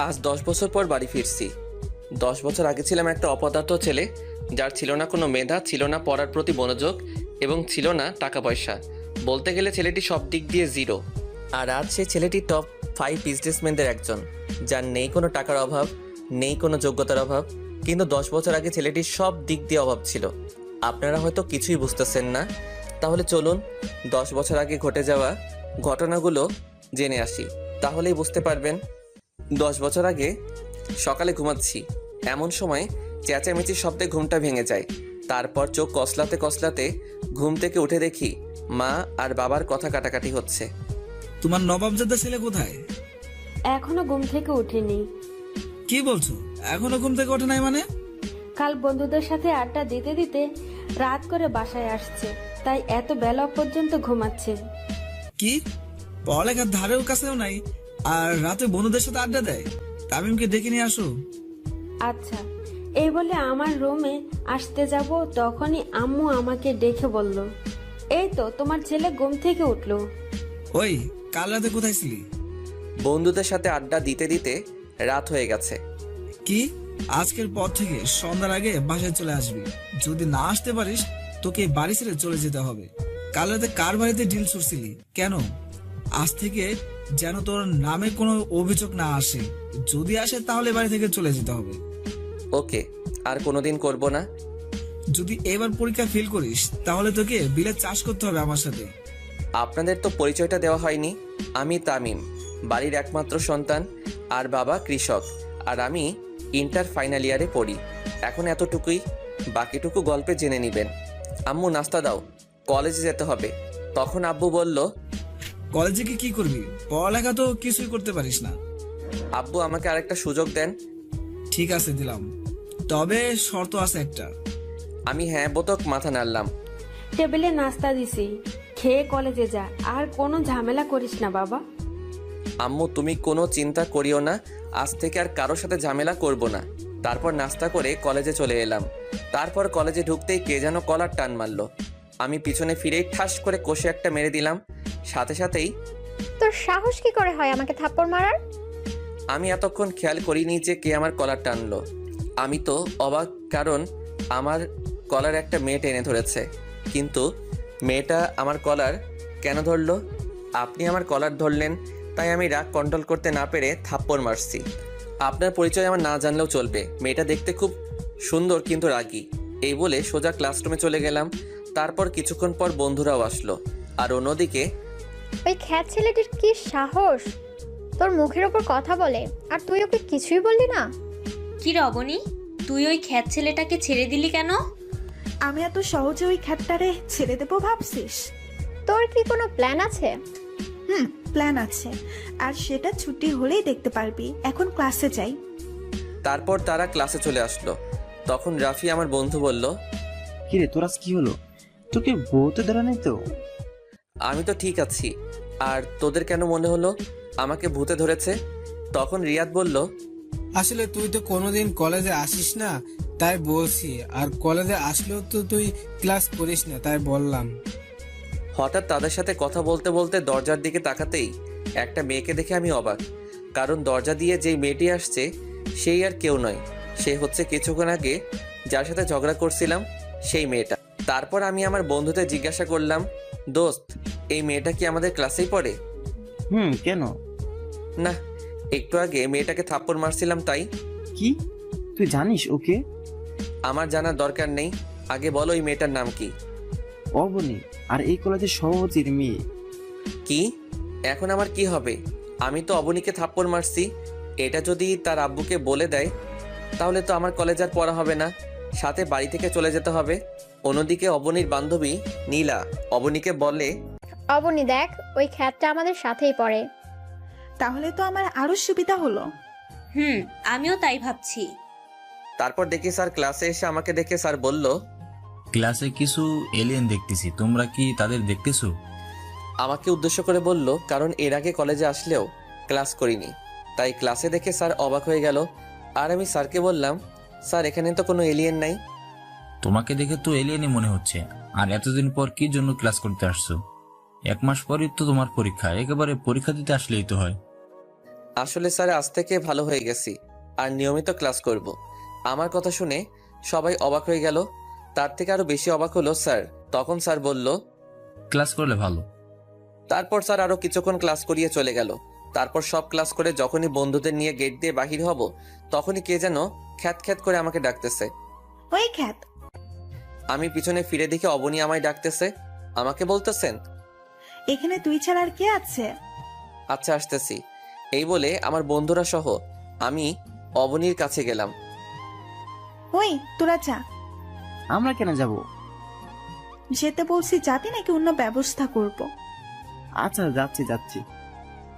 আজ 10 বছর পর বাড়ি ফিরছি। 10 বছর আগে ছিলাম একটা অপদার্থ ছেলে, যার ছিল না কোনো মেধা, ছিল না পড়ার প্রতি মনোযোগ এবং ছিল না টাকা পয়সা। বলতে গেলে ছেলেটি সব দিক দিয়ে জিরো। আর আজ সেই ছেলেটি টপ 5 বিজনেসম্যানদের একজন, যার নেই কোনো টাকার অভাব, নেই কোনো যোগ্যতার অভাব। কিন্তু 10 বছর আগে ছেলেটির সব দিক দিয়ে অভাব ছিল। আপনারা হয়তো কিছুই বুঝতেছেন না। তাহলে চলুন 10 বছর আগে ঘটে যাওয়া ঘটনাগুলো জেনে আসি, তাহলেই বুঝতে পারবেন। 10 বছর আগে সকালে ঘুমাচ্ছি, এমন সময় চেঁচামেচির শব্দে ঘুমটা ভেঙে যায়। তারপর চোখ কসলাতে কসলাতে ঘুম থেকে উঠে দেখি মা আর বাবার কথা কাটাকাটি হচ্ছে। তোমার নবাবজাদা ছেলে কোথায়? এখনো ঘুম থেকে উঠিনি। কি বলছো? এখনো ঘুম থেকে ওঠে নাই মানে? কাল বন্ধুদের সাথে আড্ডা দিতে দিতে রাত করে বাসায় আসছে, তাই এত বেলা পর্যন্ত ঘুমাচ্ছে। কি পড়ালেখার ধারেও কাছেও নাই, আর রাতে বন্ধুদের সাথে আড্ডা দেয়? তামিমকে ডেকে নিয়ে আসো। আচ্ছা, এই বলে আমার রুমে আসতে যাব, তখনই আম্মু আমাকে ডেকে বলল, এই তো তোমার ছেলে ঘুম থেকে উঠলো। ওই কাল রাতে কোথায় ছিলি? বন্ধুদের সাথে আড্ডা দিতে দিতে রাত হয়ে গেছে। কি আজকের পর থেকে সন্ধ্যার আগে বাসায় চলে আসবি। যদি না আসতে পারিস তোকে বাড়ি ছেড়ে চলে যেতে হবে। কাল রাতে কার বাড়িতে ডিল ছুড়ছিলি কেন? আজ থেকে যেন তোর নামে কোনো অভিযোগ না আসে, যদি আসে তাহলে বাড়ি থেকে চলে যেতে হবে। ওকে, আর কোনোদিন করব না। যদি এবার পরীক্ষা ফেল করিস তাহলে তোকে বিলে চাষ করতে হবে আমার সাথে। আপনাদের তো পরিচয়টা দেওয়া হয়নি। আমি তামিম, বাড়ির একমাত্র সন্তান, আর বাবা কৃষক, আর আমি ইন্টার ফাইনাল ইয়ারে পড়ি। এখন এতটুকুই, বাকিটুকু গল্পে জেনে নেবেন। আম্মু নাস্তা দাও, কলেজে যেতে হবে। তখন আব্বু বলল, কলেজে কি করবি? পড়ালেখা তো কিছুই করতে পারিস না। আব্বু আমাকে আরেকটা সুযোগ দেন। ঠিক আছে দিলাম, তবে শর্ত আছে একটা। আমি হ্যাঁ বোতক মাথা নাড়লাম। টেবিলে নাস্তা দিছি, খেয়ে কলেজে যা, আর কোনো ঝামেলা করিস না বাবা। আম্মু তুমি কোনো চিন্তা করিও না, আজ থেকে আর কারোর সাথে ঝামেলা করব না। তারপর নাস্তা করে কলেজে চলে এলাম। তারপর কলেজে ঢুকতেই কে যেন কলার টান মারলো। আমি পিছনে ফিরেই ঠাস করে কষে একটা মেরে দিলাম। সাথে সাথেই তোর সাহস কি করে হয় আমাকে থাপ্পড় মারার? আমি এতক্ষণ খেয়াল করিনি যে কে আমার কলার টানলো। আমি তো অবাক, কারণ আমার কলার একটা মেয়ে টেনে ধরেছে। কিন্তু মেয়েটা আমার কলার কেন ধরলো? আপনি আমার কলার ধরলেন, তাই আমি রাগ কন্ট্রোল করতে না পেরে থাপ্পড় মারছি। আপনার পরিচয় আমার না জানলেও চলবে, মেয়েটা দেখতে খুব সুন্দর কিন্তু রাগী। এই বলে সোজা ক্লাসরুমে চলে গেলাম। তারপর কিছুক্ষণ পর বন্ধুরাও আসলো। আর অন্যদিকে ওই খ্যাত ছেলেটির কি সাহস তোর মুখের ওপর কথা বলে, আর তুই ওকে কিছুই বললি না? কি রবণী, তুই ওই খ্যাত ছেলেটাকে ছেড়ে দিলি কেন? আমি এত সহজে ওই খ্যাটটারে ছেড়ে দেবো ভাবছিস? তোর কি কোনো প্ল্যান আছে? প্ল্যান আছে, আর সেটা ছুটি হলেই দেখতে পারবি। এখন ক্লাসে যাই। তারপর তারা ক্লাসে চলে আসলো। তখন রাফি আমার বন্ধু বলল, কিরে তোর আজ কি হলো? তোকে বউতে ধরে নাই তো? আমি তো ঠিক আছি, আর তোদের কেন মনে হলো আমাকে ভূতে ধরেছে? তখন রিয়াদ বলল, আসলে তুই তো কোনোদিন কলেজে আসিস না, তাই বলছি। আর কলেজে আসলেও তো তুই ক্লাস করিস না, তাই বললাম। হঠাৎ তাদের সাথে কথা বলতে বলতে দরজার দিকে তাকাতেই একটা মেয়েকে দেখে আমি অবাক, কারণ দরজা দিয়ে যেই মেয়েটি আসছে সেই আর কেউ নয়, সে হচ্ছে কিছুক্ষণ আগে যার সাথে ঝগড়া করছিলাম সেই মেয়েটা। তারপর আমি আমার বন্ধুদের জিজ্ঞাসা করলাম, দোস্ত, এই মেয়েটা কি আমাদের ক্লাসেই পড়ে? কেন? না, একটু আগে মেয়েটাকে থাপ্পড় মারছিলাম তাই। কি তুই জানিস ওকে? আমার জানার দরকার নেই, আগে বলো এই মেয়েটার নাম কি? অবনী, আর এই কলেজের সভাপতির মেয়ে। কি? এখন আমার কি হবে? আমি তো অবনীকে থাপ্পড় মারছি। এটা যদি তার আব্বুকে বলে দেয় তাহলে তো আমার কলেজ আর পড়া হবে না, সাথে বাড়ি থেকে চলে যেতে হবে। অন্যদিকে অবনীর বান্ধবী নীলা অবনীকে বলে, অবনী দেখ, ওই খ্যাতটা আমাদের সাথেই পড়ে। তাহলে তো আমার আরো সুবিধা হলো। আমিও তাই ভাবছি। তারপর দেখি স্যার ক্লাসে এসে আমাকে দেখে স্যার বলল, ক্লাসে কিছু এলিয়েন দেখতেছি, তোমরা কি তাদের দেখতেছো? আমাকে উদ্দেশ্য করে বলল, কারণ এর আগে কলেজে আসলেও ক্লাস করিনি, তাই ক্লাসে দেখে স্যার অবাক হয়ে গেল। আর আমি স্যারকে বললাম, স্যার এখানে তো কোনো এলিয়েন নাই। তোমাকে দেখে তো এলিয়েনই মনে হচ্ছে। আর এতদিন পর কি জন্য ক্লাস করতে আসছো? 1 মাস পরই তো তোমার পরীক্ষা, একেবারে পরীক্ষা দিতে আসলেই তো হয়। আসলে স্যার আজ থেকে ভালো হয়ে গেছি আর নিয়মিত ক্লাস করব। আমার কথা শুনে সবাই অবাক হয়ে গেল। তার থেকে আরো বেশি অবাক হলো স্যার। তখন স্যার বলল, ক্লাস করলে ভালো। তারপর স্যার আরো কিছুক্ষণ ক্লাস করিয়ে চলে গেল। তারপর সব ক্লাস করে যখনই বন্ধুদের নিয়ে গেট দিয়ে বাহির হব, তখনই কে যেন খ্যাত খ্যাত করে আমাকে ডাকতেছে। ওই খ্যাত, আমি পিছনে ফিরে দেখি অবনী আমায় ডাকতেছে। আমাকে বলতেছেন, এখানে তুই ছাড়া আর কে আছে? আচ্ছা আসতেছি। এই বলে আমার বন্ধুরা সহ আমি অবনীর কাছে গেলাম। ওই তোরা যা। আমরা কেন যাব? যেতে বলছি, যাবি নাকি অন্য ব্যবস্থা করব? আচ্ছা যাচ্ছি।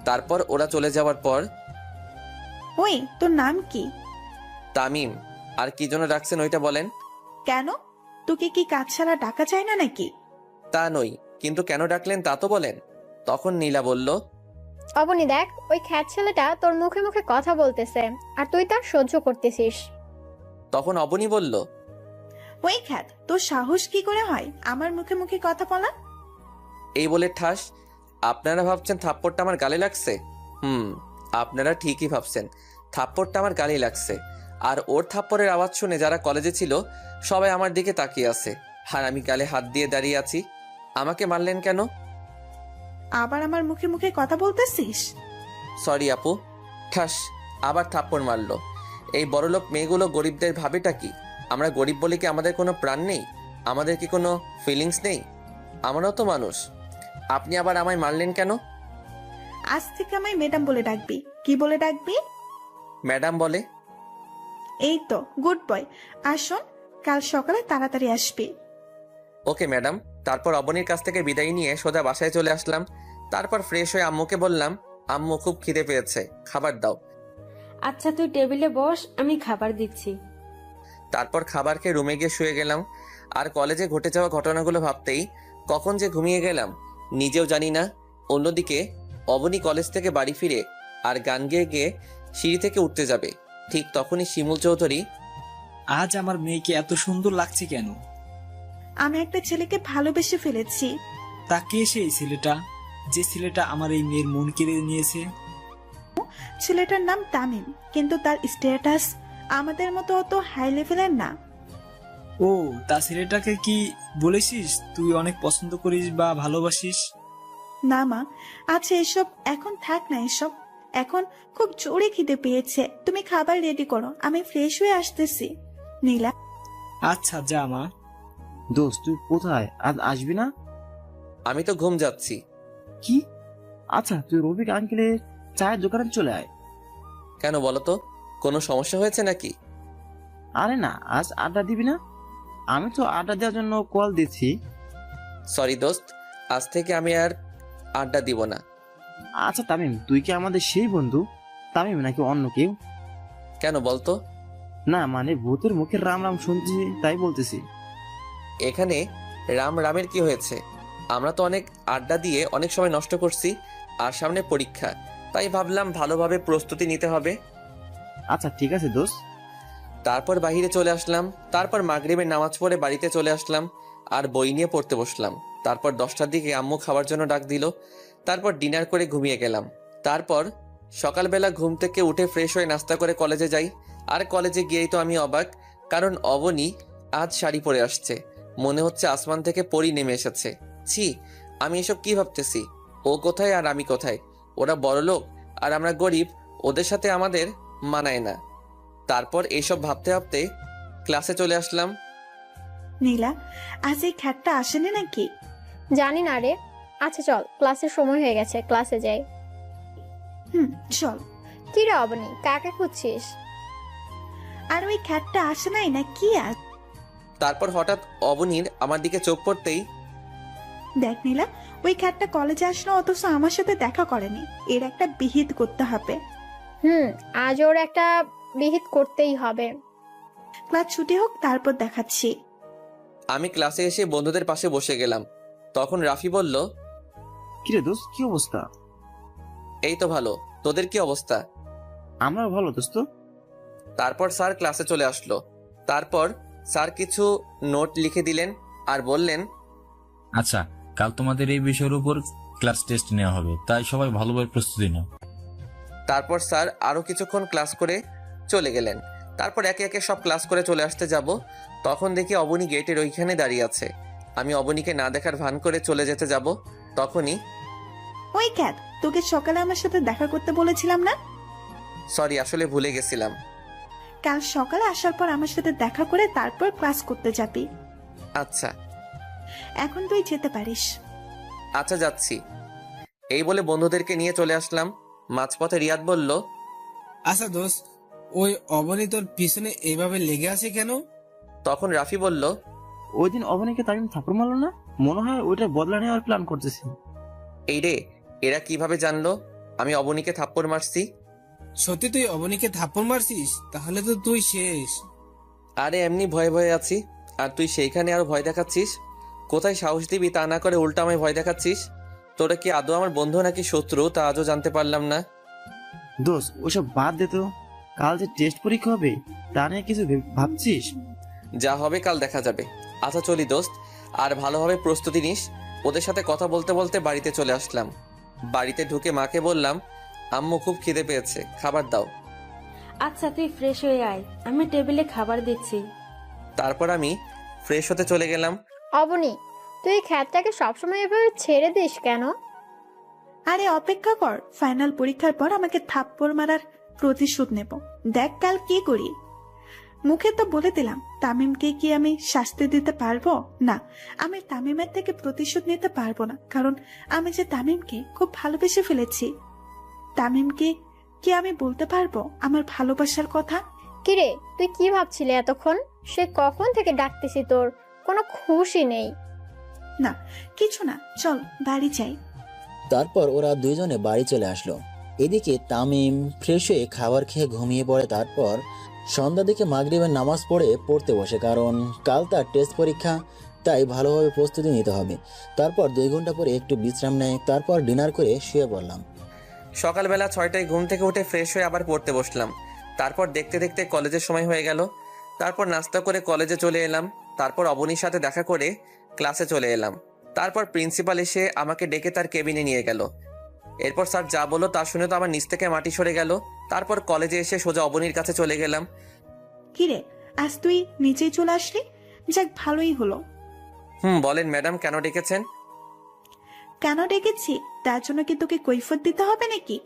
তারপর ওরা চলে যাওয়ার পর, ওই তোর নাম কি? তামিম। আর কি জন্য ডাকছেন ওইটা বলেন। কেন, তোকে কি কাজ ছাড়া ডাকা যায় না নাকি? তা নই, কিন্তু কেন ডাকলেন তা তো বলেন। তখন নীলা বলল, অবনী দেখ, ওই খ্যাত ছেলেটা তোর মুখে মুখে কথা বলতেছে আর তুই তার সহ্য করতেছিস। তখন অবনী বলল, ওই খ্যাত, তোর সাহস কি করে হয় আমার মুখে মুখে কথা বলা? এই বলে ঠাস। আপনারা ভাবছেন থাপ্পড়টা আমার গালে লাগছে? আপনারা ঠিকই ভাবছেন, থাপ্পড়টা আমার গালে লাগছে। আর ওর থাপ্পড়ের আওয়াজ শুনে যারা কলেজে ছিল সবাই আমার দিকে তাকিয়ে আছে, আর আমি গালে হাত দিয়ে দাঁড়িয়ে আছি। আমাকে মারলেন কেন? আবার আমার মুখে মুখে কথা বলতেছিস? সরি আপু। ঠাস, আবার থাপ্পড় মারলো। এই বড়লোক মেয়েগুলো গরিবদের ভাবেটা কি? আমরা গরিব বলে কি আমাদের কোনো প্রাণ নেই? আমাদের কি কোনো ফিলিংস নেই? আমরাও তো মানুষ। আপনি আবার আমায় মারলেন কেন? আজ থেকে আমায় ম্যাডাম বলে ডাকবি। কি বলে ডাকবি? ম্যাডাম বলে। এই তো, গুড বয়। আর শোন, কাল সকালে তাড়াতাড়ি আসবি। Okay madam. তারপর অবনীর কাছ থেকে বিদায় নিয়ে সোজা বাসায় চলে আসলাম। তারপর ফ্রেশ হয়ে আম্মুকে বললাম, আম্মু খুব খিদে পেয়েছে, খাবার দাও। আচ্ছা তুই টেবিলে বস, আমি খাবার দিচ্ছি। তারপর খাবার খেয়ে রুমে গিয়ে শুয়ে গেলাম। আর কলেজে ঘটে যাওয়া ঘটনাগুলো ভাবতেই কখন যে ঘুমিয়ে গেলাম নিজেও জানি না। অন্যদিকে অবনী কলেজ থেকে বাড়ি ফিরে আর গান গেয়ে গিয়ে সিঁড়ি থেকে উঠতে যাবে, ঠিক তখনই শিমুল চৌধুরী, আজ আমার মেয়েকে এত সুন্দর লাগছে কেন? আমি একটা ছেলেকে ভালোবেসে ফেলেছি। তা কে সেই ছেলেটা, যে ছেলেটা আমার এই মেয়ের মন কেড়ে নিয়েছে? ছেলেটার নাম তামিম, কিন্তু তার স্ট্যাটাস আমাদের মতো অত হাই লেভেলের না। ও, তা ছেলেটাকে কি বলেছিস তুই অনেক পছন্দ করিস বা ভালোবাসিস? না মা, আচ্ছা এসব এখন থাক না। এসব এখন খুব জোরে খিদে পেয়েছে। তুমি খাবার রেডি করো, আমি ফ্রেশ হয়ে আসতেছি। নীলা, আচ্ছা যা মা। দোস্ত তুই কোথায়, আজ আসবি না? আমি তো ঘুম যাচ্ছি। কি? আচ্ছা তুই রফিক আঙ্কেলের চায়ের দোকানে চলে আয়। কেন বলো তো, কোনো সমস্যা হয়েছে নাকি? আরে না, আজ আড্ডা দিবি না? আমি তো আড্ডা দেওয়ার জন্য কল দিচ্ছি। সরি দোস্ত, আজ থেকে আমি আর আড্ডা দিব না। আচ্ছা তামিম, তুই কি আমাদের সেই বন্ধু তামিম নাকি অন্য কেউ? কেন বলতো? না মানে ভূতের মুখের রাম রাম শুনছি তাই বলতেছি। এখানে রাম রামের কি হয়েছে? আমরা তো অনেক আড্ডা দিয়ে অনেক সময় নষ্ট করছি, আর সামনে পরীক্ষা, তাই ভাবলাম ভালোভাবে প্রস্তুতি নিতে হবে। আচ্ছা ঠিক আছে দোস্ত। তারপর বাইরে চলে আসলাম। তারপর মাগরিবের নামাজ পড়ে বাড়িতে চলে আসলাম আর বই নিয়ে পড়তে বসলাম। তারপর 10টার দিকে আম্মু খাবার জন্য ডাক দিল। তারপর ডিনার করে ঘুমিয়ে গেলাম। তারপর সকালবেলা ঘুম থেকে উঠে ফ্রেশ হয়ে নাস্তা করে কলেজে যাই। আর কলেজে গিয়েই তো আমি অবাক, কারণ অবনী আজ শাড়ি পরে আসছে। মনে হচ্ছে আসমান থেকে পরী নেমে এসেছে। ছি, আমি এসব কি ভাবতেছি? ও কোথায় আর আমি কোথায়? ওরা বড়লোক আর আমরা গরিব, ওদের সাথে আমাদের মানায় না। তারপর এইসব ভাবতে ভাবতে ক্লাসে চলে আসলাম। নীলা, আজ এই খ্যাতটা আসেনি নাকি? জানি না রে। আচ্ছা চল, ক্লাসের সময় হয়ে গেছে, ক্লাসে যাই। চল। কি রে অবনী, কাকে খুঁজছিস? আর ওই খ্যাতটা আসে নাই না কি আজ? তারপর হঠাৎ অবনীর আমার দিকে চোখ পড়তেই, দেখ নীলা, ওই খ্যাতটা কলেজে আসলো অথচ আমার সাথে দেখা করেনি। এর একটা বিহিত করতে হবে। আজ ওর একটা বিহিত করতেই হবে। ক্লাস ছুটি হোক, তারপর দেখাচ্ছি। আমি ক্লাসে এসে বন্ধুদের পাশে বসে গেলাম। তখন রাফি বলল, কিরে দোস্ত, কি অবস্থা? এই তো ভালো, তোদের কি অবস্থা? আমরাও ভালো দোস্ত। তারপর স্যার ক্লাসে চলে আসলো। তারপর স্যার কিছু নোট লিখে দিলেন আর বললেন, আচ্ছা কাল তোমাদের এই বিষয়ের উপর ক্লাস টেস্ট নেওয়া হবে, তাই সবাই ভালোভাবে প্রস্তুতি নাও। তারপর স্যার আরও কিছুক্ষণ ক্লাস করে চলে গেলেন। তারপর একে একে সব ক্লাস করে চলে আসতে যাব, তখন দেখি অবনী গেটের ওইখানে দাঁড়িয়ে আছে। আমি অবনীকে না দেখার ভান করে চলে যেতে যাব, তখনই ওই ক্যাট, তোকে সকালে আমার সাথে দেখা করতে বলেছিলাম না? সরি, আসলে ভুলে গেছিলাম। কাল সকালে আসার পর আমার সাথে দেখা করে তারপর ক্লাস করতে যাবি। আচ্ছা এখন তুই যেতে পারিস। আচ্ছা যাচ্ছি। এই বলে বন্ধুদেরকে নিয়ে চলে আসলাম। মাঝপথে রিয়াদ বলল, আচ্ছা দোস্ত, ওই অবনী তোর পিছনে এইভাবে লেগে আছে কেন? তখন রাফি বলল, ওই দিন অবনীকে তামিম থাপ্পড় মারলো না, মনে হয় ওইটার বদলা নেওয়ার প্ল্যান করতেছি। এই রে, এরা কিভাবে জানলো আমি অবনীকে থাপ্পড় মারছি? সত্যি তুই অবনীকে থাপ্পড় মারছিস? তাহলে তো তুই শেষ। আরে এমনি ভয়ে ভয়ে আছি, আর তুই সেইখানে আরো ভয় দেখাচ্ছিস। কোথায় সাহস দিবি তা না করে উল্টা আমায় ভয় দেখাচ্ছিস। তোরা কি আদৌ আমার বন্ধু নাকি শত্রু তা আজও জানতে পারলাম না। দোস্ত ওসব বাদ দে তো, কাল যে টেস্ট পরীক্ষা হবে তা নিয়ে কিছু ভাবছিস? যা হবে কাল দেখা যাবে। আচ্ছা চলি দোস্ত, আর ভালোভাবে প্রস্তুতি নিস। ওদের সাথে কথা বলতে বলতে বাড়িতে চলে আসলাম। বাড়িতে ঢুকে মাকে বললাম, আম্মু খুব খিদে পেয়েছে, খাবার দাও। আচ্ছা তুই ফ্রেশ হয়ে আয়, আমি টেবিলে খাবার দিচ্ছি। তারপর আমি ফ্রেশ হতে চলে গেলাম। অবনী, তুই এই খ্যাতটাকে সবসময় এভাবে ছেড়ে দিস কেন? আরে অপেক্ষা কর, ফাইনাল পরীক্ষার পর আমাকে থাপ্পড় মারার প্রতিশোধ নেব। দেখ কাল কি করি। মুখে তো বলে দিলাম, তামিমকে কি আমি শাস্তি দিতে পারবো না? আমি তামিমের থেকে প্রতিশোধ নিতে পারবো না, কারণ আমি যে তামিমকে খুব ভালোবেসে ফেলেছি। তামিমকে কি আমি বলতে পারবো আমার ভালোবাসার কথা? কিরে, তুই কি ভাবছিলি এতক্ষণ? সে কখন থেকে ডাকতেছি, তোর কোনো খুশি নেই? না কিছু না, চল বাড়ি যাই। তারপর ওরা দুইজনে বাড়ি চলে আসলো। এদিকে তামিম ফ্রেশ হয়ে খাবার খেয়ে ঘুমিয়ে পড়ে। তারপর সন্ধ্যা দিকে মাগরিবের নামাজ পড়তে বসে, কারণ কাল তার টেস্ট পরীক্ষা, তাই ভালোভাবে প্রস্তুতি নিতে হবে। তারপর 2 ঘন্টা পরে একটু বিশ্রাম নেয়, তারপর ডিনার করে শুয়ে পড়লাম। সকালবেলা 6টায় ঘুম থেকে উঠে ফ্রেশ হয়ে আবার পড়তে বসলাম। তারপর দেখতে দেখতে কলেজের সময় হয়ে গেল। তারপর নাস্তা করে কলেজে চলে এলাম। তারপর অবনীর সাথে দেখা করে ক্লাসে চলে এলাম। তারপর প্রিন্সিপাল এসে আমাকে ডেকে তার কেবিনে নিয়ে গেল। এরপর স্যার যা বললো তা শুনে তো আমার নিচ থেকে মাটি সরে গেল। তারপর কলেজে এসে সোজা অবনীর কাছে চলে গেলাম। কিরে, আজ তুই নিচেই চলে আসলি? যাক, ভালোই হলো। বলেন ম্যাডাম, কেন ডেকেছেন? কেন ডেকেছি তার জন্য কি তোকে কৈফিয়ত দিতে হবে নাকি?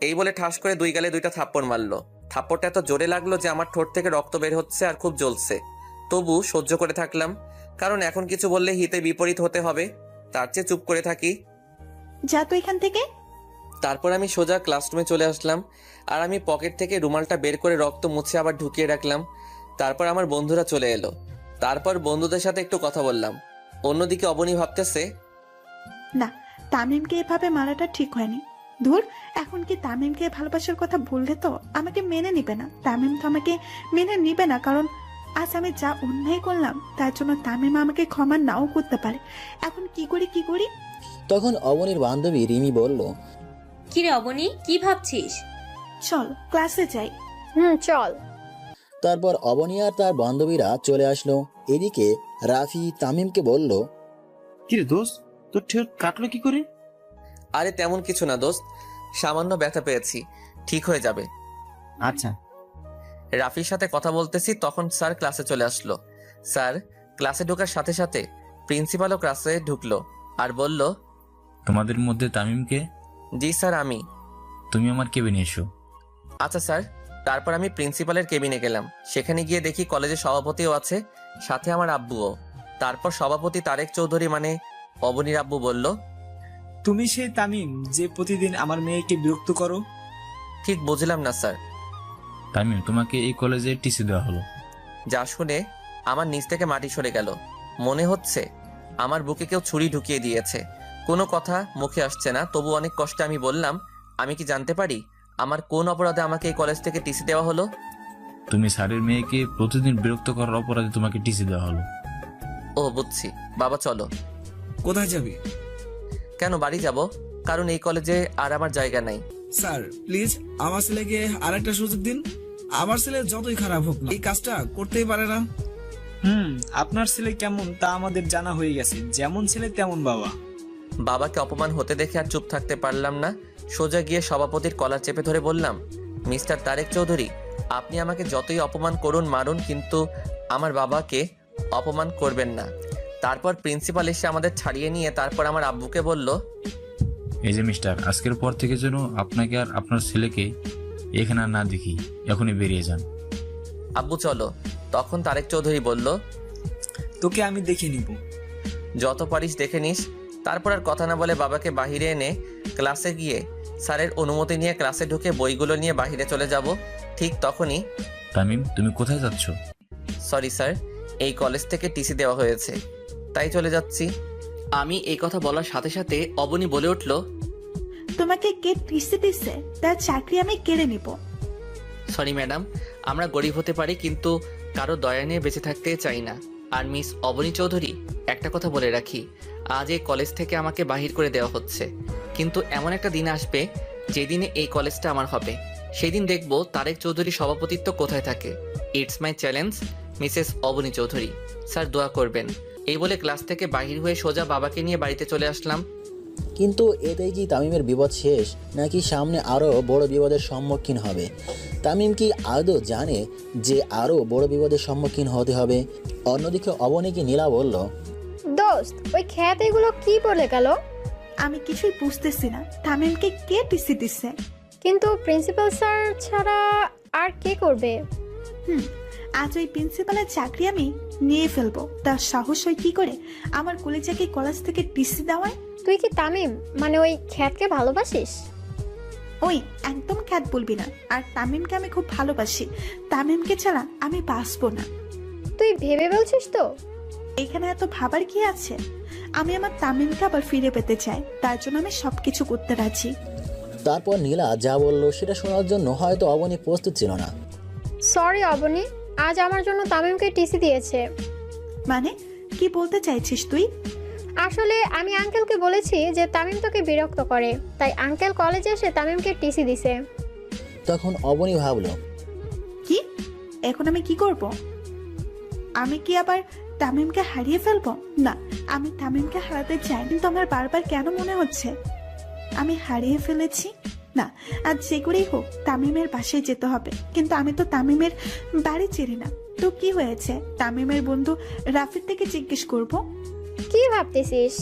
এই বলে ঠাস করে 2 গালে 2টা থাপ্পড় মারলো। থাপ্পড়টা এত জোরে লাগলো যে আমার ঠোঁট থেকে রক্ত বের হচ্ছে আর খুব জ্বলছে। তবু সহ্য করে থাকলাম, কারণ এখন কিছু বললে হিতে বিপরীত হতে হবে, তার চেয়ে চুপ করে থাকি। যা তো এখান থেকে। তারপর আমি সোজা ক্লাসরুমে চলে আসলাম, আর আমি পকেট থেকে রুমালটা বের করে রক্ত মুছে আবার ঢুকিয়ে রাখলাম। তারপর আমার বন্ধুরা চলে এলো। তারপর বন্ধুদের সাথে একটু কথা বললাম। অন্যদিকে অবনী ভাবতেছে, না, তামিমকে এভাবে মারাটা ঠিক হয়নি। ধুর, এখন কি তামিমকে ভালোবাসার কথা বললে তো আমাকে মেনে নিবে না। তামিম তো আমাকে মেনে নিবে না, কারণ আজ আমি যা অন্যায় করলাম তার জন্য তামিম আমাকে ক্ষমা নাও করতে পারে। এখন কি করি? তখন অবনীর বান্ধবী রিমি বলল, কিরে অবনী, কি ভাবছিস? চল ক্লাসে যাই। চল। তারপর অবনী আর তার বান্ধবীরা চলে আসলো। এদিকে রাফি তামিমকে বলল, কিরে দোস্ত, তোর ঠোঁট কাটলো কি করে? আরে তেমন কিছু না দোস্ত, সামান্য ব্যথা পেয়েছি, ঠিক হয়ে যাবে। আচ্ছা। রাফির সাথে কথা বলতেছি, তখন স্যার ক্লাসে চলে আসলো। স্যার ক্লাসে ঢোকার সাথে সাথে প্রিন্সিপালও ক্লাসে ঢুকলো আর বলল, তোমাদের মধ্যে তামিমকে? জি স্যার, আমি। তুমি আমার কেবিনে এসো। আচ্ছা স্যার। তারপর আমি প্রিন্সিপালের কেবিনে গেলাম। সেখানে গিয়ে দেখি কলেজের সভাপতিও আছে, সাথে আমার আব্বুও। তারপর সভাপতি তারেক চৌধুরী মানে অবনীর আব্বু বলল, তুমি সেই তামিম যে প্রতিদিন আমার মেয়েকে বিরক্ত করো? ঠিক বুঝলাম না স্যার। তামিম, তোমাকে এই কলেজে টিসি দেওয়া হলো। যা শুনে আমার নিচ থেকে মাটি সরে গেল। মনে হচ্ছে আমার বুকে কেউ ছুরি ঢুকিয়ে দিয়েছে। কোনো কথা মুখে আসছে না, তবু অনেক কষ্টে আমি বললাম, আমি কি জানতে পারি আমার কোন অপরাধে আমাকে এই কলেজ থেকে টিসি দেওয়া হলো? তুমি স্যারের মেয়েকে প্রতিদিন বিরক্ত করার অপরাধে তোমাকে টিসি দেওয়া হলো। ও বুঝছি। বাবা চলো। কোথায় যাবি? কেন বাড়ি যাব? কারণ এই কলেজে আর আমার জায়গা নাই। স্যার প্লিজ আমার ছেলেকে আরেকটা সুযোগ দিন। আমার ছেলে যতই খারাপ হোক না, এই কাজটা করতেই পারে না। আপনার ছেলে কেমন তা আমাদের জানা হয়ে গেছে, যেমন ছেলে তেমন বাবা। বাবাকে অপমান হতে দেখে আর চুপ থাকতে পারলাম না। সোজা গিয়ে সভাপতির কলার চেপে ধরে বললাম, মিস্টার তারেক চৌধুরী, আপনি আমাকে যতই অপমান করুন মারুন, কিন্তু আমার বাবাকে অপমান করবেন না। তারপর প্রিন্সিপাল এসে আমাদের ছাড়িয়ে নিয়ে তারপর আমার আব্বুকে বলল, এই যে মিস্টার, আজকের পর থেকে যেন আপনাকে আর আপনার ছেলেকে এখানে আর না দেখি, এখনই বেরিয়ে যান। আব্বু চলো। তখন তারেক চৌধুরী বলল, তোকে আমি দেখে নিব। যত পারিস দেখে নিস। তারপর আর কথা না বলে বাবাকে বাহিরে এনে ক্লাসে গিয়ে স্যারের অনুমতি নিয়ে ক্লাসে ঢুকে বইগুলো নিয়ে বাহিরে চলে যাব। ঠিক তখনই, তামিম, তুমি কোথায় যাচ্ছ? সরি স্যার, এই কলেজ থেকে টিসি দেওয়া হয়েছে, তাই চলে যাচ্ছি। আমি এই কথা বলার সাথে সাথে অবনী বলে উঠল, তোমাকে কে টিসি দিছে? তার চাকরি আমি কেড়ে নিব। সরি ম্যাডাম, আমরা গরিব হতে পারি কিন্তু কারো দয়া নিয়ে বেঁচে থাকতে চাই না। আর মিস অবনী চৌধুরী, একটা কথা বলে রাখি, আজ এই কলেজ থেকে আমাকে বাহির করে দেওয়া হচ্ছে, কিন্তু এমন একটা দিন আসবে যেদিনে এই কলেজটা আমার হবে। সেই দিন দেখব তারেক চৌধুরী সভাপতিত্ব কোথায় থাকে। It's my challenge, Mrs Aboni Chowdhury. Sir দোয়া করবেন। এই বলে ক্লাস থেকে বাহির হয়ে সোজা বাবাকে নিয়ে বাড়িতে চলে আসলাম। কিন্তু এতেই কি তামিমের বিপদ শেষ, নাকি সামনে আরও বড় বিপদের সম্মুখীন হবে? তামিম কি আদৌ জানে যে আরও বড় বিপদের সম্মুখীন হতে হবে? অন্যদিকে অবনীকে নীলা বলল, দোস্ত, ওই খ্যাত এগুলো কি বলে গেল? আমি কিছুই বুঝতেছি না, তামিমকে কে টিসি দিছে? কিন্তু প্রিন্সিপাল স্যার ছাড়া আর কে করবে? আজ ওই প্রিন্সিপালের চাকরি আমি নিয়ে ফেলবো। তার সাহস হয় কি করে আমার কলেজাকে কলেজ থেকে টিসি দেওয়ায়? তুই কি তামিম মানে ওই খ্যাতকে ভালোবাসিস? ওই একদম খ্যাত বলবি না। আর তামিমকে আমি খুব ভালোবাসি। তামিমকে ছাড়া আমি বাঁচবো না। তুই ভেবে বলছিস তো? এখানে এত ভাবার কি আছে? আমি আমার তামিমকে আবার ফিরে পেতে চাই, তার জন্য আমি সবকিছু করতে রাজি। তারপর নীলা যা বলল সেটা শোনার জন্য হয়তো অবনী প্রস্তুত ছিল না। সরি অবনী, আজ আমার জন্য তামিমকে টিসি দিয়েছে। মানে কি বলতে চাইছিস তুই? আসলে আমি আঙ্কেলকে বলেছি যে তামিম তোকে বিরক্ত করে, তাই আঙ্কেল কলেজে এসে তামিমকে টিসি দিছে। তখন অবনী ভাবলো, কি এখন আমি কি করব? আমি কি আবার তামিমকে হারিয়ে ফেলবো? না, আমি তামিমকে হারাতে চাই, কিন্তু আমার বারবার কেন মনে হচ্ছে আমি হারিয়ে ফেলেছি। না, আজ যে করেই হোক তামিমের বাসায় যেতে হবে। কিন্তু আমি তো তামিমের বাড়ি চিনি না। তো কি হয়েছে? তামিমের বন্ধু রাফির থেকে জিজ্ঞেস করব। কি ভাবতেছিস?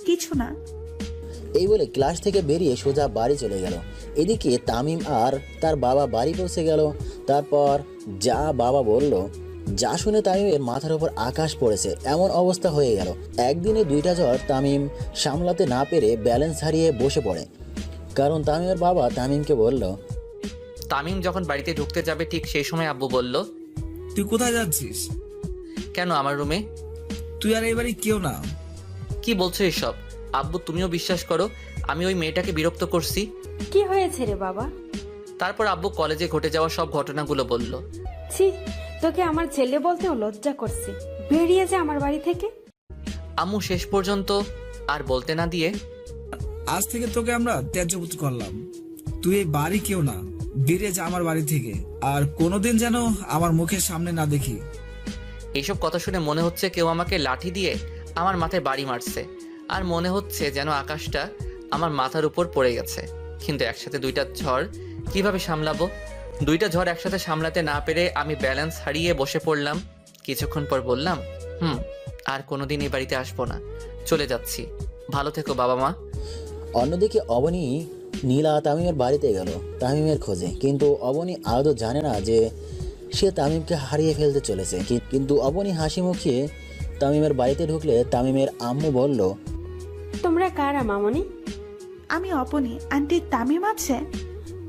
কিছু না। এই বলে ক্লাস থেকে বেরিয়ে সোজা বাড়ি চলে গেল। এদিকে তামিম আর তার বাবা বাড়ি পৌঁছে গেল। তারপর যা বাবা বলল, যা শুনে তামিমের মাথার উপর আকাশ পড়েছে এমন অবস্থা হয়ে গেল। একদিনে দুইটা জ্বর তামিম সামলাতে না পেরে ব্যালেন্স হারিয়ে বসে পড়ে। কারণ তামিমের বাবা তামিমকে বলল, তামিম যখন বাড়িতে ঢুকতে যাবে ঠিক সেই সময় আব্বু বলল, তুই কোথায় যাচ্ছিস? কেন আমার রুমে? তুই আর এবারে কেউ না। কি বলছো এসব? আব্বু তুমিও বিশ্বাস করো আমি ওই মেয়েটাকে বিরক্ত করছি? কি হয়েছে রে বাবা? তারপর আব্বু কলেজে ঘটে যাওয়া সব ঘটনাগুলো বলল। ছি, তোকে আমার ছেলে বলতেও লজ্জা করছে। বেরিয়ে যা আমার বাড়ি থেকে। আম্মু শেষ পর্যন্ত আর বলতে না দিয়ে, আজ থেকে তোকে আমরা ত্যায্যপুত্র করলাম। তুই এই বাড়ি কেউ না, বেরিয়ে যা আমার বাড়ি থেকে। আর কোনোদিন যেন আমার মুখের সামনে না দেখি। এইসব কথা শুনে মনে হচ্ছে কেউ আমাকে লাঠি দিয়ে আমার মাথায় বাড়ি মারছে, আর মনে হচ্ছে যেন আকাশটা আমার মাথার উপর পড়ে গেছে। কিন্তু একসাথে দুইটা ঝড় কিভাবে সামলাবো? দুইটা ঝড় একসাথে সামলাতে না পেরে আমি ব্যালেন্স হারিয়ে বসে পড়লাম। কিছুক্ষণ পর বললাম, আর কোনোদিন এই বাড়িতে আসবো না, চলে যাচ্ছি। ভালো থেকো বাবা মা। অন্যদিকে অবনী নীলা তামিমের বাড়িতে গেল তামিমের খোঁজে। কিন্তু অবনী আদৌ জানে না যে সে তামিমকে হারিয়ে ফেলতে চলেছে। কিন্তু অবনী হাসি মুখিয়ে তামিমের বাড়িতে ঢুকলে তামিমের আম্মু বলল, তোমরা কারা মামনি? আমি অপনি। আন্টি তামিম আছে?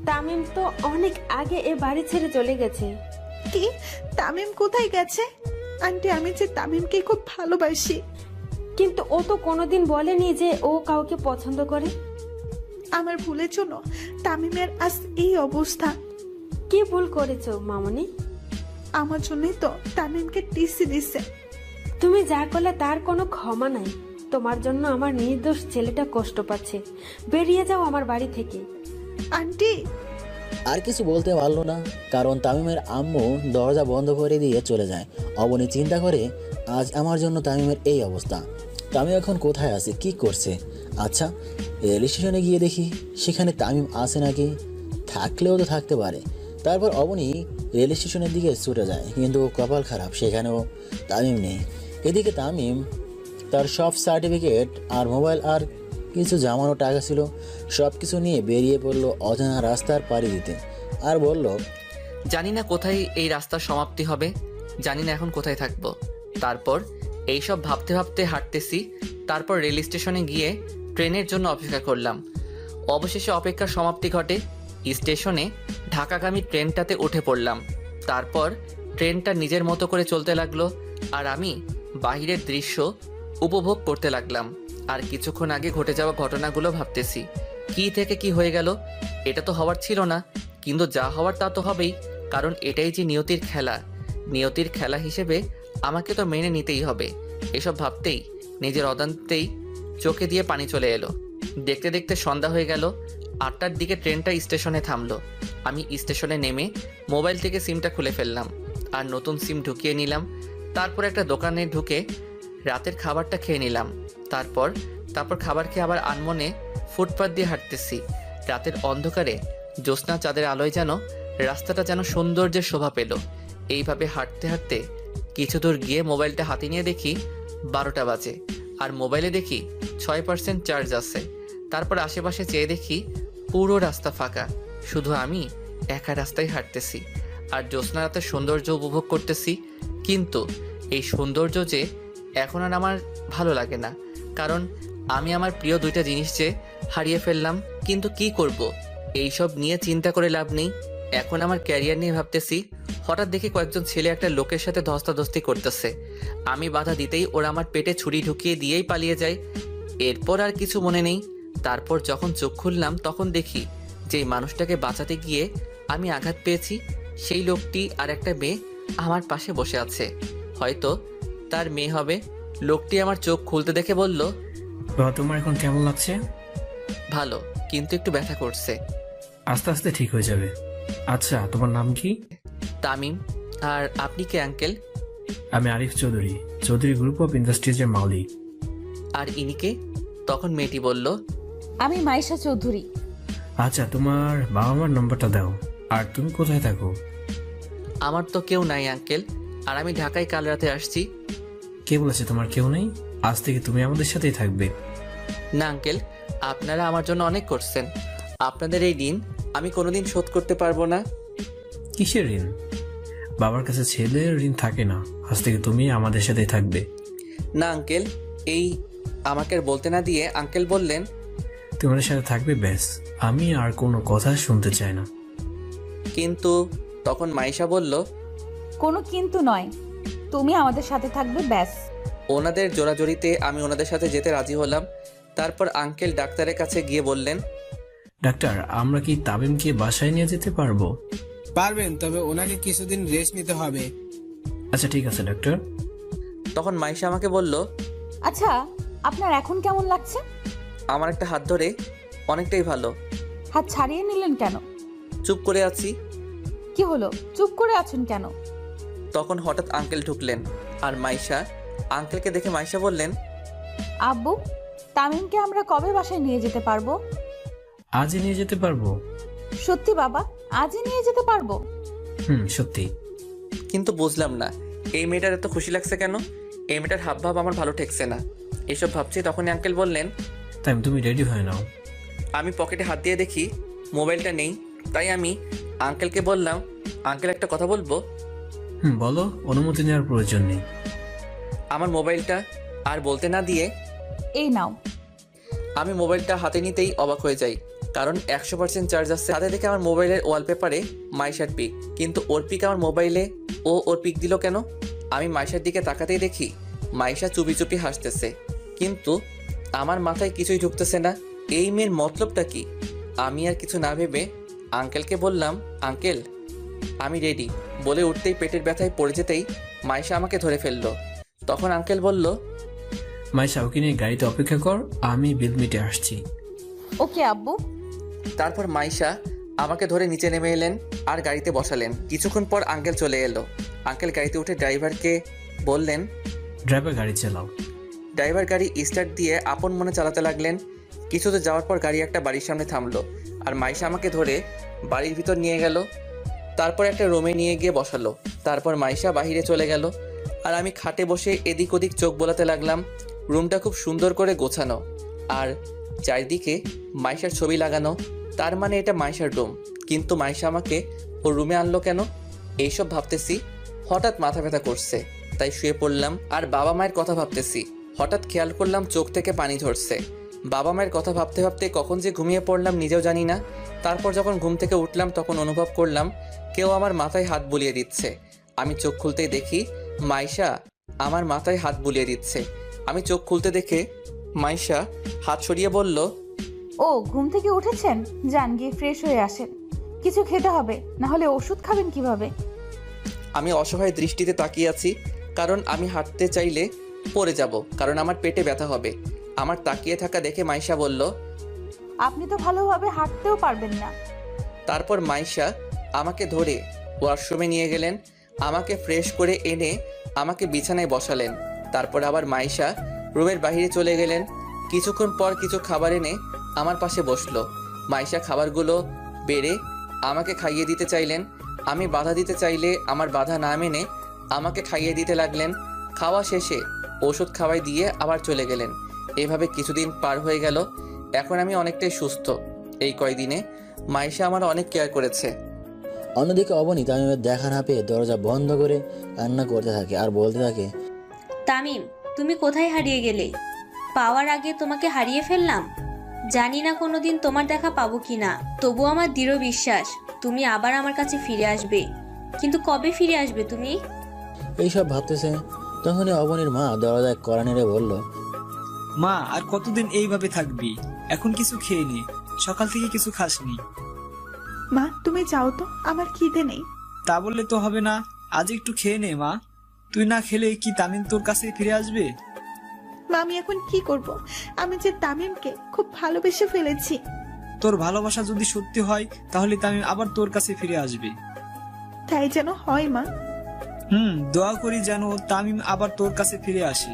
তামিম তো অনেক আগে এ বাড়ি ছেড়ে চলে গেছে। কি? তামিম কোথায় গেছে? আন্টি আমি যে তামিমকে খুব ভালোবাসি। কিন্তু ও তো কোনোদিন বলেনি যে ও কাউকে পছন্দ করে। আমার ভুলের জন্য তামিমের আজ এই অবস্থা। কি ভুল করেছো মামনি? আমার জন্যই তো তামিমকে টিসি দিছে। তুমি যা করলে তার কোনো ক্ষমা নাই। তোমার জন্য আমার নির্দোষ ছেলেটা কষ্ট পাচ্ছে। বেরিয়ে যাও আমার বাড়ি থেকে। আন্টি আর কিছু বলতে পারলো না, কারণ তামিমের আম্মু দরজা বন্ধ করে দিয়ে চলে যায়। অবনী চিন্তা করে, আজ আমার জন্য তামিমের এই অবস্থা। তামিম এখন কোথায় আছে, কি করছে? আচ্ছা, রেল স্টেশনে গিয়ে দেখি সেখানে তামিম আছে নাকি, থাকলেও তো থাকতে পারে। তারপর অবনী রেল স্টেশনের দিকে ছুটে যায়, কিন্তু কপাল খারাপ, সেখানেও তামিম নেই। এদিকে তামিম তার সব সার্টিফিকেট আর মোবাইল আর কিছু জামানো টাকা ছিল, সব কিছু নিয়ে বেরিয়ে পড়লো অজানা রাস্তার পাড়ি দিতে। আর বলল, জানি না কোথায় এই রাস্তার সমাপ্তি হবে, জানি না এখন কোথায় থাকবো। তারপর এইসব ভাবতে ভাবতে হাঁটতেছি। তারপর রেল স্টেশনে গিয়ে ট্রেনের জন্য অপেক্ষা করলাম। অবশেষে অপেক্ষার সমাপ্তি ঘটে। স্টেশনে ঢাকাগামী ট্রেনটাতে উঠে পড়লাম। তারপর ট্রেনটা নিজের মতো করে চলতে লাগলো, আর আমি বাহিরের দৃশ্য উপভোগ করতে লাগলাম। আর কিছুক্ষণ আগে ঘটে যাওয়া ঘটনাগুলো ভাবতেছি, কি থেকে কি হয়ে গেল। এটা তো হওয়ার ছিল না, কিন্তু যা হওয়ার তা তো হবেই, কারণ এটাই যে নিয়তির খেলা। নিয়তির খেলা হিসেবে আমাকে তো মেনে নিতেই হবে। এসব ভাবতেই নিজের অজান্তেই চোখে দিয়ে পানি চলে এলো। দেখতে দেখতে সন্ধ্যা হয়ে গেল। 8টার দিকে ট্রেনটা স্টেশনে থামলো। আমি স্টেশনে নেমে মোবাইল থেকে সিমটা খুলে ফেললাম আর নতুন সিম ঢুকিয়ে নিলাম। তারপর একটা দোকানে ঢুকে রাতের খাবারটা খেয়ে নিলাম। তারপর খাবার খেয়ে আবার আনমনে ফুটপাত দিয়ে হাঁটতেছি। রাতের অন্ধকারে জ্যোৎস্না চাঁদের আলোয় যেন রাস্তাটা যেন সৌন্দর্যের শোভা পেল। এইভাবে হাঁটতে হাঁটতে কিছু দূর গিয়ে মোবাইলটা হাতে নিয়ে দেখি 12টা বাজে, আর মোবাইলে দেখি 6% চার্জ আছে। তারপর আশেপাশে চেয়ে দেখি পুরো রাস্তা ফাঁকা, শুধু আমি একা রাস্তায় হাঁটতেছি আর জ্যোৎস্না রাতের সৌন্দর্য উপভোগ করতেছি। কিন্তু এই সৌন্দর্য যে এখন আর আমার ভালো লাগে না, কারণ আমি আমার প্রিয় দুইটা জিনিস যে হারিয়ে ফেললাম। কিন্তু কি করব, এইসব নিয়ে চিন্তা করে লাভ নেই। এখন আমার ক্যারিয়ার নিয়ে ভাবতেছি। হঠাৎ দেখি কয়েকজন ছেলে একটা লোকের সাথে ধস্তাধস্তি করতেছে। আমি বাধা দিতেই ওরা আমার পেটে ছুরি ঢুকিয়ে দিয়েই পালিয়ে যায়। এরপর আর কিছু মনে নেই। তারপর যখন চোখ খুললাম তখন দেখি যে মানুষটাকে বাঁচাতে গিয়ে আমি আঘাত পেয়েছি। সেই লোকটি আর একটা মেয়ে আমার পাশে বসে আছে, হয়তো তার মেয়ে হবে। লোকটি আমার চোখ খুলতে দেখে বলল, বাবা তোমার এখন কেমন লাগছে? ভালো, কিন্তু একটু ব্যথা করছে। আস্তে আস্তে ঠিক হয়ে যাবে। আচ্ছা তোমার নাম কি? তামিম। আর আপনি কে আঙ্কেল? আমি আরিফ চৌধুরী, চৌধুরী গ্রুপ অফ ইন্ডাস্ট্রিজের মালিক। আর ইনিকে? তখন মেয়েটি বলল, আমি মাইশা চৌধুরী। আচ্ছা তোমার বাবা মার নম্বরটা দাও। আর তুমি কোথায় থাকো? আমার তো কেউ নাই আঙ্কেল, আর আমি ঢাকায় কাল রাতে আসছি। কে বলেছে তোমার কেউ নেই? আজ থেকে তুমি আমাদের সাথেই থাকবে। না আঙ্কেল, আপনারা আমার জন্য অনেক করছেন। আপনাদের এই ঋণ আমি কোনোদিন শোধ করতে পারবো না। কিসের ঋণ? বাবার কাছে ছেলের ঋণ থাকে না। আজ থেকে তুমি আমাদের সাথেই থাকবে। না আঙ্কেল, এই আমাকে আর বলতে না দিয়ে আঙ্কেল বললেন, তোমাদের সাথে থাকবে ব্যাস, আমি আর কোনো কথা শুনতে চাই না। কিন্তু তখন মাইশা বলল, কোনো কিন্তু নয়, তুমি আমাদের সাথে থাকবে ব্যাস। ওনাদের জোরাজোরিতে আমি ওনাদের সাথে যেতে রাজি হলাম। তারপর আঙ্কেল ডাক্তারের কাছে গিয়ে বললেন, ডাক্তার আমরা কি তামিমকে বাসায় নিয়ে যেতে পারবো? পারবেন, তবে ওনাকে কিছুদিন রেস্ট নিতে হবে। আচ্ছা ঠিক আছে ডাক্তার। তখন মাইশা আমাকে বলল, আচ্ছা আপনার এখন কেমন লাগছে? আমার একটা হাত ধরে, অনেকটাই ভালো। হাত ছাড়িয়ে নিলেন কেন? চুপ করে আছি। কি হলো, চুপ করে আছেন কেন? তখন হঠাৎ আঙ্কেল ঢুকলেন, আর মাইশা আঙ্কেলকে দেখে মাইশা বললেন, আব্বু তামিমকে আমরা কবে বাসায় নিয়ে যেতে পারবো? আজই নিয়ে যেতে পারবো। সত্যি বাবা, আজই নিয়ে যেতে পারবো? সত্যি। কিন্তু বুঝলাম না এই মেয়েটার এত খুশি লাগছে কেন। এই মেয়েটার হাবভাব আমার ভালো ঠেকছে না। এসব ভাবছি তখনই আঙ্কেল বললেন, তাই তুমি রেডি হয়ে নাও। আমি পকেটে হাত দিয়ে দেখি মোবাইলটা নেই। তাই আমি আঙ্কেলকে বললাম, আঙ্কেল একটা কথা বলবো? বলো, অনুমতি নেওয়ার প্রয়োজন নেই। আমার মোবাইলটা। আর বলতে না দিয়ে, এই নাও। আমি মোবাইলটা হাতে নিতেই অবাক হয়ে যাই, কারণ 100% চার্জ আছে। হাতে দেখে আমার মোবাইলের ওয়ালপেপারে মাইশার পিক, কিন্তু ওর পিক আমার মোবাইলে। ওর পিক দিল কেন? আমি মাইশার দিকে তাকাতেই দেখি মাইশা চুপি চুপি হাসতেছে, কিন্তু আমার মাথায় কিছুই ঢুকতেছে না। এই মেয়ের মতলবটা কি? আমি আর কিছু না ভেবে আঙ্কেলকে বললাম, আঙ্কেল আমি রেডি। বলে উঠতেই পেটের ব্যথায় পড়ে যেতেই মাইশা আমাকে ধরে ফেললো। তখন আঙ্কেল বলল, মাইশা ওকে নিয়ে গাড়িতে অপেক্ষা কর, আমি বিল মিটে আসছি। ওকে আব্বু। তারপর মাইশা আমাকে ধরে নিচে নেমে এলেন আর গাড়িতে বসালেন। কিছুক্ষণ পর আঙ্কেল চলে এলো। আঙ্কেল গাড়িতে উঠে ড্রাইভারকে বললেন, ড্রাইভার গাড়ি চালাও। ড্রাইভার গাড়ি স্টার্ট দিয়ে আপন মনে চালাতে লাগলেন। কিছুতে যাওয়ার পর গাড়ি একটা বাড়ির সামনে থামলো আর মাইশা আমাকে ধরে বাড়ির ভিতর নিয়ে গেল। তারপর একটা রুমে নিয়ে গিয়ে বসালো। তারপর মাইশা বাহিরে চলে গেল আর আমি খাটে বসে এদিক ওদিক চোখ বোলাতে লাগলাম। রুমটা খুব সুন্দর করে গোছানো আর চারিদিকে মাইশার ছবি লাগানো। তার মানে এটা মাইশার রুম, কিন্তু মাইশা আমাকে ওর রুমে আনলো কেন? এইসব ভাবতেছি, হঠাৎ মাথা ব্যথা করছে, তাই শুয়ে পড়লাম আর বাবা মায়ের কথা ভাবতেছি। হঠাৎ খেয়াল করলাম চোখ থেকে পানি ঝরছে। বাবা মায়ের কথা ভাবতে ভাবতে কখন যে ঘুমিয়ে পড়লাম নিজেও জানি না। তারপর যখন ঘুম থেকে উঠলাম তখন অনুভব করলাম কেউ আমার মাথায় হাত বুলিয়ে দিচ্ছে। আমি চোখ খুলতেই দেখি মাইশা আমার মাথায় হাত বুলিয়ে দিচ্ছে। আমি চোখ খুলতে দেখে মাইশা হাত সরিয়ে বলল, ও ঘুম থেকে উঠেছেন, যান গিয়ে ফ্রেশ হয়ে আসেন। কিছু খেতে হবে, না হলে ওষুধ খাবেন কিভাবে? আমি অসহায় দৃষ্টিতে তাকিয়ে আছি, কারণ আমি হাঁটতে চাইলে পড়ে যাব, কারণ আমার পেটে ব্যথা হবে। আমার তাকিয়ে থাকা দেখে মাইশা বলল, আপনি তো ভালোভাবে হাঁটতেও পারবেন না। তারপর মাইশা আমাকে ধরে ওয়াশরুমে নিয়ে গেলেন। আমাকে ফ্রেশ করে এনে আমাকে বিছানায় বসালেন। তারপর আবার মাইশা রুমের বাইরে চলে গেলেন। কিছুক্ষণ পর কিছু খাবার এনে আমার পাশে বসলো। মাইশা খাবারগুলো বেড়ে আমাকে খাইয়ে দিতে চাইলেন। আমি বাধা দিতে চাইলে আমার বাধা না মেনে আমাকে খাইয়ে দিতে লাগলেন। খাওয়া শেষে ওষুধ খাওয়াই দিয়ে আবার চলে গেলেন। এভাবে কিছুদিন পার হয়ে গেল। এখন আমি অনেকটাই সুস্থ। এই কয়দিনে মাইশা আমার অনেক কেয়ার করেছে। অন্যদিকে অবনী তামিমের দেখা না পেয়ে দরজা বন্ধ করে কান্না করতে থাকে আর বলতে থাকে, তামিম, তুমি কোথায় হারিয়ে গেলে? পাওয়ার আগে তোমাকে হারিয়ে ফেললাম। জানি না কোনোদিন তোমার দেখা পাবো কি না, তবু আমার দৃঢ় বিশ্বাস তুমি আবার আমার কাছে ফিরে আসবে। কিন্তু কবে ফিরে আসবে তুমি? এইসব ভাবতেছে তখনই অবনীর মা দরজায় কড়া নেড়ে বলল, মা আর কতদিন এইভাবে থাকবি? এখন কিছু খেয়ে নে, সকাল থেকে কিছু খাসনি। মা তুমি যাও তো, আমার খিদে নেই। তা বললে তো হবে না, আজ একটু খেয়ে নে মা। তুই না খেলে কি তামিম তোর কাছে ফিরে আসবে? মা আমি এখন কি করব? আমি যে তামিমকে খুব ভালোবেসে ফেলেছি। তোর ভালোবাসা যদি সত্যি হয় তাহলে তামিম আবার তোর কাছে ফিরে আসবে। তাই যেন হয় মা। দোয়া করি যেন তামিম আবার তোর কাছে ফিরে আসে।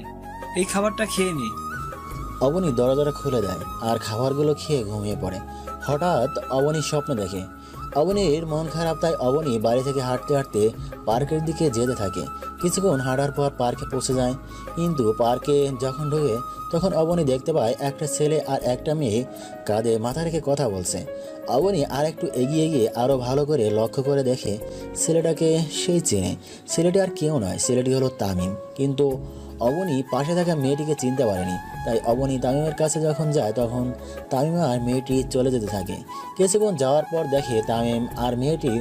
এই খাবারটা খেয়ে নে। অবনী দরজাটা খুলে দেয় আর খাবারগুলো খেয়ে ঘুমিয়ে পড়ে। হঠাৎ অবনী স্বপ্ন দেখে। অবনীর মন খারাপ, তাই অবনী বাড়ি থেকে হাঁটতে হাঁটতে পার্কের দিকে যেতে থাকে। কিছুক্ষণ হাঁটার পর পার্কে পৌঁছে যায়, কিন্তু পার্কে যখন ঢোকে তখন অবনী দেখতে পায় একটা ছেলে আর একটা মেয়ে কাঁধে মাথা রেখে কথা বলছে। অবনী আর একটু এগিয়ে গিয়ে আরও ভালো করে লক্ষ্য করে দেখে ছেলেটাকে সেই চেনে। ছেলেটি আর কেউ নয়, ছেলেটি হলো তামিম। কিন্তু অবনী পাশে থাকা মেয়েটিকে চিনতে পারেনি। তাই অবনী তামিমের কাছে যখন যায় তখন তামিম আর মেয়েটি চলে যেতে থাকে। কিছুক্ষণ যাওয়ার পর দেখে তামিম আর মেয়েটি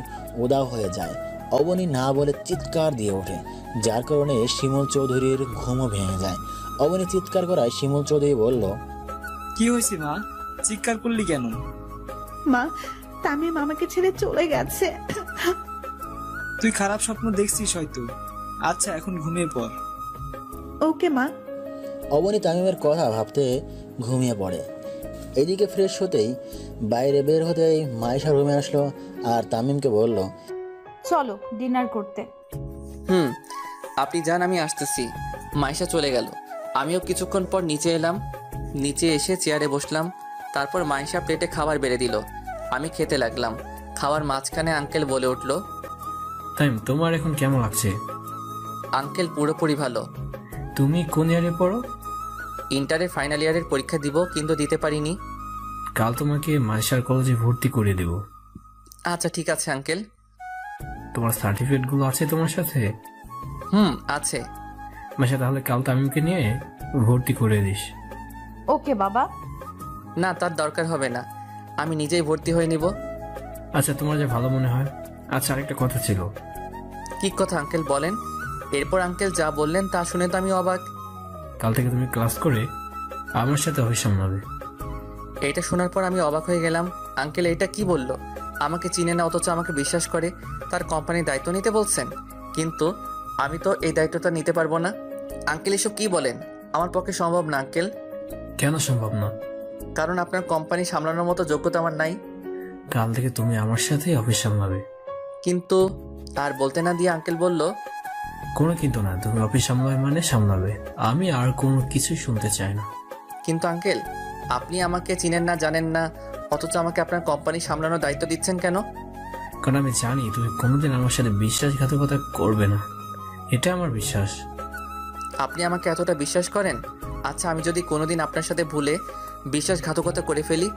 উধাও হয়ে যায়। অবনী না বলে চিৎকার দিয়ে ওঠে, যার কারণে শিমুল চৌধুরীর ঘুমও ভেঙে যায়। অবনী চিৎকার করায় শিমুল চৌধুরী বলল, কি হয়েছে মা, চিৎকার করলি কেন? মা তামিম আমাকে ছেড়ে চলে গেছে। তুই খারাপ স্বপ্ন দেখছিস হয়তো। আচ্ছা এখন ঘুমিয়ে পড়। ওকে মা। অবনী তামিমের কথা ভাবতে ঘুমিয়ে পড়ে। এদিকে ফ্রেশ হতেই বাইরে বের হতেই মাইশা রুমে আসলো আর তামিমকে বলল, চলো ডিনার করতে। আপনি যান, আমি আসতেছি। মাইশা চলে গেল। আমিও কিছুক্ষণ পর নিচে এলাম। নিচে এসে চেয়ারে বসলাম। তারপর মাইশা প্লেটে খাবার বেড়ে দিল। আমি খেতে লাগলাম। খাওয়ার মাঝখানে আঙ্কেল বলে উঠল, তামিম, তোমার এখন কেমন লাগছে? আঙ্কেল পুরোপুরি ভালো। তুমি কোন ইয়ারে পড়ো? ইন্টারের ফাইনাল ইয়ারের পরীক্ষা দিব, কিন্তু দিতে পারিনি। কাল তোমাকে মাইশার কলেজে ভর্তি করে দেব। আচ্ছা ঠিক আছে আঙ্কেল। তোমার সার্টিফিকেটগুলো আছে তোমার সাথে? আছে। মাইশা, তাহলে কাল তামিমকে নিয়ে ভর্তি করে দিস। ওকে বাবা। না, তার দরকার হবে না, আমি নিজেই ভর্তি হয়ে নিব। আচ্ছা, তোমার যা ভালো মনে হয়। আচ্ছা, আরেকটা কথা ছিল। কি কথা আঙ্কেল বলেন? এরপর আঙ্কেল যা বললেন তা শুনে তো আমি অবাক। কাল থেকে তুমি ক্লাস করে আমার সাথে অফিস সামলাবে। এইটা শোনার পর আমি অবাক হয়ে গেলাম। আঙ্কেল এটা কি বলল? আমাকে চিনে না অথচ আমাকে বিশ্বাস করে তার কোম্পানির দায়িত্ব নিতে বলছেন, কিন্তু আমি তো এই দায়িত্বটা নিতে পারবো না। আঙ্কেল এসব কি বলেন? আমার পক্ষে সম্ভব না আঙ্কেল। কেন সম্ভব না? কারণ আপনার কোম্পানি সামলানোর মতো যোগ্যতা আমার নাই। কাল থেকে তুমি আমার সাথে অফিস সামলাবে। কিন্তু আর বলতে না দিয়ে আঙ্কেল বলল, কোনো কিন্তু না, তুমি অফিস সামলাবে মানে সামলাবে। আমি আর কোনো কিছু শুনতে চাই না। কিন্তু আঙ্কেল, আপনি আমাকে চিনেন না, জানেন না, অথচ আমাকে আপনার কোম্পানি সামলানোর দায়িত্ব দিচ্ছেন কেন? কারণ আমি জানি তুমি কোনোদিন আমার সাথে বিশ্বাসঘাতকতা করবে না, এটা আমার বিশ্বাস। আপনি আমাকে এতটা বিশ্বাস করেন? আচ্ছা, আমি যদি কোনোদিন আপনার সাথে ভুলে বিশ্বাসঘাতকতা করে ফেলি,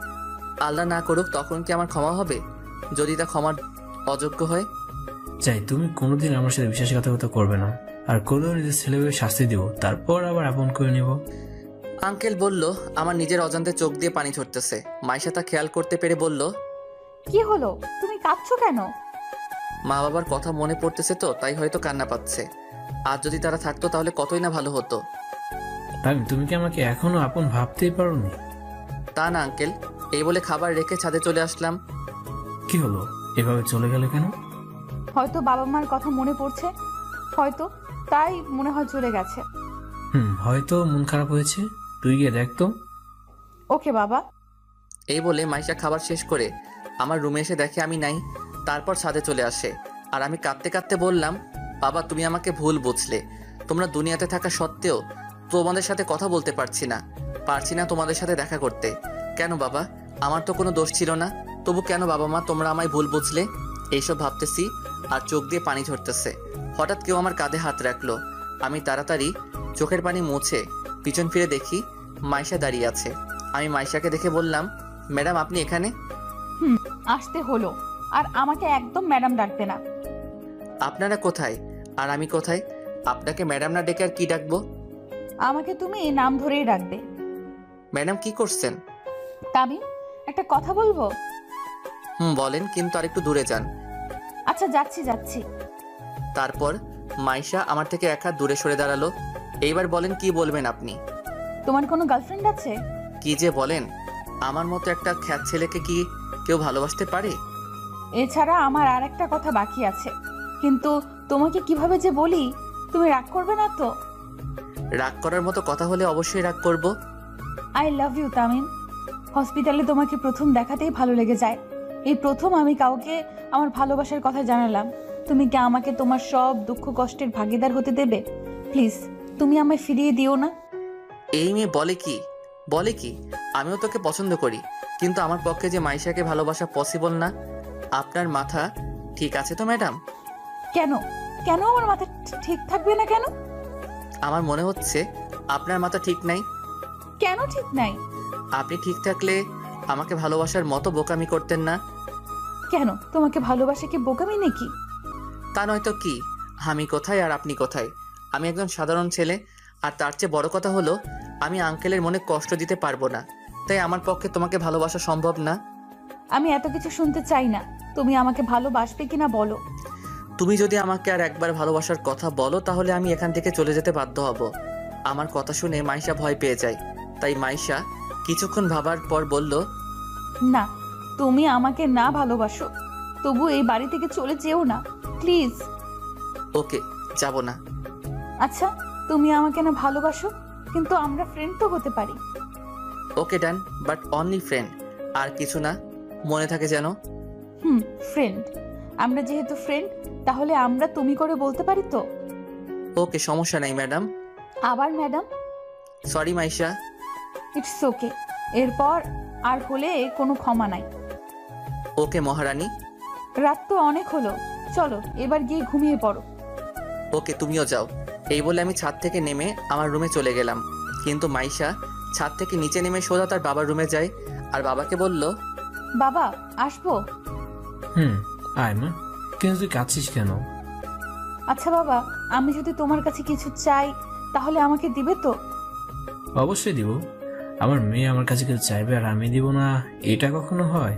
আল্লাহ না করুক, তখন কি আমার ক্ষমা হবে? যদি তা ক্ষমার অযোগ্য হয়? চাই তুমি কোনোদিন আমার সাথে বিশ্বাসঘাতকতা করবে না, আর করলেও নিজের ছেলেকে শাস্তি দিব, তারপর আবার আপন করে নেব। আঙ্কেল বলল, আমার নিজের অজান্তে চোখ দিয়ে পানি ঝরতেছে। মাইশা তা খেয়াল করতে পেরে বলল, কি হলো, তুমি কাঁদছো কেন? মা বাবার কথা মনে পড়তেছে তো, তাই হয়তো কান্না পাচ্ছে। আর যদি তারা থাকতো তাহলে কতই না ভালো হতো। তুমি কি আমাকে এখনো আপন ভাবতেই পারোনি? তা না আঙ্কেল, এই বলে খাবার রেখে ছাদে চলে আসলাম। কি হলো, এভাবে চলে গেলে কেন? হয়তো বাবা মার কথা মনে পড়ছে, হয়তো তাই মনে হয় চলে গেছে। হয়তো মন খারাপ হয়েছে, তুই গিয়ে দেখ তো। ওকে বাবা। এই বলে মাইশা খাবার শেষ করে আমার রুমে এসে দেখে আমি নাই। তারপর ছাদে চলে আসে, আর আমি কাঁদতে কাঁদতে বললাম, বাবা তুমি আমাকে ভুল বুঝলে। তোমরা দুনিয়াতে থাকা সত্ত্বেও তোমাদের সাথে কথা বলতে পারছি না তোমাদের সাথে দেখা করতে। কেন বাবা? আমার তো কোনো দোষ ছিল না, তবু কেন বাবা মা তোমরা আমায় ভুল বুঝলে? এইসব ভাবতেছি আর চোখ দিয়ে পানি ঝরতেছে। হঠাৎ কেউ আমার কাঁধে হাত রাখলো। আমি তাড়াতাড়ি চোখের পানি মুছে পিছন ফিরে দেখি মাইশা দাঁড়িয়ে আছে। আমি মাইশাকে দেখে বললাম, ম্যাডাম আপনি এখানে? আসতে হলো, আর আমাকে একদম ম্যাডাম ডাকবে না। আপনারা কোথায় আর আমি কোথায়? আপনাকে ম্যাডাম না ডেকে আর কি ডাকবো? আমাকে তুমি নাম ধরেই ডাকবে। ম্যাডাম কি করছেন? তামিম, একটা কথা বলবো? বলেন, কিন্তু আর একটু দূরে যান। আচ্ছা যাচ্ছি। তারপর মাইশা আমার থেকে এক হাত দূরে সরে দাঁড়ালো। এইবার বলেন, কি বলবেন আপনি? তোমার কোনো গার্লফ্রেন্ড আছে? কি যে বলেন, আমার মতো একটা খ্যাত ছেলেকে কি কেউ ভালোবাসতে পারে? এছাড়া আমার আর একটা কথা বাকি আছে, কিন্তু তোমাকে কিভাবে যে বলি, তুমি রাগ করবে না তো? রাগ করার মতো কথা হলে অবশ্যই রাগ করব। I love you Tamim. হসপিটালে তোমাকে প্রথম দেখাতেই ভালো লেগে যায়। এই প্রথম আমি কাউকে আমার ভালোবাসার কথা জানালাম। তুমি কি আমাকে তোমার সব দুঃখ কষ্টের ভাগিদার হতে দেবে? প্লিজ, তুমি আমায় ফিরিয়ে দিও না। এই মেয়ে বলে কি? আমিও তোকে পছন্দ করি, কিন্তু আমার পক্ষে যে মাইশাকে ভালোবাসা পসিবল না। আপনার মাথা ঠিক আছে তো ম্যাডাম? কেন আমার মাথা ঠিক থাকবে না কেন? আমার মনে হচ্ছে আপনার মাথা ঠিক নাই। কেন ঠিক নাই? আপনি ঠিক থাকলে আমাকে ভালোবাসার মতো বোকামি করতেন না। কেন, তোমাকে ভালোবাসা কি বোকামি নাকি? তা নয়তো কি? আমি কোথায় আর আপনি কোথায়? আমি একজন সাধারণ ছেলে, আর তার চেয়ে বড় কথা হলো আমি আঙ্কেলের মনে কষ্ট দিতে পারবো না, তাই আমার পক্ষে তোমাকে ভালোবাসা সম্ভব না। আমি এত কিছু শুনতে চাই না। তুমি আমাকে ভালোবাসবে কিনা বলো। তুমি যদি আমাকে আর একবার ভালোবাসার কথা বলো, তাহলে আমি এখান থেকে চলে যেতে বাধ্য হব। আমার কথা শুনে মাইশা ভয় পেয়ে যায়, তাই মাইশা কিছুক্ষণ ভাবার পর বলল, না, তুমি আমাকে না ভালোবাসো, তবু এই বাড়ি থেকে চলে যেও না প্লিজ। ওকে, যাব না। আচ্ছা, তুমি আমাকে না ভালোবাসো, কিন্তু আমরা ফ্রেন্ড তো হতে পারি। ওকে ডান, বাট অনলি ফ্রেন্ড, আর কিছু না, মনে থাকে যেন। ফ্রেন্ড। আমরা যেহেতু ফ্রেন্ড, তাহলে আমরা তুমি করে বলতে পারি তো? ওকে, সমস্যা নাই ম্যাডাম। আবার madam? Sorry Maisha. It's okay. এরপর আর হলে কোনো ক্ষমা নাই। ওকে মহারানী। রাত তো অনেক হলো, চলো এবার গিয়ে ঘুমিয়ে পড়ো। ওকে, তুমিও যাও। এই বলে আমি ছাদ থেকে নেমে আমার রুমে চলে গেলাম, কিন্তু মাইশা ছাদ থেকে নিচে নেমে সোজা তার বাবার রুমে যায়, আর বাবাকে বলল, বাবা আসবো? আয় মা, কিন্তু তুই কাঁদছিস কেন? আচ্ছা বাবা, আমি যদি তোমার কাছে কিছু চাই, তাহলে আমাকে দিবে তো? অবশ্যই দিব। আমার মেয়ে আমার কাছে কিছু চাইবে আর আমি দিব না, এটা কখনো হয়?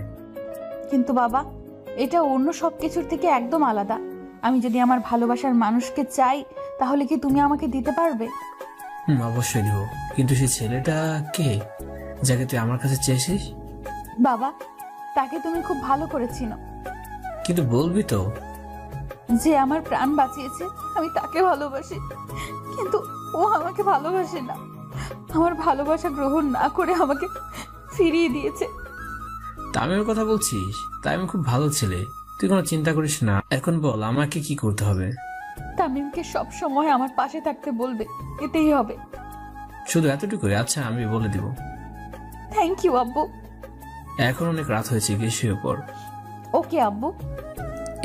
কিন্তু বাবা, এটা অন্য সব কিছুর থেকে একদম আলাদা। আমি যদি আমার ভালোবাসার মানুষকে চাই, তাহলে কি তুমি আমাকে দিতে পারবে? অবশ্যই দিব, কিন্তু সেই ছেলেটা কে যাকে তুই আমার কাছে চেয়েছিস? বাবা, তাকে তুমি খুব ভালো করে চিনো। কিন্তু বলবি তো? যে আমার প্রাণ বাঁচিয়েছে, আমি তাকে ভালোবাসি, কিন্তু ও আমাকে ভালোবাসে না। আমার ভালোবাসা গ্রহণ না করে আমাকে ফিরিয়ে দিয়েছে। তামিমের কথা বলছিস? তাই আমি খুব ভালো ছেলে, তুই কোনো চিন্তা করিস না। এখন বল আমাকে কি করতে হবে? তামিমকে সব সময় আমার পাশে থাকতে বলবে, এতেই হবে। শুধু এতটুকুই? আচ্ছা আমি বলে দিব। থ্যাংক ইউ আব্বু। এখন অনেক রাত হয়েছে, গিয়ে শুয়ে পড়। ওকে আব্বু।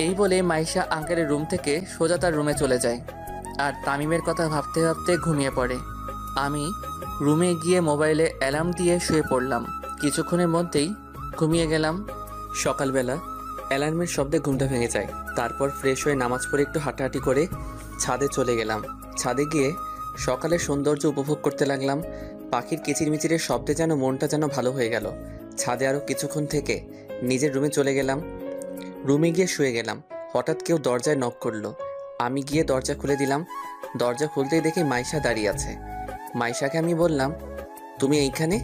এই বলে মাইশা আঙ্কেলের রুম থেকে সোজা তার রুমে চলে যায় আর তামিমের কথা ভাবতে ভাবতে ঘুমিয়ে পড়ে। আমি রুমে গিয়ে মোবাইলে অ্যালার্ম দিয়ে শুয়ে পড়লাম। কিছুক্ষণের মধ্যেই ঘুমিয়ে গেলাম। সকালবেলা অ্যালার্মের শব্দে ঘুমটা ভেঙে যায়। তারপর ফ্রেশ হয়ে নামাজ পড়ে একটু হাঁটাহাঁটি করে ছাদে চলে গেলাম। ছাদে গিয়ে সকালের সৌন্দর্য উপভোগ করতে লাগলাম। পাখির কিচিরমিচিরের শব্দে যেন মনটা যেন ভালো হয়ে গেল। ছাদে আরও কিছুক্ষণ থেকে নিজের রুমে চলে গেলাম। রুমে গিয়ে শুয়ে গেলাম। হঠাৎ কেউ দরজায় নক করলো। আমি গিয়ে দরজা খুলে দিলাম। দরজা খুলতেই দেখি মাইশা দাঁড়িয়ে আছে। মাইশাকে আমি বললাম, তুমি এইখানে?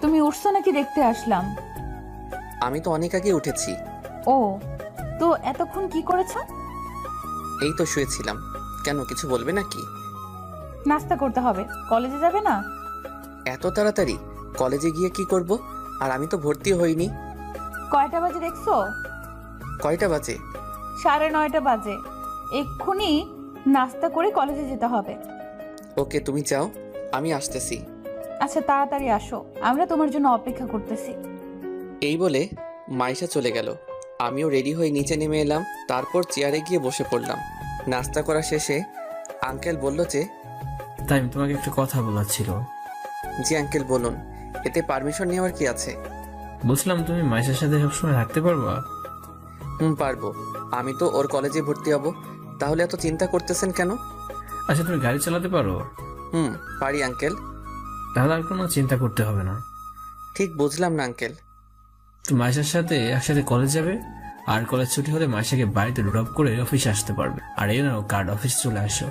তুমি উঠছো নাকি দেখতে আসলাম। আমি তো অনেক আগে উঠেছি। ও, তো এতক্ষণ কি করেছো? এই তো শুয়েছিলাম। কেন, কিছু বলবে নাকি? নাস্তা করতে হবে, কলেজে যাবে না? এত তাড়াতাড়ি? কলেজে গিয়ে কি করব? আর আমি তো ভর্তি হইনি। কয়টা বাজে দেখছো? কয়টা বাজে? 9:30 বাজে। এক্ষুনি নাস্তা করে কলেজে যেতে হবে। ওকে, তুমি যাও, আমি আসতেছি। আচ্ছা তাড়াতাড়ি আসো, আমরা তোমার জন্য অপেক্ষা করতেছি। এই বলে মাইশা চলে গেল। আমিও রেডি হয়ে নিচে নেমে এলাম। তারপর চেয়ারে গিয়ে বসে পড়লাম। নাস্তা করা শেষে আঙ্কেল বলল যে, তাই তোমাকে একটা কথা বলার ছিল। জি আঙ্কেল বলুন। এতে পারমিশন নেওয়ার কি আছে? বলছিলাম তুমি মাইশার সাথে সবসময় থাকতে পারবা? পারবো। আমি তো ওর কলেজে ভর্তি হব। তাহলে এত চিন্তা করতেছেন কেন? আচ্ছা তুমি গাড়ি চালাতে পারো? পারি আঙ্কেল। তাহলে আর কোনো চিন্তা করতে হবে না। ঠিক বুঝলাম না আঙ্কেল। তো মাইশার সাথে একসাথে কলেজ যাবে, আর কলেজ ছুটি হলে মাইশাকে বাড়িতে ড্রপ করে অফিসে আসতে পারবে। আর এই নাও কার্ড, অফিস চলে আসো।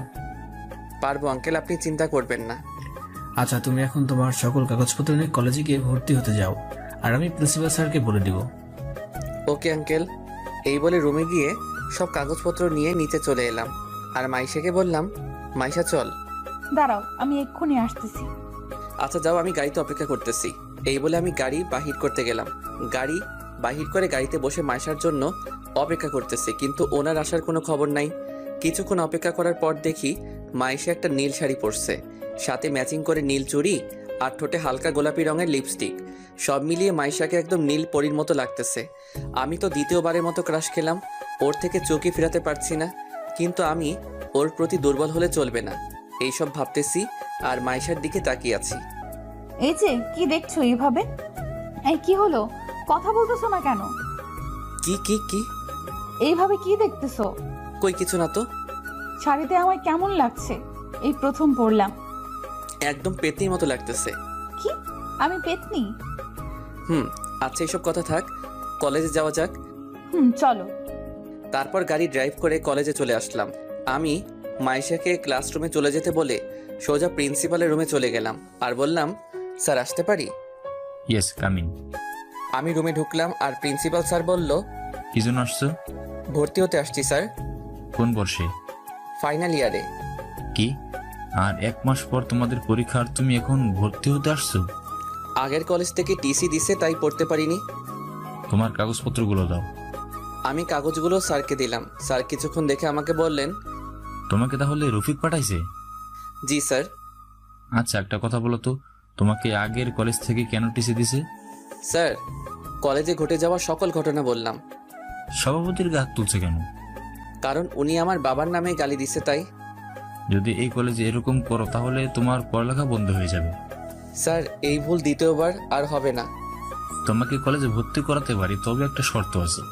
পারবো আঙ্কেল, আপনি চিন্তা করবেন না। আচ্ছা তুমি এখন তোমার সকল কাগজপত্র নিয়ে কলেজে গিয়ে ভর্তি হতে যাও, আর আমি প্রিন্সিপাল স্যারকে বলে দিব। Okay uncle. এই বলে রুমে গিয়ে সব কাগজপত্র নিয়ে নিচে চলে এলাম। আর মাইশাকে বললাম, মাইশা চল। দাঁড়াও, আমি এক্ষুনি আসতেছি। আচ্ছা যাও, আমি গাড়িতে অপেক্ষা করতেছি। এই বলে আমি গাড়ি বাহির করতে গেলাম। গাড়ি বাহির করে গাড়িতে বসে মাইশার জন্য অপেক্ষা করতেছি, কিন্তু ওনার আসার কোনো খবর নাই। কিছুক্ষণ অপেক্ষা করার পর দেখি মাইশা একটা নীল শাড়ি পরছে, সাথে ম্যাচিং করে নীল চুড়ি আর ঠোঁটে হালকা গোলাপি রঙের লিপস্টিক। সব মিলিয়ে মাইশাকে একদম নীল পরীর মতো লাগতেছে। আমি তো দ্বিতীয়বারের মতো ক্রাশ খেলাম। ওর থেকে চোখই ফেরাতে পারছি না, কিন্তু আমি ওর প্রতি দুর্বল হলে চলবে না, এইসব ভাবতেছি আর মাইশার দিকে তাকিয়ে আছি। এই যে কি দেখছো এইভাবে? এই কি হলো, কথা বলতেছো না কেন? কি কি কি এইভাবে কি দেখতেছো? কই কিছু না তো। শাড়িতে আমায় কেমন লাগছে? এই প্রথম পরলাম। একদম পেতনির মতো লাগতেছে। কি, আমি পেতনি? আচ্ছা এইসব কথা থাক, কলেজে যাওয়া যাক। চলো। তারপর গাড়ি ড্রাইভ করে কলেজে চলে আসলাম। আমি মাইশাকে ক্লাসরুমে চলে যেতে বলে সোজা প্রিন্সিপালের রুমে চলে গেলাম আর বললাম, স্যার আসতে পারি? Yes, coming. আমি রুমে ঢুকলাম আর প্রিন্সিপাল স্যার বলল, কি জন্য আসছো? ভর্তি হতে আসছি স্যার। কোন বর্ষে? ফাইনাল ইয়ারে। কি, আর 1 মাস পর তোমাদের পরীক্ষা আর তুমি এখন ভর্তি হতে আসছো? আগের কলেজ থেকে টিসি দিছে, তাই পড়তে পারিনি। তোমার কাগজপত্রগুলো দাও। আমি কাগজগুলো স্যারকে দিলাম। স্যার কিছুক্ষণ দেখে আমাকে বললেন, তোমাকে তাহলে রফিক পাঠাইছে? জি স্যার। আচ্ছা একটা কথা বলো তো, তোমাকে আগের কলেজ থেকে কেন টিসি দিছে? স্যার, কলেজে ঘটে যাওয়া সকল ঘটনা বললাম। সভাপতির গা হাত তুলছে কেন? কারণ উনি আমার বাবার নামে গালি দিছে, তাই। যদি এই কলেজে এরকম করো তাহলে তোমার পড়ালেখা বন্ধ হয়ে যাবে। স্যার, এই ভুল দ্বিতীয়বার আর হবে না। তোমাকে কলেজে ভর্তি করাতে পারি, তবে একটা শর্ত আছে।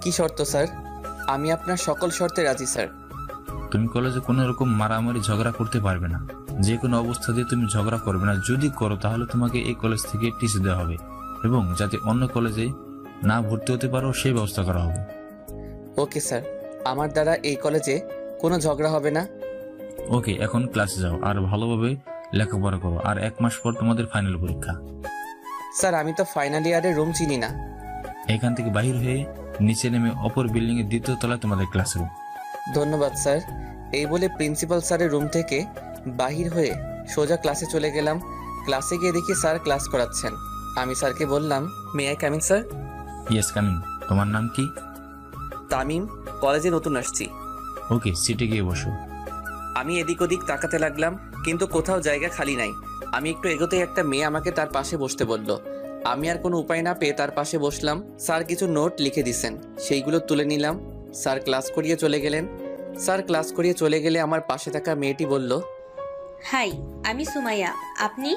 কি শর্ত স্যার? আমি আপনার সকল শর্তে রাজি স্যার। তুমি কলেজে কোনো রকম মারামারি ঝগড়া করতে পারবে না। যে কোনো অবস্থা দিয়ে তুমি ঝগড়া করবে না। যদি করো তাহলে তোমাকে এই কলেজ থেকে টিসি দেওয়া হবে, এবং যাতে অন্য কলেজে না ভর্তি হতে পারো সেই ব্যবস্থা করা হবে। ওকে স্যার, আমার দ্বারা এই কলেজে কোনো ঝগড়া হবে না। ওকে, এখন ক্লাসে যাও আর ভালোভাবে লেখাপড়া করো। আর 1 মাস পর তোমাদের ফাইনাল পরীক্ষা। স্যার, আমি তো ফাইনাল ইয়ারের রুম চিনি না। এখান থেকে বাহির হয়ে নিচে নেমে অপর বিল্ডিং এর 2য় তলায় তোমাদের ক্লাসরুম। ধন্যবাদ স্যার। এই বলে প্রিন্সিপাল স্যারের রুম থেকে বাহির হয়ে সোজা ক্লাসে চলে গেলাম। ক্লাসে গিয়ে দেখি স্যার ক্লাস করাচ্ছেন। আমি স্যারকে বললাম, may I coming sir? Yes coming. তোমার নাম কি? তামিম, কলেজে নতুন আসছি। ওকে, সিটে গিয়ে বসো। আমি এদিক ওদিক তাকাতে লাগলাম, কিন্তু কোথাও জায়গা খালি নাই। আমি একটু এগোতেই একটা মেয়ে আমাকে তার পাশে বসতে বলল। আমি আর কোনো উপায় না পেয়ে তার পাশে বসলাম। স্যার কিছু নোট লিখে দিছেন, সেইগুলো তুলে নিলাম। স্যার ক্লাস করিয়ে চলে গেলেন। স্যার ক্লাস করিয়ে চলে গেলে আমার পাশে থাকা মেয়েটি বলল, হাই, আমি সুমাইয়া। আপনি?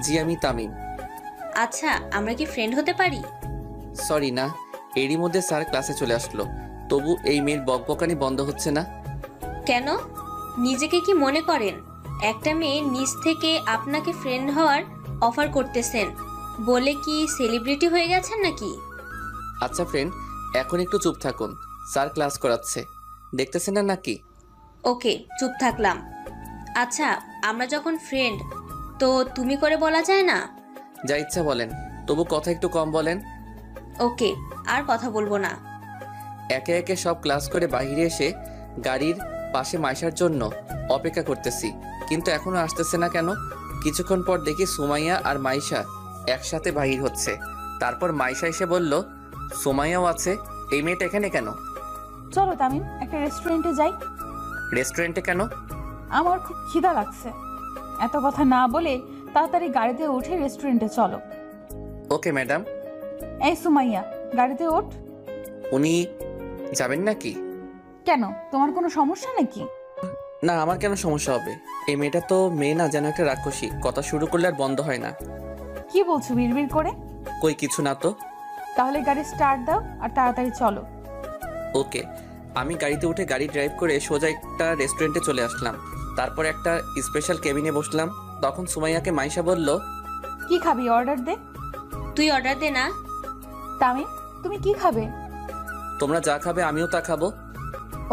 জি আমি তামিম। আচ্ছা, আমরা কি ফ্রেন্ড হতে পারি? সরি না। এরই মধ্যে স্যার ক্লাসে চলে আসলো, তবু এই মেয়ের বকবকানি বন্ধ হচ্ছে না। কেন? নিজেকে কি মনে করেন একটা মেয়ে নিজ থেকে আপনাকে ফ্রেন্ড হওয়ার অফার করতেছেন বলে কি সেলিব্রিটি হয়ে গেছেন নাকি? আচ্ছা ফ্রেন্ড, এখন একটু চুপ থাকুন, স্যার ক্লাস করাচ্ছে, দেখতেছেন না নাকি? ওকে, চুপ থাকলাম। আচ্ছা, আমরা যখন ফ্রেন্ড, তো তুমি করে বলা যায় না? যা ইচ্ছা বলেন, তবু কথা একটু কম বলেন। ওকে, আর কথা বলবো না। একে একে সব ক্লাস করে বাইরে এসে গাড়ির পাশে মাইশার জন্য অপেক্ষা করতেছি, কিন্তু এখনো আসতেছে না কেন? কিছুক্ষণ পর দেখি সুমাইয়া আর মাইশা একসাথে বাহির হচ্ছে। তারপর মাইশা এসে বলল, সুমাইয়াও আছে, এই মেয়েটা এখানে কেন? চলো তামিম, একটা রেস্টুরেন্টে যাই। রেস্টুরেন্টে কেন? আমার খুব খিদা লাগছে। এত কথা না বলে তাড়াতাড়ি গাড়িতে উঠে রেস্টুরেন্টে চলো। Okay madam. এই সুমাইয়া, গাড়িতে ওঠ। উনি যাবেন নাকি? কেন, তোমার কোনো সমস্যা নাকি? না, আমার কেন সমস্যা হবে? এই মেয়েটা তো মেয়ে না, যেন একটা রাক্ষসী, কথা শুরু করলে আর বন্ধ হয় না। কি বলছো বিড়বিড় করে? কই কিছু না তো। তাহলে গাড়ি স্টার্ট দাও আর তাড়াতাড়ি চলো। ওকে। আমি গাড়িতে উঠে গাড়ি ড্রাইভ করে সোজা একটা রেস্টুরেন্টে চলে আসলাম। তারপর একটা স্পেশাল কেবিনে বসলাম। তখন সুমাইয়াকে মাইশা বলল, কি খাবি, অর্ডার দে। তুই অর্ডার দে না। তামিম, তুমি কি খাবে? তোমরা যা খাবে আমিও তা খাবো।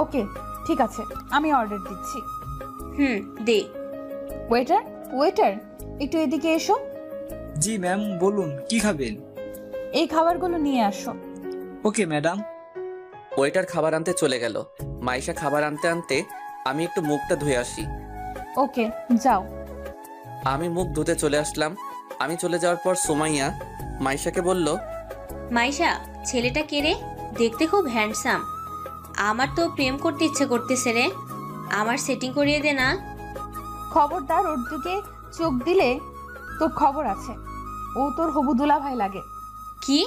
ওকে, ঠিক আছে, আমি অর্ডার দিচ্ছি। দে। ওয়েটার, ওয়েটার, একটু এদিকে এসো। জি ম্যাম, বলুন কি খাবেন? এই খাবারগুলো নিয়ে আসো। Okay madam. ওয়েটার খাবার আনতে চলে গেল। মাইশা খাবার আনতে আনতে আমি একটু মুখটা ধুয়ে আসি। ওকে, যাও। আমি মুখ ধুতে চলে আসলাম। আমি চলে যাওয়ার পর সুমাইয়া মাইশাকে বলল, মাইশা, ছেলেটা কে রে? দেখতে খুব হ্যান্ডসাম। আমার তো প্রেম করতে ইচ্ছে করতেছে রে। আমার সেটিং করিয়ে দে না। খবরদার ওর দিকে চোখ দিলে তোর খবর আছে। ও তোর হবু দুলা ভাই লাগে। কি?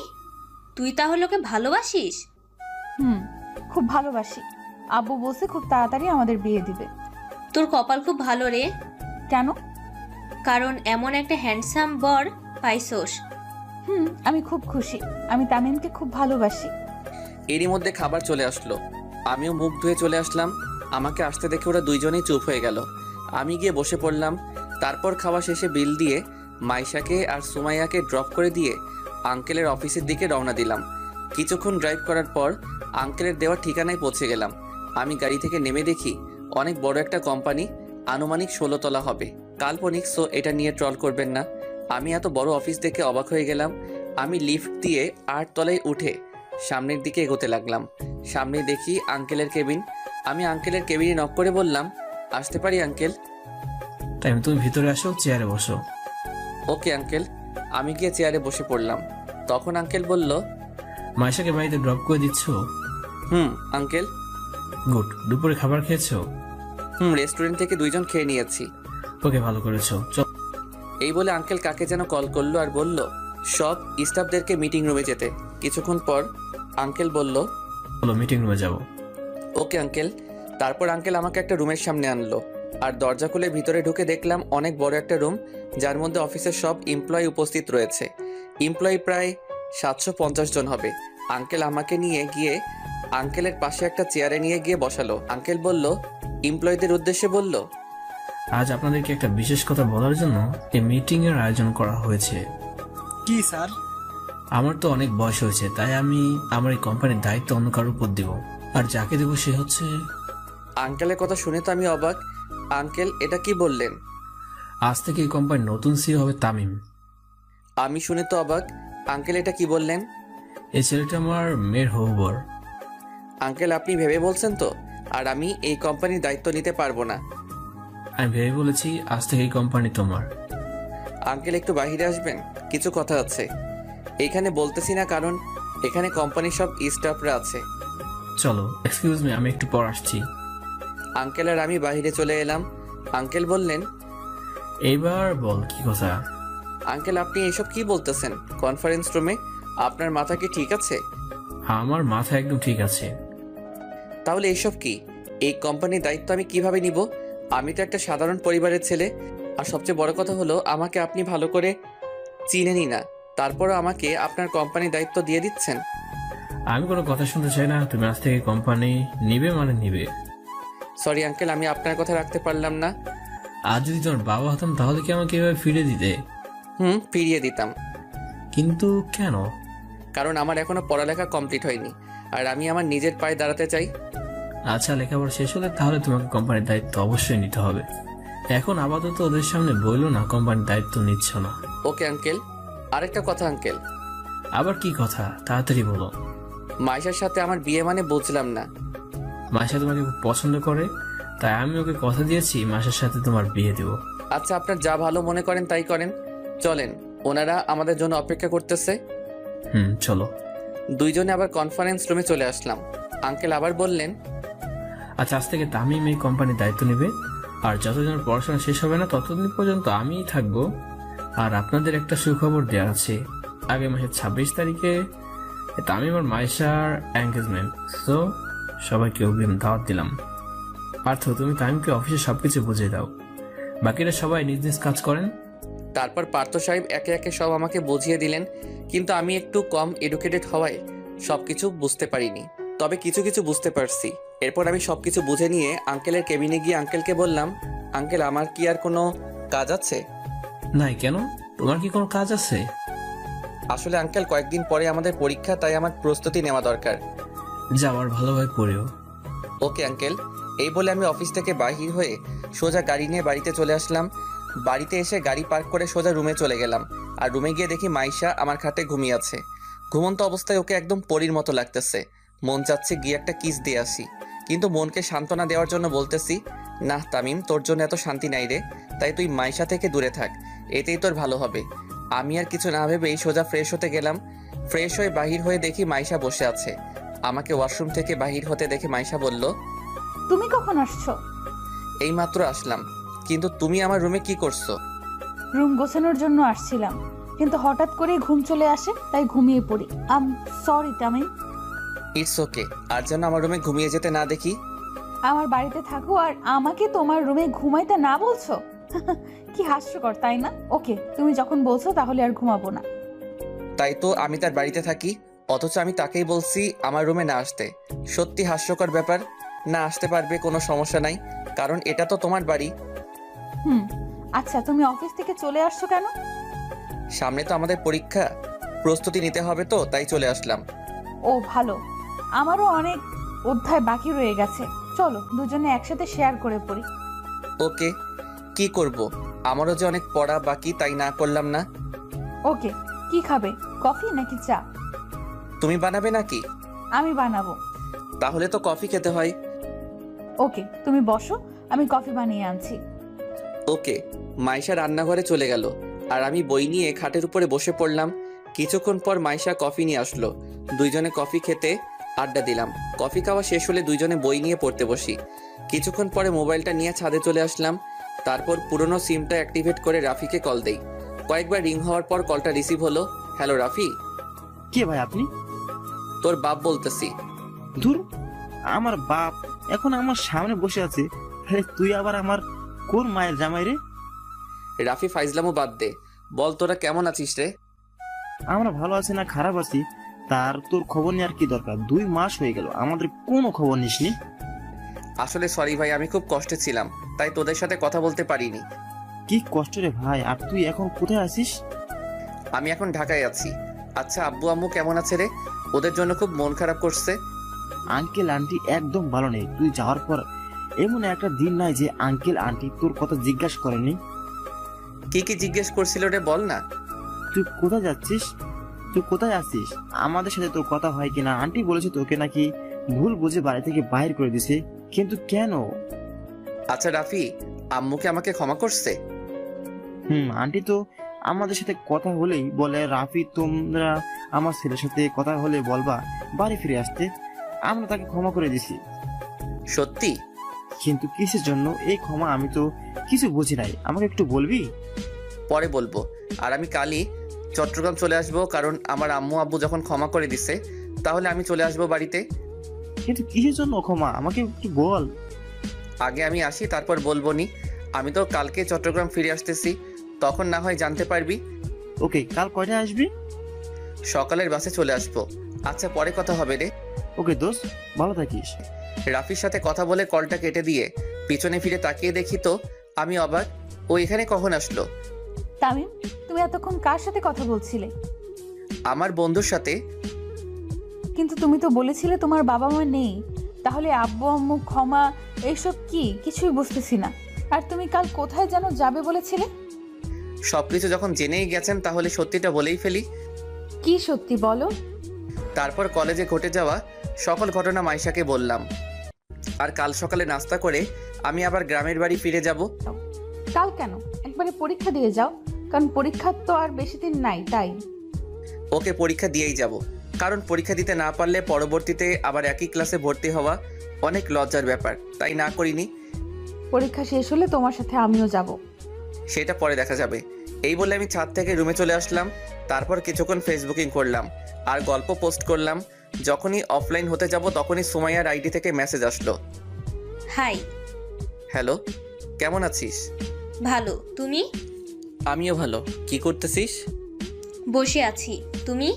তুই তাহলে ওকে ভালোবাসিস? খুব ভালোবাসি। আব্বু বলছে খুব তাড়াতাড়ি আমাদের বিয়ে দিবে। তোর কপাল খুব ভালো রে। কেন? কারণ এমন একটা হ্যান্ডসাম বর পাইছোস। আমি খুব খুশি। আমি তামিমকে খুব ভালোবাসি। এরই মধ্যে খাবার চলে আসলো। আমিও মুখ ধুয়ে চলে আসলাম। আমাকে আসতে দেখে ওরা দুইজনেই চুপ হয়ে গেল। আমি গিয়ে বসে পড়লাম। তারপর খাওয়া শেষে বিল দিয়ে মাইশাকে আর সুমাইয়াকে ড্রপ করে দিয়ে আঙ্কেলের অফিসের দিকে রওনা দিলাম। কিছুক্ষণ ড্রাইভ করার পর আঙ্কেলের দেওয়া ঠিকানায় পৌঁছে গেলাম। আমি গাড়ি থেকে নেমে দেখি অনেক বড় একটা কোম্পানি, আনুমানিক 16 তলা হবে। কাল্পনিক, সো এটা নিয়ে ট্রল করবেন না। আমি এত বড় অফিস দেখে অবাক হয়ে গেলাম। আমি লিফট দিয়ে 8 তলায় উঠে সামনের দিকে এগোতে লাগলাম। সামনে দেখি আঙ্কেলের কেবিন। আমি আঙ্কেলের কেবিনে নক করে বললাম, আসতে পারি আঙ্কেল? তাই তুমি ভিতরে আসো, চেয়ারে বসো। Okay uncle. আমি গিয়ে চেয়ারে বসে পড়লাম। তখন আঙ্কেল বলল, মাইশাকে বাড়িতে ড্রপ করে দিচ্ছ? আঙ্কেল। গুড। দুপুরে খাবার খেয়েছো? রেস্টুরেন্ট থেকে 2 জন খেয়ে নিয়েছি। ওকে, ভালো করেছো। এই বলে আঙ্কেল কাকে যেন কল করলো আর বলল সব স্টাফদেরকে মিটিং রুমে যেতে। কিছুক্ষণ পর আঙ্কেল বলল, চলো মিটিং রুমে যাবো। Okay uncle. তারপর আঙ্কেল আমাকে একটা রুমের সামনে আনলো আর দরজা খুলে ভিতরে ঢুকে দেখলাম অনেক বড় একটা রুম, যার মধ্যে অফিসের সব এমপ্লয়ি উপস্থিত রয়েছে। এমপ্লয়ি প্রায় 750 জন হবে। আঙ্কেল আমাকে নিয়ে গিয়ে আঙ্কেলের পাশে একটা চেয়ারে নিয়ে গিয়ে বসালো। আঙ্কেল বলল, এমপ্লয়ীদের উদ্দেশ্যে বলল, আজ আপনাদেরকে একটা বিশেষ কথা বলার জন্য এই মিটিং এর আয়োজন করা হয়েছে। কি স্যার? আমার তো অনেক বয়স হয়েছে, তাই আমি আমার এই কোম্পানির দায়িত্ব অন্য কারোর উপর দিব, আর যাকে দেবো সে হচ্ছে। আঙ্কেলের কথা শুনে তো আমি অবাক। আঙ্কেল, এটা কি বললেন? আজ থেকে এই কোম্পানির নতুন সিইও হবে তামিম। আমি শুনে তো অবাক। আঙ্কেল, এটা কি বললেন? এই ছেলেটা আমার মেয়ের হবু বর। আঙ্কেল, আপনি ভেবে বলছেন তো? আর আমি এই কোম্পানির দায়িত্ব নিতে পারবো না। আমি ভেবে বলেছি আজ থেকে এই কোম্পানি তোমার। আঙ্কেল, একটু বাইরে আসবেন, কিছু কথা আছে। এইখানে বলতেছি না কারণ এখানে কোম্পানির সব স্টাফরা আছে। চলো, এক্সকিউজ মি, আমি একটু পর আসছি। আঙ্কেল আর আমি বাইরে চলে এলাম। আঙ্কেল বললেন, এইবার বল কি কথা। আঙ্কেল আপনি এসব কি বলতেছেন? কনফারেন্স রুমে আপনার মাথা কি ঠিক আছে? আমার মাথা একদম ঠিক আছে। তাহলে এসব কি? এই কোম্পানির দায়িত্ব আমি কিভাবে নিব? আমি তো একটা সাধারণ পরিবারের ছেলে। আর সবচেয়ে বড় কথা হলো আমাকে আপনি ভালো করে চিনেনই না, তারপরও আমাকে আপনার কোম্পানির দায়িত্ব দিয়ে দিচ্ছেন। আমি কোনো কথা শুনতে চাই না। তুমি আজ থেকে কোম্পানি নিবে মানে নিবে। সরি আঙ্কেল, আমি আপনার কথা রাখতে পারলাম না। আর যদি তোমার বাবা হতাম তাহলে কি আমাকে এভাবে ফিরিয়ে দিতে? ফিরিয়ে দিতাম। কিন্তু কেন? কারণ আমার এখনো পড়ালেখা কমপ্লিট হয়নি, আর আমি আমার নিজের পায়ে দাঁড়াতে চাই। আচ্ছা, লেখাপড়া শেষ হলে তাহলে তোমাকে কোম্পানির দায়িত্ব অবশ্যই নিতে হবে। এখন আপাতত ওদের সামনে বললো না কোম্পানির দায়িত্ব নিচ্ছ না। Okay uncle. আরেকটা কথা আঙ্কেল। আবার কি কথা? তাড়াতাড়ি বলো। মাইশার সাথে আমার বিয়ে মানে বুঝলাম না। মাইশা তোমাকে খুব পছন্দ করে, তাই আমি ওকে কথা দিয়েছি মাসের সাথে তোমার বিয়ে দেব। আচ্ছা, আপনার যা ভালো মনে করেন তাই করেন। চলেন, ওনারা আমাদের জন্য অপেক্ষা করতেছে। চলো। দুইজনে আবার কনফারেন্স রুমে চলে আসলাম। আঙ্কেল আবার বললেন, আচ্ছা, আজ থেকে তামিম এই কোম্পানির দায়িত্ব নেবে, আর যতদিন পড়াশোনা শেষ হবে না ততদিন পর্যন্ত আমিই থাকবো। আর আপনাদের একটা সুখবর দেওয়া আছে, আগামী মাসের 26 তারিখে তামিম আর মাইশার এঙ্গেজমেন্ট। তো সবাইকে অগ্রিম দাওয়াত দিলাম। পার্থ, তুমি তামিমকে অফিসে সবকিছু বুঝিয়ে দাও, বাকিরা সবাই নিজ নিজ কাজ করেন। তারপর পার্থ সাহেব একে একে সব আমাকে বুঝিয়ে দিলেন, কিন্তু আমি একটু কম এডুকেটেড হওয়ায় সবকিছু বুঝতে পারিনি, তবে কিছু কিছু বুঝতে পারছি। এরপর আমি সবকিছু বুঝে নিয়ে আঙ্কেলের কেবিনে গিয়ে আঙ্কেলকে বললাম, আঙ্কেল আমার কি আর কোনো কাজ আছে? নাই, কেন? তোমার কি কোনো কাজ আছে? আসলে আঙ্কেল কয়েকদিন পরে আমাদের পরীক্ষা, তাই আমার প্রস্তুতি নেওয়া দরকার। যাওয়ার ভালোভাবে পড়েও। Okay uncle. এই বলে আমি অফিস থেকে বাহির হয়ে সোজা গাড়ি নিয়ে বাড়িতে চলে আসলাম। বাড়িতে এসে গাড়ি পার্ক করে সোজা রুমে চলে গেলাম। আর রুমে গিয়ে দেখি মাইশা আমার খাটে ঘুমিয়ে আছে। ঘুমন্ত অবস্থায় ওকে একদম পরীর মতো লাগতেছে। মন চাচ্ছে গিয়ে একটা কিস দিয়ে আসি, কিন্তু মনকে সান্ত্বনা দেওয়ার জন্য বলতেছি, না তামিম, তোর জন্য এত শান্তি নাই রে, তাই তুই মাইশা থেকে দূরে থাক, এতেই তোর ভালো হবে। আমি আর কিছু না ভেবেই সোজা ফ্রেশ হতে গেলাম। ফ্রেশ হয়ে বাহির হয়ে দেখি মাইশা বসে আছে। আমাকে ওয়াশরুম থেকে বাহির হতে দেখে মাইশা বলল, তুমি কখন আসছো? এইমাত্র আসলাম। কিন্তু তুমি আমার রুমে কি করছো? রুম গোছানোর জন্য আসছিলাম, কিন্তু হঠাৎ করে ঘুম চলে আসে, তাই ঘুমিয়ে পড়ি। আম সরি তামিম। It's okay. আর যেন আমার রুমে ঘুমিয়ে যেতে না দেখি। আমার বাড়িতে থাকো আর আমাকে তোমার রুমে ঘুমাইতে না বলছো? কি হাস্যকর, তাই না? ওকে, তুমি যখন বলছো তাহলে আর ঘুমাবো না। তাই তো আমি তার বাড়িতে থাকি, অথচ আমি তাকেই বলছি আমার রুমে না আসতে। সত্যি হাস্যকর ব্যাপার। না আসতে পারবে, কোনো সমস্যা নাই, কারণ এটা তো তোমার বাড়ি। আচ্ছা, তুমি অফিস থেকে চলে আসছো কেন? সামনে তো আমাদের পরীক্ষা, প্রস্তুতি নিতে হবে, তো তাই চলে আসলাম। ও ভালো, আমারও অনেক অধ্যায় বাকি রয়ে গেছে। চলো দুজনে একসাথে শেয়ার করে পড়ি। ওকে। কি করব? আমারও যে অনেক পড়া বাকি, তাই না করলাম না। ওকে, কি খাবে, কফি নাকি চা? তুমি বানাবে নাকি? আমি বানাবো। তাহলে তো কফি খেতে হয়। ওকে, তুমি বসো, আমি কফি বানিয়ে আনছি। ওকে। মাইশা রান্নাঘরে চলে গেল, আর আমি বই নিয়ে খাটের উপরে বসে পড়লাম। কিছুক্ষণ পর মাইশা কফি নিয়ে আসলো। দুইজনে কফি খেতে আড্ডা দিলাম। কফি খাওয়া শেষ হলে দুইজনে বই নিয়ে পড়তে বসি। কিছুক্ষণ পরে মোবাইলটা নিয়ে ছাদে চলে আসলাম। তারপর পুরনো সিমটা অ্যাক্টিভেট করে রাফিকে কল দেই। কয়েকবার রিং হওয়ার পর কলটা রিসিভ হলো। হ্যালো রাফি। কে ভাই আপনি? তোর বাপ বলতেছি। ধুর, আমার বাপ এখন আমার সামনে বসে আছে, তুই আবার আমার কোন মায়ের জামাই রে? রাফি ফাইজলামও বাদ দে, বল তোরা কেমন আছিস রে? আমরা ভালো আছি না খারাপ আছি, তার তোর খবর নেওয়ার কি দরকার? 2 মাস হয়ে গেল আমাদের কোনো খবর নিসনি। আসলে সরি ভাই, আমি খুব কষ্টে ছিলাম, তাই তোদের সাথে কথা বলতে পারিনি। কি কষ্ট রে ভাই, আর তুই এখন কোথায় আছিস? আমি এখন ঢাকায় আছি। আচ্ছা আব্বু আম্মু কেমন আছে রে? ওদের জন্য খুব মন খারাপ করছে। আঙ্কেল আন্টি একদম ভালো নেই। তুই যাওয়ার পর এমন একটা দিন নাই যে আঙ্কেল আন্টি তোর কথা জিজ্ঞাসা করেনি। কি কি জিজ্ঞেস করছিল রে, বল না। তুই কোথায় যাচ্ছিস, তুই কোথায় আছিস, আমাদের সাথে তোর কথা হয় কিনা। আন্টি বলেছে তোকে নাকি ভুল বুঝে বাড়ি থেকে বাইরে করে দিছে, কিন্তু কেন? আচ্ছা রাফি, আম্মুকে আমাকে ক্ষমা করছে? আন্টি তো আমাদের সাথে কথা হলেই বলে, রাফি তোমরা আমার ছেলের সাথে কথা হলে বলবা বাড়ি ফিরে আসতে। আমরা তাকে ক্ষমা করে দিছি। সত্যি? কিন্তু কিসের জন্য এই ক্ষমা? আমি তো কিছু বুঝি নাই, আমাকে একটু বলবি? পরে বলবো। আর আমি কালই চট্টগ্রাম চলে আসবো, কারণ আমার আম্মু আব্বু যখন ক্ষমা করে দিছে তাহলে আমি চলে আসবো বাড়িতে। কিন্তু কিসের জন্য ক্ষমা, আমাকে একটু বল। আগে আমি আসি, তারপর বলবো নি। আমি তো কালকে চট্টগ্রাম ফিরে আসতেছি, তখন না হয় জানতে পারবি। ওকে, কাল কয়টায় আসবি? সকালের বাসে চলে আসবো। আচ্ছা, পরে কথা হবে রে। ওকে দোস্ত, ভালো থাকিস। রাফির সাথে কথা বলে কলটা কেটে দিয়ে পিছনে ফিরে তাকিয়ে দেখি তো আমি অবাক, ও এখানে কখন আসলো? তামিম, তুমি এতক্ষণ কার সাথে কথা বলছিলে? আমার বন্ধুর সাথে। কিন্তু তুমি তো বলেছিলে তোমার বাবা মা নেই, তাহলে আব্বু আম্মু ক্ষমা এইসব কি? কিছুই বুঝতেছি না। আর তুমি কাল কোথায় যেন যাবে বলেছিলে? সবকিছু যখন জেনেই গেছেন তাহলে সত্যিটা বলেই ফেলি। কি সত্যি বলো? তারপর কলেজে ঘটে যাওয়া সকল ঘটনা মাইশাকে বললাম। আর কাল সকালে নাস্তা করে আমি আবার গ্রামের বাড়ি ফিরে যাব। কাল কেন? একবারে পরীক্ষা দিয়ে যাও, কারণ পরীক্ষার তো আর বেশি দিন নাই। তাই ওকে, পরীক্ষা দিয়েই যাব, কারণ পরীক্ষা দিতে না পারলে পরবর্তীতে আবার একই ক্লাসে ভর্তি হওয়া অনেক লজ্জার ব্যাপার, তাই না করিনি। পরীক্ষা শেষ হলে তোমার সাথে আমিও যাব। সেটা পরে দেখা যাবে। এই বলে আমি ছাদ থেকে রুমে চলে আসলাম। তারপর কিছুক্ষণ ফেসবুকিং করলাম আর গল্প পোস্ট করলাম। যখনই অফলাইন হতে যাব তখনই সুমাইয়ার আইডি থেকে মেসেজ আসলো। হাই। হ্যালো, কেমন আছিস? ভালো, তুমি? আমিও ভালো। কি করতেছিস? বসে আছি, তুমি?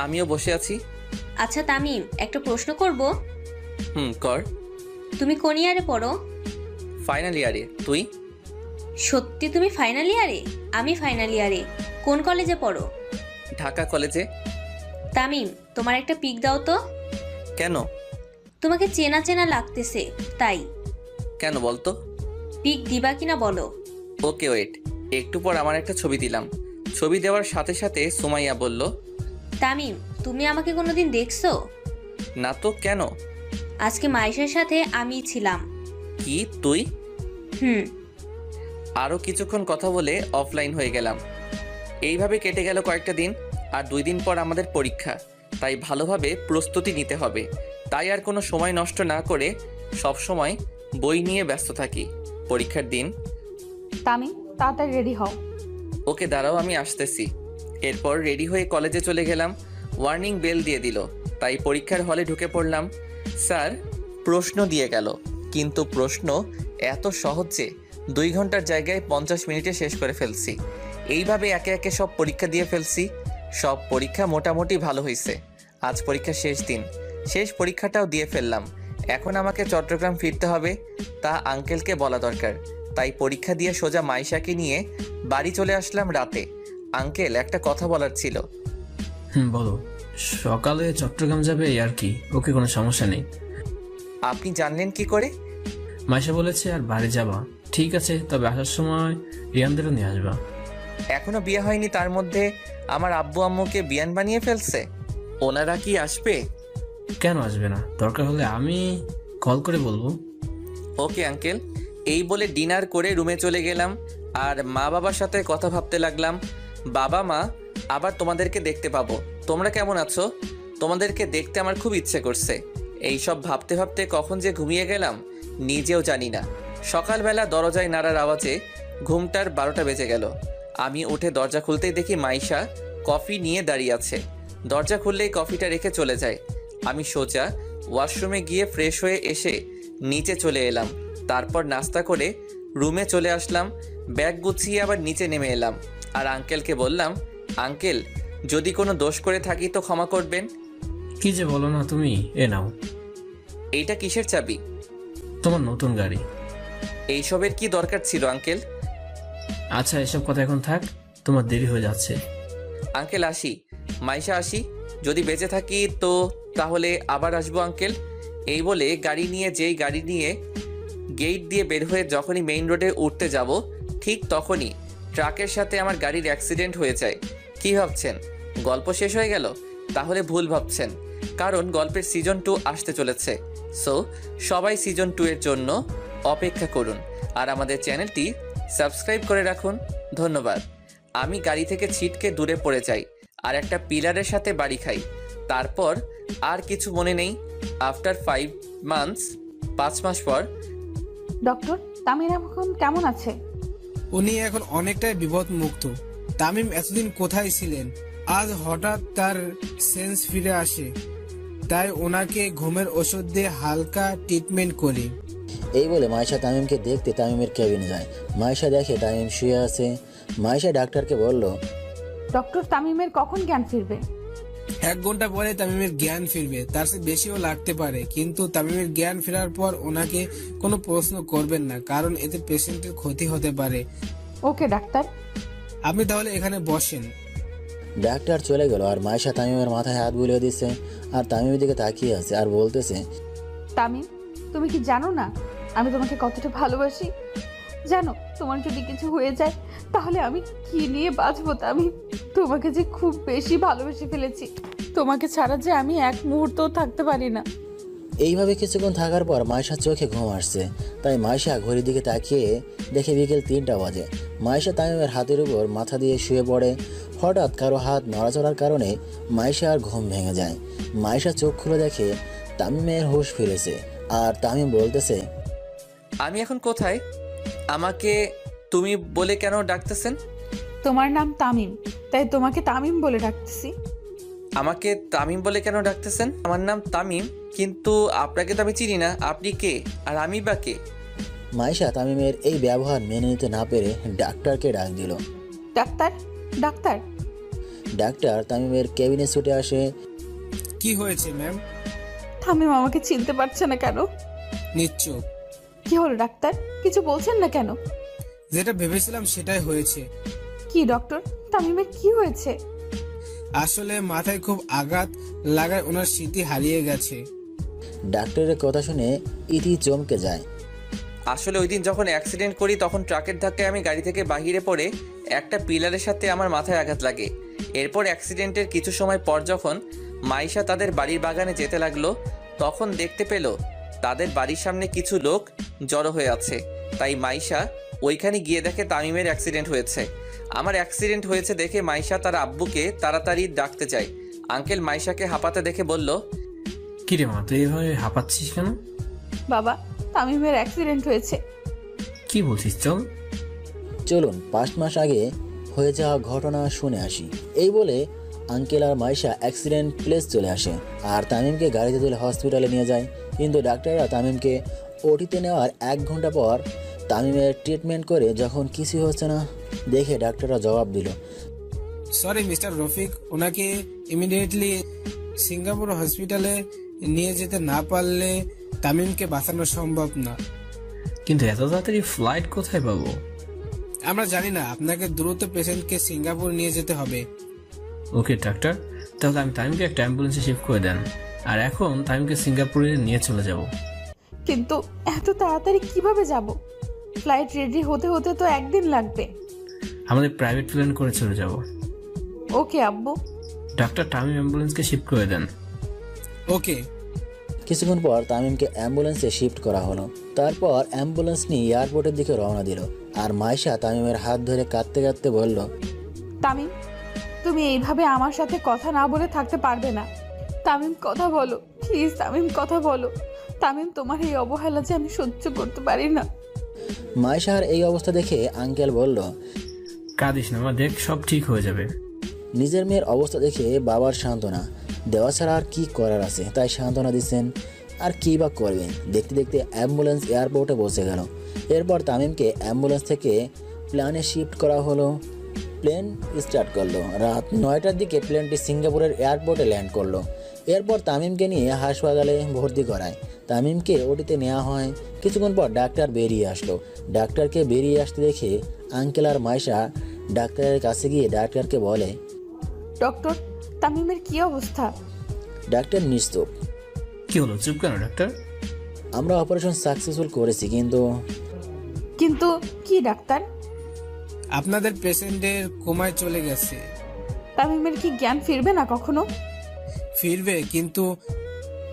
আমিও বসে আছি। আচ্ছা তামিম, একটা প্রশ্ন করব। কর। তুমি কোন ইয়ারে পড়ো? ফাইনাল ইয়ারে। তুই? সত্যি তুমি ফাইনাল ইয়ারে? আমি ফাইনাল ইয়ারে। কোন কলেজে পড়ো? ঢাকা কলেজে। তামিম, তোমার একটা পিক দাও তো। কেন? তোমাকে চেনা চেনা লাগতেছে তাই। কেন বলতো? পিক দিবা কিনা বলো। ওকে ওয়েট, একটু পর আমার একটা ছবি দিলাম। ছবি দেওয়ার সাথে সাথে সুমাইয়া বলল, তামিম, তুমি আমাকে কোনোদিন দেখছো? না তো, কেন? আজকে মাইশার সাথে আমি ছিলাম। কি তুই? হুম। আরও কিছুক্ষণ কথা বলে অফলাইন হয়ে গেলাম। এইভাবে কেটে গেল কয়েকটা দিন। আর 2 দিন পর আমাদের পরীক্ষা, তাই ভালোভাবে প্রস্তুতি নিতে হবে। তাই আর কোনো সময় নষ্ট না করে সব সময় বই নিয়ে ব্যস্ত থাকি। পরীক্ষার দিন। তামিম, তাড়াতাড়ি রেডি হও। ওকে দাঁড়াও, আমি আসতেছি। এরপর রেডি হয়ে কলেজে চলে গেলাম। ওয়ার্নিং বেল দিয়ে দিল, তাই পরীক্ষার হলে ঢুকে পড়লাম। স্যার প্রশ্ন দিয়ে গেল, কিন্তু প্রশ্ন এত সহজ যে 2 ঘন্টার জায়গায় 50 মিনিটে শেষ করে ফেলছি। এইভাবে একে একে সব পরীক্ষা দিয়ে ফেলছি। সব পরীক্ষা মোটামুটি ভালো হয়েছে। আজ পরীক্ষা শেষ দিন, শেষ পরীক্ষাটাও দিয়ে ফেললাম। এখন আমাকে চট্টগ্রাম ফিরতে হবে, তা আঙ্কেলকে বলা দরকার। তাই পরীক্ষা দিয়ে সোজা মাইশাকে নিয়ে বাড়ি চলে আসলাম রাতে। আঙ্কেল, একটা কথা বলার ছিল। বলো। সকালে চট্টগ্রাম যাবে আর কি, ওকে, কোনো সমস্যা নেই। আপনি জানলেন কি করে? মাইশা বলেছে আর বাড়ি যাবা। ঠিক আছে, তবে আসার সময় রিয়ানদেরও নিয়ে আসবা। এখনো বিয়ে হয়নি, তার মধ্যে আমার আব্বু আম্মুকে বিয়ান বানিয়ে ফেলছে। ওনারা কি আসবে? কেন আসবে না? দরকার হলে আমি কল করে বলবো। Okay uncle. এই বলে ডিনার করে রুমে চলে গেলাম আর মা বাবার সাথে কথা ভাবতে লাগলাম। বাবা মা, আবার তোমাদেরকে দেখতে পাবো। তোমরা কেমন আছো? তোমাদেরকে দেখতে আমার খুব ইচ্ছে করছে। এই সব ভাবতে ভাবতে কখন যে ঘুমিয়ে গেলাম নিজেও জানি না। সকালবেলা দরজায় নাড়ার আওয়াজে ঘুমটার 12টা বেজে গেল। আমি উঠে দরজা খুলতেই দেখি মাইশা কফি নিয়ে দাঁড়িয়ে আছে। দরজা খুললেই কফিটা রেখে চলে যায়। আমি সোজা ওয়াশরুমে গিয়ে ফ্রেশ হয়ে এসে নিচে চলে এলাম। তারপর নাস্তা করে রুমে চলে আসলাম। ব্যাগ গুছিয়ে আবার নিচে নেমে এলাম আর আঙ্কেলকে বললাম, আঙ্কেল যদি কোনো দোষ করে থাকি তো ক্ষমা করবেন। কি যে বলো না তুমি। এ নাও। এইটা কিসের চাবি? তোমার নতুন গাড়ি। এইসবের কি দরকার ছিল আঙ্কেল? আচ্ছা, এসব কথা এখন থাক, তোমার দেরি হয়ে যাচ্ছে। আঙ্কেল আসি। মাইশা আসি। যদি বেঁচে থাকি তো তাহলে আবার আসবো আঙ্কেল। এই বলে গাড়ি নিয়ে গেট দিয়ে বের হয়ে যখনই মেইন রোডে উঠতে যাব ঠিক তখনই ট্রাকের সাথে আমার গাড়ির অ্যাক্সিডেন্ট হয়ে যায়। কি ভাবছেন গল্প শেষ হয়ে গেল? তাহলে ভুল ভাবছেন, কারণ গল্পের সিজন 2 আসতে চলেছে। সো সবাই সিজন 2 এর জন্য অপেক্ষা করুন আর আমাদের চ্যানেলটি সাবস্ক্রাইব করে রাখুন। ধন্যবাদ। আমি গাড়ি থেকে ছিটকে দূরে পড়ে যাই আর একটা পিলারের সাথে বাড়ি খাই। তারপর আর কিছু মনে নেই। আফটার 5 মান্থস, 5 মাস পর ডক্টর তামিম এখন কেমন আছে? উনি এখন অনেকটাই বিপদ মুক্ত। তামিম এতদিন কোথায় ছিলেন, আজ হঠাৎ তার সেন্স ফিরে আসে, তাই ওনাকে ঘুমের ওষুধ দিয়ে হালকা ট্রিটমেন্ট করি। এই বলে মাইশা তামিমকে দেখতে তামিমের কেবিনে যায়। মাইশা দেখে তামিম শুয়ে আছে। মাইশা ডাক্তারকে বলল, ডক্টর তামিমের কখন জ্ঞান ফিরবে? 1 ঘন্টা পরে তামিমের জ্ঞান ফিরবে, তার চেয়ে বেশিও লাগতে পারে। কিন্তু তামিমের জ্ঞান ফেরার পর ওনাকে কোনো প্রশ্ন করবেন না, কারণ এতে পেশেন্টের ক্ষতি হতে পারে। ওকে ডাক্তার। আপনি তাহলে এখানে বসেন। ডাক্তার চলে গেল আর মাইশা তামিমের মাথায় হাত বুলিয়ে দিচ্ছে আর তামিমের দিকে তাকিয়ে আছে আর বলতেছে, তামিম তুমি কি জানো না আমি তোমাকে কতটা ভালোবাসি? জানো তোমার যদি কিছু হয়ে যায় তাহলে আমি কি নিয়ে বাঁচবো? তামিম তোমাকে যে খুব বেশি ভালোবেসে ফেলেছি, তোমাকে ছাড়া যে আমি এক মুহূর্তও থাকতে পারি না। এইভাবে কিছুক্ষণ থাকার পর মাইশার চোখে ঘুম আসছে। তাই মাইশা ঘড়ির দিকে তাকিয়ে দেখে বিকেল 3টা বাজে। মাইশা তামিমের হাতের উপর মাথা দিয়ে শুয়ে পড়ে। হঠাৎ কারো হাত নড়াচড়ার কারণে মাইশার ঘুম ভেঙে যায়। মাইশা চোখ খুলে দেখে তামিমের হুঁশ ফিরেছে আর তামিম বলতেছে, আমি এখন কোথায়? আমাকে তুমি বলে কেন ডাকতেছেন? তোমার নাম তামিম, তাই তোমাকে তামিম বলে ডাকতেছি। আমাকে তামিম বলে কেন ডাকতেছেন? আমার নাম তামিম, কিন্তু আপনাকে তো আমি চিনি না। আপনি কে আর আমি বা কে? মাইশা তামিমের এই ব্যবহার মেনে নিতে না পেরে ডাক্তারকে ডাক দিল। ডাক্তার ডাক্তার ডাক্তার তামিমের কেবিনে ছুটে আসে। কি হয়েছে ম্যাম? তামিম আমাকে চিনতে পারছে না কেন? নিশ্চয়। কি হলো ডাক্তার, কিছু বলছেন না কেন? যেটা ভেবেছিলাম সেটাই হয়েছে। কি ডক্টর, তামিমের কি হয়েছে? আসলে মাথায় খুব আঘাত লাগায় ওনার স্মৃতি হারিয়ে গেছে। ডাক্তারের কথা শুনে ইতি চমকে যায়। আসলে ওই দিন যখন অ্যাক্সিডেন্ট করি তখন ট্রাকের ধাক্কায় আমি গাড়ি থেকে বাহিরে পড়ে একটা পিলারের সাথে আমার মাথায় আঘাত লাগে। এরপর অ্যাক্সিডেন্টের কিছু সময় পর যখন মাইশা তাদের বাড়ির বাগানে যেতে লাগলো তখন দেখতে পেল তাদের বাড়ির সামনে কিছু লোক জড়ো হয়ে আছে। তাই মাইশা ওইখানে গিয়ে দেখে তামিমের অ্যাক্সিডেন্ট হয়েছে। আমার অ্যাক্সিডেন্ট হয়েছে দেখে মাইশা তার আব্বুকে তাড়াতাড়ি ডাকতে চায়। আঙ্কেল মাইশাকে হাঁপাতে দেখে বলল, কিরে মা, তুই এভাবে হাঁপাচ্ছিস কেন? বাবা তামিমের অ্যাক্সিডেন্ট হয়েছে। কি বলছিস? চলুন 5 মাস আগে হয়ে যাওয়া ঘটনা শুনে আসি। এই বলে আঙ্কেল আর মাইশা অ্যাক্সিডেন্ট প্লেস চলে আসে আর তামিমকে গাড়িতে তুলে হসপিটালে নিয়ে যায়। কিন্তু ডাক্তাররা তামিমকে ওটিতে নেওয়ার 1 ঘন্টা পর তামিমের ট্রিটমেন্ট করে যখন কিছু হচ্ছে না দেখে ডাক্তাররা জবাব দিল, সরি মিস্টার রফিক, ওনাকে ইমিডিয়েটলি সিঙ্গাপুর হসপিটালে নিয়ে যেতে না পারলে তামিমকে বাঁচানো সম্ভব না। কিন্তু এত তাড়াতাড়ি ফ্লাইট কোথায় পাবো? আমরা জানি না, আপনাকে দ্রুত পেশেন্টকে সিঙ্গাপুর নিয়ে যেতে হবে। ওকে ডাক্তার, তাহলে আমি তামিমকে একটা অ্যাম্বুলেন্সে শিফট করে দেন, আর এখন তামিমকে সিঙ্গাপুরে নিয়ে চলে যাব। কিন্তু এত তাড়াতাড়ি কিভাবে যাব? ফ্লাইট রেডি হতে হতে তো 1 দিন লাগবে। আমাদের প্রাইভেট প্লেন করে চলে যাব। ওকে আব্বু। ডাক্তার তামিম অ্যাম্বুলেন্সকে শিফট করে দেন। ওকে। কিছুক্ষণ পর তামিমকে অ্যাম্বুলেন্সে শিফট করা হলো। তারপর অ্যাম্বুলেন্স নিয়ে এয়ারপোর্টের দিকে রওনা দিল আর মাইশা তামিমের হাত ধরে কাঁদতে কাঁদতে বলল, তামিম তুমি এইভাবে আমার সাথে কথা না বলে থাকতে পারবে না। তামিম কথা বলো প্লিজ, তামিম কথা বলো। তামিম তোমার এই অবহেলা যে আমি সহ্য করতে পারি না। মাইশার এই অবস্থা দেখে আঙ্কেল বলল, কাঁদিস না মা, দেখ সব ঠিক হয়ে যাবে। নিজের মেয়ের অবস্থা দেখে বাবার সান্ত্বনা দেওয়া ছাড়া আর কি করার আছে, তাই সান্ত্বনা দিচ্ছেন। আর কী বা করবেন। দেখতে দেখতে অ্যাম্বুলেন্স এয়ারপোর্টে পৌঁছে গেল। এরপর তামিমকে অ্যাম্বুলেন্স থেকে প্লেনে শিফট করা হলো। প্লেন স্টার্ট করলো। রাত 9টার দিকে প্লেনটি সিঙ্গাপুরের এয়ারপোর্টে ল্যান্ড করলো। এরপর তামিমকে নিয়ে হাসপাতালে ভর্তি করায়। তামিমকে ওটিতে নেওয়া হয়। কিছুক্ষণ পর ডাক্তার বেরিয়ে আসলো। ডাক্তারকে বেরিয়ে আসতে দেখে আঙ্কেল আর মাইশা ডাক্তারের কাছে গিয়ে ডাক্তারকে বলে, ডক্টর তামিমের কি অবস্থা? ডাক্তার নিশ্চুপ। কি হলো, চুপ কেন ডাক্তার? আমরা অপারেশন সাকসেসফুল করেছি, কিন্তু কি ডাক্তার? আপনাদের পেশেন্টের কোমায় চলে গেছে। তামিমের কি জ্ঞান ফিরবে না কখনো? ফিরবে, কিন্তু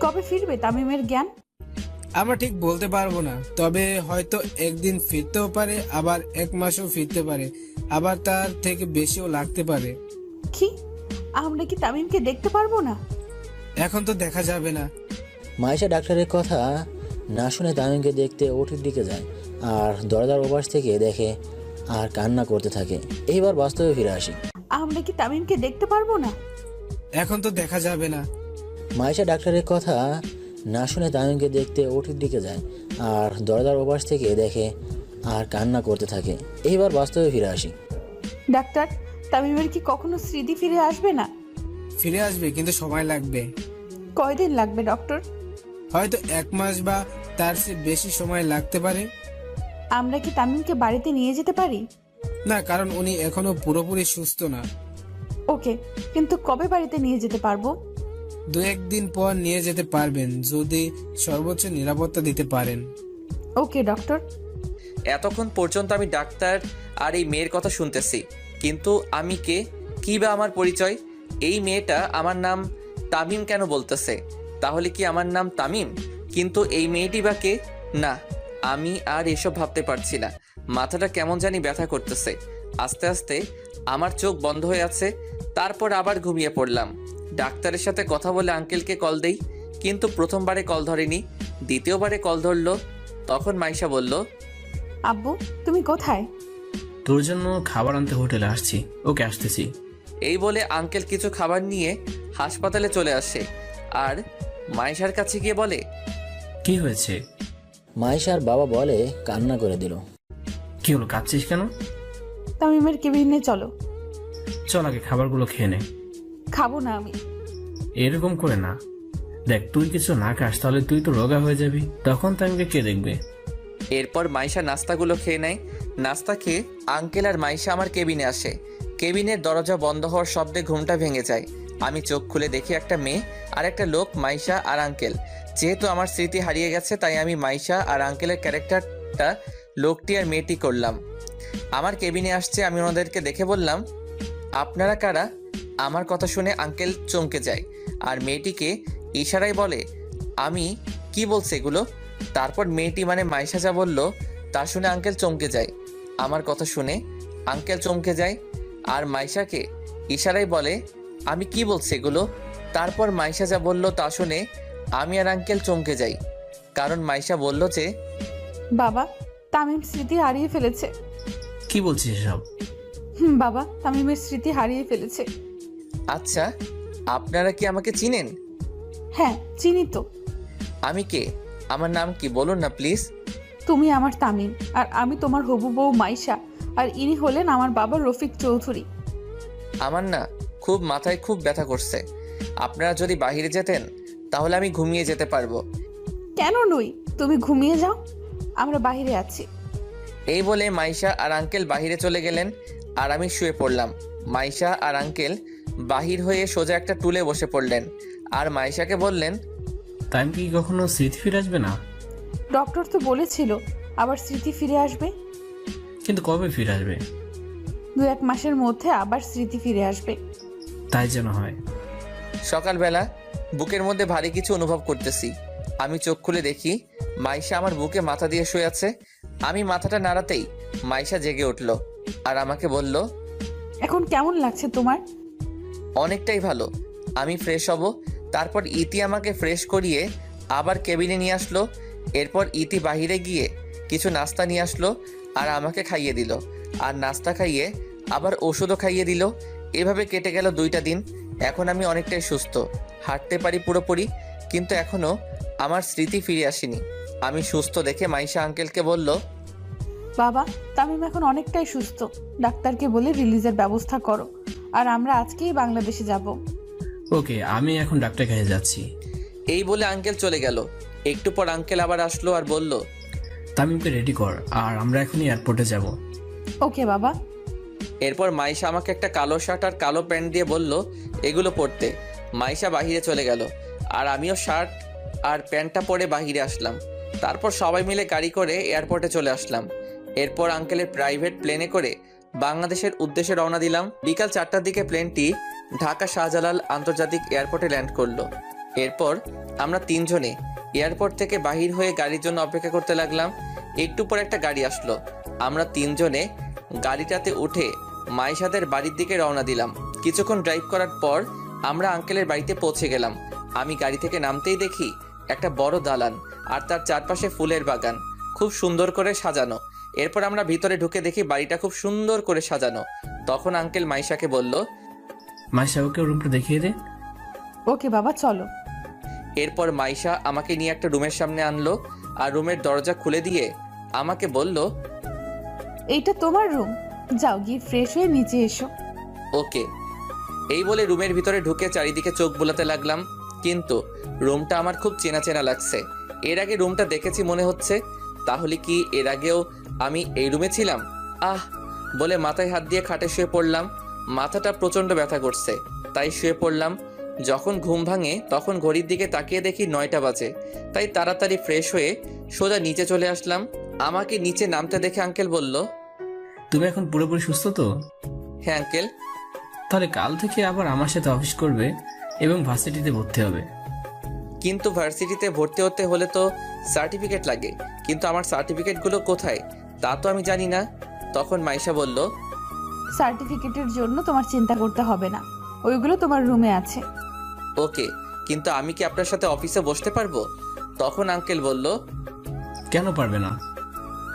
কবে ফিরবে তামিমের জ্ঞান? আমরা ঠিক বলতে পারবো না। তবে হয়তো 1 দিন ফিরতেও পারে, আবার 1 মাসও ফিরতে পারে, আবার তার থেকে বেশিও লাগতে পারে। কি আমরা কি তামিমকে দেখতে পারবো না? এখন তো দেখা যাবে না। মাইশা ডাক্তারের কথা না শুনে তামিমকে দেখতে ওটির দিকে যায় আর দরজার ওপাশ থেকে দেখে আর কান্না করতে থাকে। এইবার বাস্তবে ফিরে আসি। আমরা কি তামিমকে দেখতে পারবো না? এখন তো দেখা যাবে না। মাইশা ডাক্তারের কথা না শুনে তামিমকে দেখতে ওটির দিকে যায় আর দরজার ওপাশ থেকে দেখে আর কান্না করতে থাকে। এইবার বাস্তবে ফিরে আসি। ডাক্তার, তামিমের কি কখনো স্মৃতি ফিরে আসবে না? ফিরে আসবে, কিন্তু সময় লাগবে। কয়দিন লাগবে ডক্টর? হয়তো 1 মাস বা তার চেয়ে বেশি সময় লাগতে পারে। আমরা কি তামিমকে বাড়িতে নিয়ে যেতে পারি? না, কারণ উনি এখনো পুরোপুরি সুস্থ না। ওকে, কিন্তু কবে বাড়িতে নিয়ে যেতে পারবো? 2-1 দিন পর নিয়ে যেতে পারবেন, যদি সর্বোচ্চ নিরাপত্তা দিতে পারেন। ওকে ডক্টর। এতক্ষণ পর্যন্ত আমি ডাক্তার আর এই মেয়ের কথা শুনতেছি, কিন্তু আমি কে, কী বা আমার পরিচয়? এই মেয়েটা আমার নাম তামিম কেন বলতেছে? তাহলে কি আমার নাম তামিম? কিন্তু এই মেয়েটি বা কে? না, আমি আর এসব ভাবতে পারছি না। মাথাটা কেমন জানি ব্যথা করতেছে। আস্তে আস্তে আমার চোখ বন্ধ হয়ে আছে, তারপর আবার ঘুমিয়ে পড়লাম। ডাক্তারের সাথে কথা বলে আঙ্কেলকে কল দেই, কিন্তু প্রথমবারে কল ধরেনি, দ্বিতীয়বারে কল ধরলো। তখন মাইশা বলল, আব্বু, তুমি কোথায়? তোর জন্য খাবার আনতে হোটেলে আসছি। ওকে, আসতেছি। এই বলে আঙ্কেল কিছু খাবার নিয়ে হাসপাতালে চলে আসে আর মাইশার কাছে গিয়ে বলে, কি হয়েছে? মাইশার বাবা বলে কান্না করে দিল। কি হলো, কাঁদছিস কেন? তামিমের কেবিনে চলো। চল আগে খাবারগুলো খেয়ে নে। খাবো না আমি। এরকম করে না, দেখ তুই কিছু না খাস তাহলে তুই তো রোগা হয়ে যাবি, তখন তামিমকে কে দেখবে? এরপর মাইশা নাস্তাগুলো খেয়ে নেয়। নাস্তা খেয়ে আঙ্কেল আর মাইশা আমার কেবিনে আসে। কেবিনের দরজা বন্ধ হওয়ার শব্দে ঘুমটা ভেঙে যায়। আমি চোখ খুলে দেখি একটা মেয়ে আর একটা লোক, মাইশা আর আঙ্কেল। যেহেতু আমার স্মৃতি হারিয়ে গেছে, তাই আমি মাইশা আর আঙ্কেলের ক্যারেক্টারটা লোকটি আর মেয়েটি করলাম। আমার কেবিনে আসছে, আমি ওনাদেরকে দেখে বললাম, আপনারা কারা? আমার কথা শুনে আঙ্কেল চমকে যায় আর মেয়েটিকে ইশারায় বলে, আমি কি বলছে এগুলো? তারপর মেয়েটি মানে মাইশা যা বলল তা শুনে আঙ্কেল চমকে যায়। আমার কথা শুনে আঙ্কেল চমকে যায় আর মাইশাকে ইশারায় বলে, আমি কি বলছি এগুলো? তারপর মাইশা যা বলল তা শুনে আমি আর আঙ্কেল চমকে যাই, কারণ মাইশা বলল যে, বাবা, তামিম স্মৃতি হারিয়ে ফেলেছে। কি বলছিস এসব? বাবা, তামিমের স্মৃতি হারিয়ে ফেলেছে। আচ্ছা, আপনারা কি আমাকে চিনেন? হ্যাঁ, চিনি তো। আমি কে? আমার নাম কি বলুন না প্লিজ। তুমি আমার তামিম, আর আমি তোমার হবু বউ মাইশা, আর ইনি হলেন আমার বাবা রফিক চৌধুরী। আমার না খুব মাথায় খুব ব্যথা করছে। আপনারা যদি বাইরে যেতেন তাহলে আমি ঘুমিয়ে যেতে পারবো। কেন নই, তুমি ঘুমিয়ে যাও, আমরা বাইরে আছি। এই বলে মাইশা আর আঙ্কেল বাহিরে চলে গেলেন আর আমি শুয়ে পড়লাম। মাইশা আর আঙ্কেল বাহির হয়ে সোজা একটা টুলে বসে পড়লেন আর মাইশাকে বললেন, তামিম কি কখনো স্মৃতি ফিরে আসবে না? ডক্টর তো বলেছিল আবার স্মৃতি ফিরে আসবে। কিন্তু কবে ফিরে আসবে? 2-1 মাসের মধ্যে আবার স্মৃতি ফিরে আসবে। তাই যেন হয়। সকালবেলা বুকের মধ্যে ভারী কিছু অনুভব করতেছি। আমি চোখ খুলে দেখি মাইশা আমার বুকে মাথা দিয়ে শুয়ে আছে। আমি মাথাটা নাড়াতেই মাইশা জেগে উঠল আর আমাকে বলল, এখন কেমন লাগছে তোমার? অনেকটাই ভালো। আমি ফ্রেশ হব। তারপর ইতি আমাকে ফ্রেশ করিয়ে আবার কেবিনে নিয়ে আসলো। এরপর ইতি বাহিরে গিয়ে কিছু নাস্তা নিয়ে আসলো আর আমাকে খাইয়ে দিল, আর নাস্তা খাইয়ে আবার ওষুধও খাইয়ে দিল। এভাবে কেটে গেল 2টা দিন। এখন আমি অনেকটাই সুস্থ, হাঁটতে পারি পুরোপুরি, কিন্তু এখনও আমার স্মৃতি ফিরে আসেনি। আমি সুস্থ দেখে মাইশা আঙ্কেলকে বলল, বাবা, তামিম এখন অনেকটাই সুস্থ। ডাক্তারকে বলে রিলিজের ব্যবস্থা করো, আর আমরা আজকেই বাংলাদেশে যাব। ওকে, আমি এখন ডাক্তার কাছে যাচ্ছি। এই বলে আঙ্কেল চলে গেল। একটু পর আঙ্কেল আবার আসলো আর বলল, তামিমকে রেডি কর, আর আমরা এখনই এয়ারপোর্টে যাব। ওকে বাবা। এরপর মাইশা আমাকে একটা কালো শার্ট আর কালো প্যান্ট দিয়ে বলল এগুলো পরতে। মাইশা বাহিরে চলে গেল আর আমিও শার্ট আর প্যান্টটা পরে বাহিরে আসলাম। তারপর সবাই মিলে গাড়ি করে এয়ারপোর্টে চলে আসলাম। এরপর আঙ্কেলের প্রাইভেট প্লেনে করে বাংলাদেশের উদ্দেশ্যে রওনা দিলাম। বিকাল 4টার দিকে প্লেনটি ঢাকা শাহজালাল আন্তর্জাতিক এয়ারপোর্টে ল্যান্ড করলো। এরপর আমরা 3 জনে এয়ারপোর্ট থেকে বাহির হয়ে গাড়ির জন্য অপেক্ষা করতে লাগলাম। একটু পর একটা গাড়ি আসলো। আমরা 3 জনে গাড়িটাতে উঠে মাইশাদের বাড়ির দিকে রওনা দিলাম। কিছুক্ষণ ড্রাইভ করার পর আমরা আঙ্কেলের বাড়িতে পৌঁছে গেলাম। আমি গাড়ি থেকে নামতেই দেখি একটা বড় দালান আর তার চারপাশে ফুলের বাগান, খুব সুন্দর করে সাজানো। এরপর আমরা ভিতরে ঢুকে দেখি বাড়িটা খুব সুন্দর করে সাজানো। তখন আঙ্কেল মাইশাকে বলল, মাইশা ওকে রুমটা দেখিয়ে দে। ওকে বাবা চলো। এরপর মাইশা আমাকে নিয়ে একটা রুমের সামনে আনলো আর রুমের দরজা খুলে দিয়ে আমাকে বলল, এইটা তোমার রুম, যাও গিয়ে ফ্রেশ হয়ে নিচে এসো। ওকে। এই বলে রুমের ভিতরে ঢুকে চারিদিকে চোখ বুলাতে লাগলাম, কিন্তু রুমটা আমার খুব চেনা চেনা লাগছে। এর আগে রুমটা দেখেছি মনে হচ্ছে, তাহলে কি এর আগেও আমি এই রুমে ছিলাম? আহ বলে মাথায় হাত দিয়ে খাটে শুয়ে পড়লাম। মাথাটা প্রচণ্ড ব্যথা করছে, তাই শুয়ে পড়লাম। যখন ঘুম ভাঙে তখন ঘড়ির দিকে তাকিয়ে দেখি 9টা বাজে, তাই তাড়াতাড়ি ফ্রেশ হয়ে সোজা নিচে চলে আসলাম। আমাকে নিচে নামতে দেখে আঙ্কেল বলল, তুমি এখন পুরোপুরি সুস্থ তো? হ্যাঁ আঙ্কেল। তাহলে কাল থেকে আবার আমার সাথে অফিস করবে এবং ভার্সিটিতে ভর্তি হবে। কিন্তু ভার্সিটিতে ভর্তি হতে হলে তো সার্টিফিকেট লাগে, কিন্তু আমার সার্টিফিকেটগুলো কোথায় তা তো আমি জানি না। তখন মাইশা বলল, সার্টিফিকেটের জন্য তোমার চিন্তা করতে হবে না, ওইগুলো তোমার রুমে আছে। ওকে, কিন্তু আমি কি আপনার সাথে অফিসে বসতে পারবো? তখন আঙ্কেল বলল, কেন পারবে না?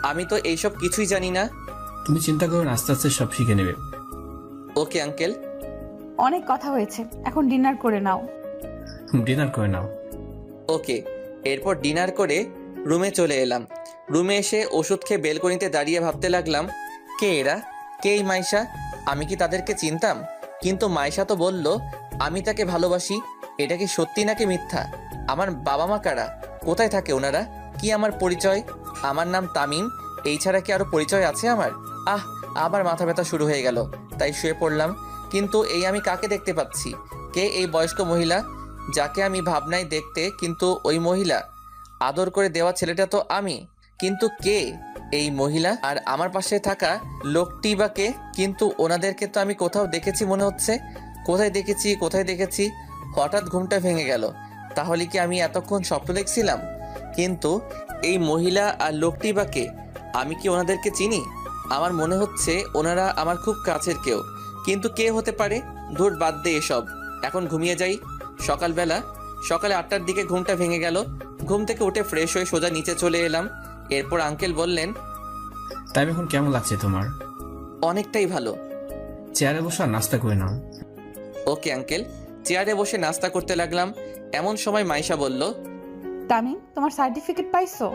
আমি তো এইসব কিছুই জানি না। তুমি চিন্তা করো না, আস্তে আস্তে সব শিখে নেবে। Okay uncle. অনেক কথা হয়েছে, এখন ডিনার করে নাও। ডিনার করে নাও। ওকে। এরপর ডিনার করে রুমে চলে এলাম। রুমে এসে ওষুধ খেয়ে বেলকনিতে দাঁড়িয়ে ভাবতে লাগলাম, কে এরা, কে এই মাইশা? আমি কি তাদেরকে চিনতাম? কিন্তু মাইশা তো বলল আমি তাকে ভালোবাসি। এটা কি সত্যি নাকি মিথ্যা? আমার বাবা মা কারা? কোথায় থাকে ওনারা? কি আমার পরিচয়? আমার নাম তামিম, এই ছাড়া কি আরো পরিচয় আছে আমার? আবার মাথা ব্যথা শুরু হয়ে গেল, তাই শুয়ে পড়লাম। কিন্তু এই আমি কাকে দেখতে পাচ্ছি? কে এই বয়স্ক মহিলা যাকে আমি ভাবনায় দেখতে, কিন্তু ওই মহিলা আদর করে দেওয়া ছেলেটা তো আমি, কিন্তু কে এই মহিলা? আর আমার পাশে থাকা লোকটি বা কে? কিন্তু ওনাদেরকে তো আমি কোথাও দেখেছি মনে হচ্ছে। কোথায় দেখেছি? হঠাৎ ঘুমটা ভেঙে গেল। তাহলে কি আমি এতক্ষণ স্বপ্ন দেখছিলাম? কিন্তু এই মহিলা আর লোকটি বা কে? আমি কি ওনাদেরকে চিনি? আমার মনে হচ্ছে ওনারা আমার খুব কাছের কেউ, কিন্তু কে হতে পারে? ধুর, বাদ দে এসব, এখন ঘুমিয়ে যাই। সকালে 8টার দিকে ঘুমটা ভেঙে গেল। ঘুম থেকে উঠে ফ্রেশ হয়ে সোজা নিচে চলে এলাম। এরপর আঙ্কেল বললেন, তাই এখন কেমন লাগছে তোমার? অনেকটাই ভালো। চেয়ারে বসে নাস্তা করে নাও। Okay uncle. চেয়ারে বসে নাস্তা করতে লাগলাম। এমন সময় মাইশা বলল, তামিম, তোমার সার্টিফিকেট পাইছো?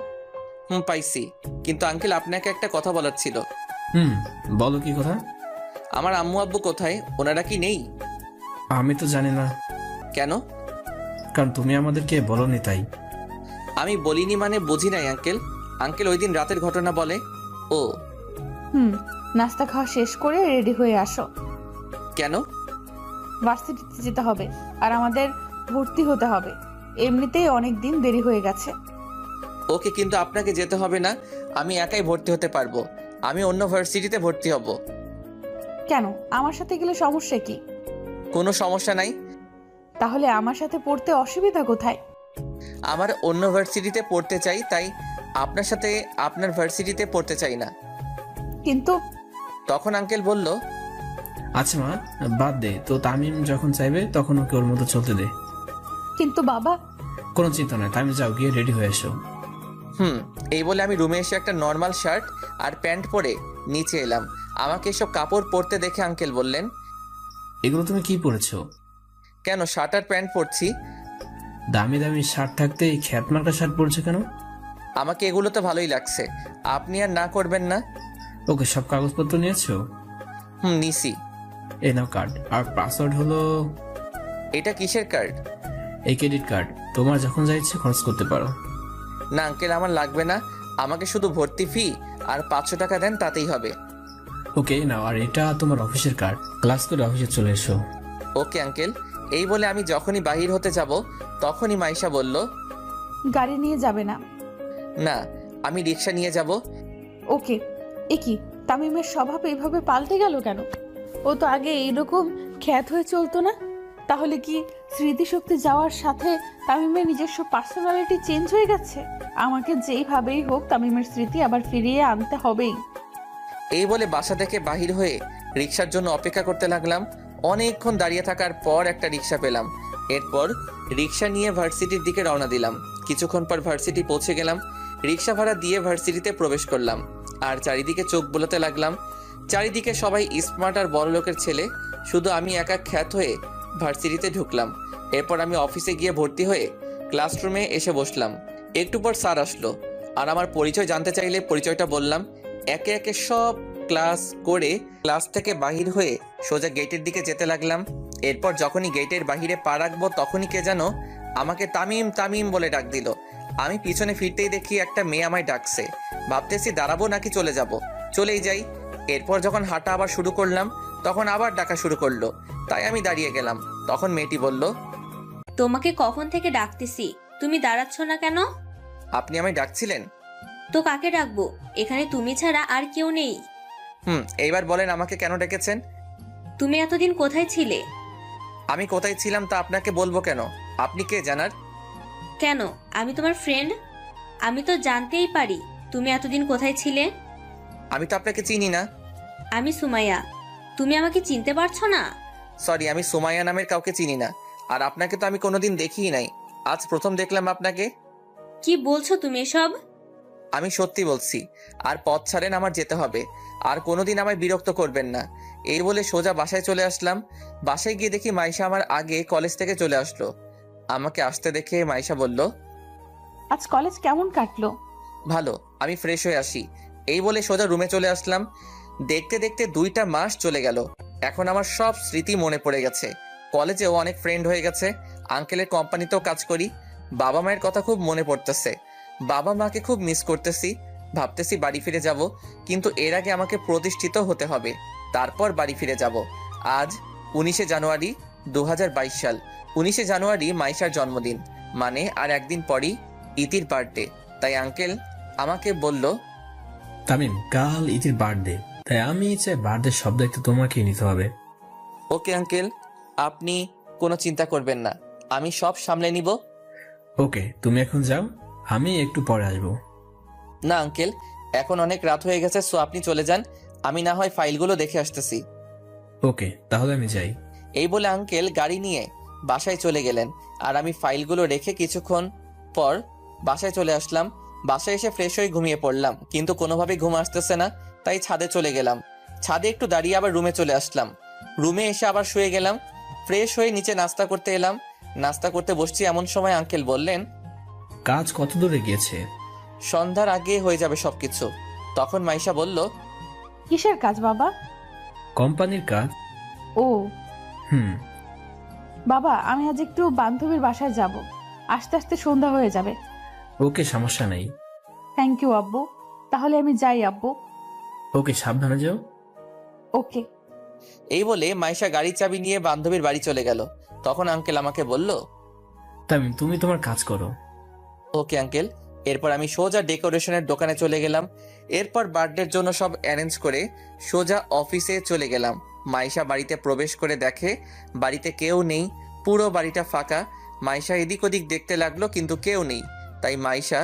পাইছি, কিন্তু আঙ্কেল আপনাকে একটা কথা বলার ছিল। বলো, কি কথা? আমার আম্মু আব্বু কোথায়? ওনারা কি নেই? আমি তো জানি না। কেন? কারণ তুমি আমাদেরকে বলোনি তাই। আমি বলিনি মানে বুঝি নাই আঙ্কেল। আঙ্কেল ওই দিন রাতের ঘটনা বলে। ও নাস্তা খাওয়া শেষ করে রেডি হয়ে আসো। কেন? ভার্সিটিতে যেতে হবে আর আমাদের ভর্তি হতে হবে, এমনিতেই অনেক দিন দেরি হয়ে গেছে। ওকে, কিন্তু আপনাকে যেতে হবে না, আমি একাই ভর্তি হতে পারবো। আমি অন্য ভার্সিটিতে ভর্তি হব। কেন? আমার সাথে গেলে সমস্যা কি? কোনো সমস্যা নাই। তাহলে আমার সাথে পড়তে অসুবিধা কোথায়? আমার অন্য ভার্সিটিতে পড়তে চাই, তাই আপনার সাথে আপনার ভার্সিটিতে পড়তে চাই না। কিন্তু তখন আঙ্কেল বলল, আচ্ছা মা, বাদ দে তো, তামিম যখন চাইবে তখন ওকে ওর মতো চলতে দে। কিন্তু বাবা। কোনো চিন্তা নয়, তামিম যাও, গিয়ে রেডি হয়ে এসো। এই বলে আমি রুমে এসে একটা নর্মাল শার্ট আর প্যান্ট পরে নিচে এলাম। আমাকে এসব কাপড় পরতে দেখে আঙ্কেল বললেন, এগুলো তুমি কি পরেছো? কেন, শার্ট আর প্যান্ট পরছি। দামি দামি শার্ট থাকতে এই খ্যাতমার্কা শার্ট পরছো কেন? আমাকে এগুলো তো ভালোই লাগছে, আপনি আর না করবেন না। ওকে, সব কাগজপত্র নিয়েছো? নিছি। এই নাও কার্ড, আর পাসওয়ার্ড হলো। এটা কিসের কার্ড? এই ক্রেডিট কার্ড, তোমার যখন যা ইচ্ছে খরচ করতে পারো। না আঙ্কেল, আমার লাগবে না, আমাকে শুধু ভর্তি ফি আর 500 টাকা দেন, তাতেই হবে। ওকে নাও, আর এটা তোমার অফিসের কার্ড, ক্লাস করে অফিসে চলে এসো। Okay uncle. এই বলে আমি যখনই বাহির হতে যাব তখনই মাইশা বলল, গাড়ি নিয়ে যাবে না? না, আমি রিক্সা নিয়ে যাব। ওকে। কি তামিমের স্বভাব এইভাবে পাল্টে গেল কেন? ও তো আগে এইরকম খ্যাত হয়ে চলতো না। তাহলে কি স্মৃতিশক্তি যাওয়ার সাথে তামিমের নিজস্ব পার্সোনালিটি চেঞ্জ হয়ে গেছে? আমাকে যেইভাবেই হোক তামিমের স্মৃতি আবার ফিরিয়ে আনতে হবেই। এই বলে বাসা থেকে বাহির হয়ে রিক্সার জন্য অপেক্ষা করতে লাগলাম। অনেকক্ষণ দাঁড়িয়ে থাকার পর একটা রিক্সা পেলাম। এরপর রিক্সা নিয়ে ভার্সিটির দিকে রওনা দিলাম। কিছুক্ষণ পর ভার্সিটি পৌঁছে গেলাম। রিক্সা ভাড়া দিয়ে ভার্সিটিতে প্রবেশ করলাম আর চারিদিকে চোখ বুলাতে লাগলাম। চারিদিকে সবাই স্মার্ট আর বড় লোকের ছেলে, শুধু আমি একা খ্যাত হয়ে ভার্সিটিতে ঢুকলাম। এরপর আমি অফিসে গিয়ে ভর্তি হয়ে ক্লাসরুমে এসে বসলাম। একটু পর স্যার আসলো আর আমার পরিচয় জানতে চাইলে পরিচয়টা বললাম। একে একে সব ক্লাস করে ক্লাস থেকে বাহির হয়ে সোজা গেটের দিকে যেতে লাগলাম। এরপর যখনই গেটের বাহিরে পা রাখবো তখনই কে যেন আমাকে তামিম তামিম বলে ডাক দিল। আমি পিছনে ফিরতেই দেখি একটা মেয়ে আমায় ডাকছে। ভাবতেছি দাঁড়াবো নাকি চলে যাব, চলেই যাই। এরপর যখন হাঁটা আবার শুরু করলাম তখন আবার ডাকা শুরু করলো, তাই আমি দাঁড়িয়ে গেলাম। তখন মেয়েটি বলল, তোমাকে কখন থেকে ডাকতেছি, তুমি দাঁড়াচ্ছ না কেন? আপনি আমায় ডাকছিলেন? তো কাকে ডাকবো, এখানে তুমি ছাড়া আর কেউ নেই। এইবার বলেন আমাকে কেন ডেকেছেন? তুমি এতদিন কোথায় ছিলে? আমি কোথায় ছিলাম তা আপনাকে বলবো কেন? আপনি কে জানার? কেন, আমি তোমার ফ্রেন্ড, আমি তো জানতেই পারি তুমি এতদিন কোথায় ছিলে। আমি তো আপনাকে চিনি না। আমি সুমাইয়া, তুমি আমাকে চিনতে পারছো না? সরি, আমি সুমাইয়া নামের কাউকে চিনি না। আর আপনাকে তো আমি কোনোদিন দেখিই নাই, আজ প্রথম দেখলাম আপনাকে। কি বলছো তুমি এসব? আমি সত্যি বলছি। আর পথ ছাড়েন, আমার যেতে হবে। আর কোনোদিন আমায় বিরক্ত করবেন না। এই বলে সোজা বাসায় চলে আসলাম। বাসায় গিয়ে দেখি মাইশা আমার আগে কলেজ থেকে চলে আসলো। আমাকে আসতে দেখে মাইশা বলল, আজ কলেজ কেমন কাটলো? ভালো, আমি ফ্রেশ হয়ে আসি। এই বলে সোজা রুমে চলে আসলাম। দেখতে দেখতে 2টা মাস চলে গেল। এখন আমার সব স্মৃতি মনে পড়ে গেছে। কলেজেও অনেক ফ্রেন্ড হয়ে গেছে। আঙ্কেলের কোম্পানিতেও কাজ করি। বাবা মায়ের কথা খুব মনে পড়তেছে। বাবা মাকে খুব মিস করতেছি। ভাবতেছি বাড়ি ফিরে যাব, কিন্তু এর আগে আমাকে প্রতিষ্ঠিত হতে হবে, তারপর বাড়ি ফিরে যাব। আজ 19শে জানুয়ারি 2022 সাল। 19শে জানুয়ারি মাইশার জন্মদিন, মানে আর একদিন পরই ইতির বার্থডে। তাই আঙ্কেল আমাকে বলল, তামিম, কাল ইতির বার্থডে, তাই আমি চাই বার্থডে সব দায়িত্ব তোমাকেই নিতে হবে। ওকে আঙ্কেল, আপনি কোনো চিন্তা করবেন না, আমি সব সামলে নিব। ওকে, তুমি এখন যাও, আমি একটু পরে আসবো। না আঙ্কেল, এখন অনেক রাত হয়ে গেছে, সো আপনি চলে যান। আমি না হয় ফাইলগুলো দেখে আসতেছি। ওকে, তাহলে আমি যাই। এই বলে আঙ্কেল গাড়ি নিয়ে বাসায় চলে গেলেন। আর আমি ফাইলগুলো রেখে কিছুক্ষণ পর বাসায় চলে আসলাম। বাসায় এসে ফ্রেশ হয়ে ঘুমিয়ে পড়লাম, কিন্তু কোনোভাবেই ঘুম আসতেছে না। তাই ছাদে চলে গেলাম। ছাদে একটু দাঁড়িয়ে আবার রুমে চলে আসলাম। রুমে এসে আবার শুয়ে গেলাম। ফ্রেশ হয়ে নিচে নাস্তা করতে এলাম। নাস্তা করতে বসছি, এমন সময় আঙ্কেল বললেন, কাজ কত দূরে গিয়েছে? সন্ধ্যার আগে হয়ে যাবে সবকিছু। তখন মাইশা বলল, কিসের কাজ বাবা? কোম্পানির কাজ। ও হুম। বাবা, আমি আজ একটু বান্ধবীর বাসায় যাব, আস্তে আস্তে সন্ধ্যা হয়ে যাবে। ওকে, সমস্যা নেই। থ্যাংক ইউ আব্বু, তাহলে আমি যাই আব্বু। ওকে, সাবধানে যাও। ওকে। এই বলে মাইশা গাড়ির চাবি নিয়ে বান্ধবীর বাড়ি চলে গেল। তখন আঙ্কেল আমাকে বলল, তামিম, তুমি তোমার কাজ করো। Okay uncle. এরপর আমি সোজা ডেকোরেশনের দোকানে চলে গেলাম। এরপর বার্থডের জন্য সব অ্যারেঞ্জ করে সোজা অফিসে চলে গেলাম। মাইশা বাড়িতে প্রবেশ করে দেখে বাড়িতে কেউ নেই, পুরো বাড়িটা ফাঁকা। মাইশা এদিক ওদিক দেখতে লাগলো, কিন্তু কেউ নেই। তাই মাইশা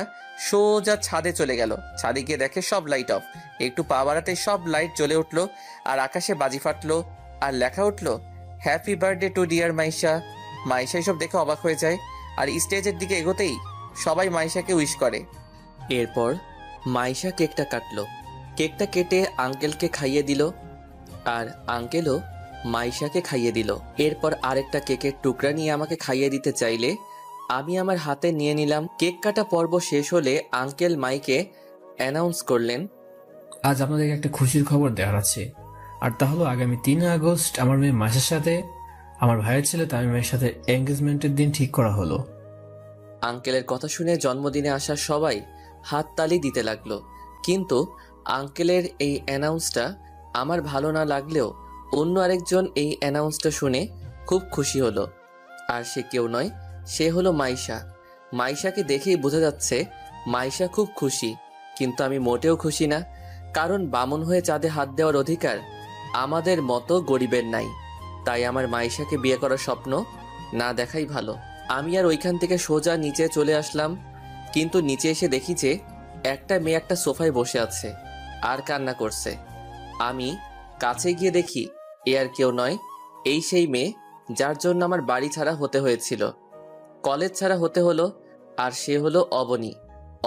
সোজা ছাদে চলে গেল। ছাদে গিয়ে দেখে সব লাইট অফ। একটু পা বাড়াতে সব লাইট জ্বলে উঠলো আর আকাশে বাজি ফাটলো আর লেখা উঠলো, happy birthday to dear Maisha. Maisha এসব দেখে অবাক হয়ে যায়। আর স্টেজের দিকে এগোতেই সবাই মাইশাকে উইশ করে। এরপর মাইশা কেকটা কাটলো। কেকটা কেটে আঙ্কেলকে খাইয়ে দিল আর আঙ্কেলও মাইশাকে খাইয়ে দিল। এরপর আরেকটা কেকের টুকরা নিয়ে আমাকে খাইয়ে দিতে চাইলে আমি আমার হাতে নিয়ে নিলাম। কেক কাটা পর্ব শেষ হলে আঙ্কেল মাইকে অ্যানাউন্স করলেন, আজ আপনাদেরকে একটা খুশির খবর দেওয়ার আছে। আর তা হলো আগামী 3 আগস্ট আমার মেয়ে মাসের সাথে আমার ভাইয়ের ছেলে তামিমের সাথে এঙ্গেজমেন্টের দিন ঠিক করা হলো। আঙ্কেলের কথা শুনে জন্মদিনে আসা সবাই হাততালি দিতে লাগলো। কিন্তু আঙ্কেলের এই অ্যানাউন্সটা আমার ভালো না লাগলেও অন্য আরেকজন এই অ্যানাউন্সটা শুনে খুব খুশি হলো। আর সে কেউ নয়, সে হলো মাইশা। মাইশাকে দেখেই বোঝা যাচ্ছে মাইশা খুব খুশি, কিন্তু আমি মোটেও খুশি না। কারণ বামুন হয়ে চাঁদে হাত দেওয়ার অধিকার আমাদের মতো গরিবের নাই। তাই আমার মাইশাকে বিয়ে করার স্বপ্ন না দেখাই ভালো। আমি আর ওইখান থেকে সোজা নিচে চলে আসলাম। কিন্তু নিচে এসে দেখি যে একটা মেয়ে একটা সোফায় বসে আছে আর কান্না করছে। আমি কাছে গিয়ে দেখি এ আর কেউ নয়, এই সেই মেয়ে যার জন্য আমার বাড়ি ছাড়া হতে হয়েছিল, কলেজ ছাড়া হতে হলো। আর সে হলো অবনী।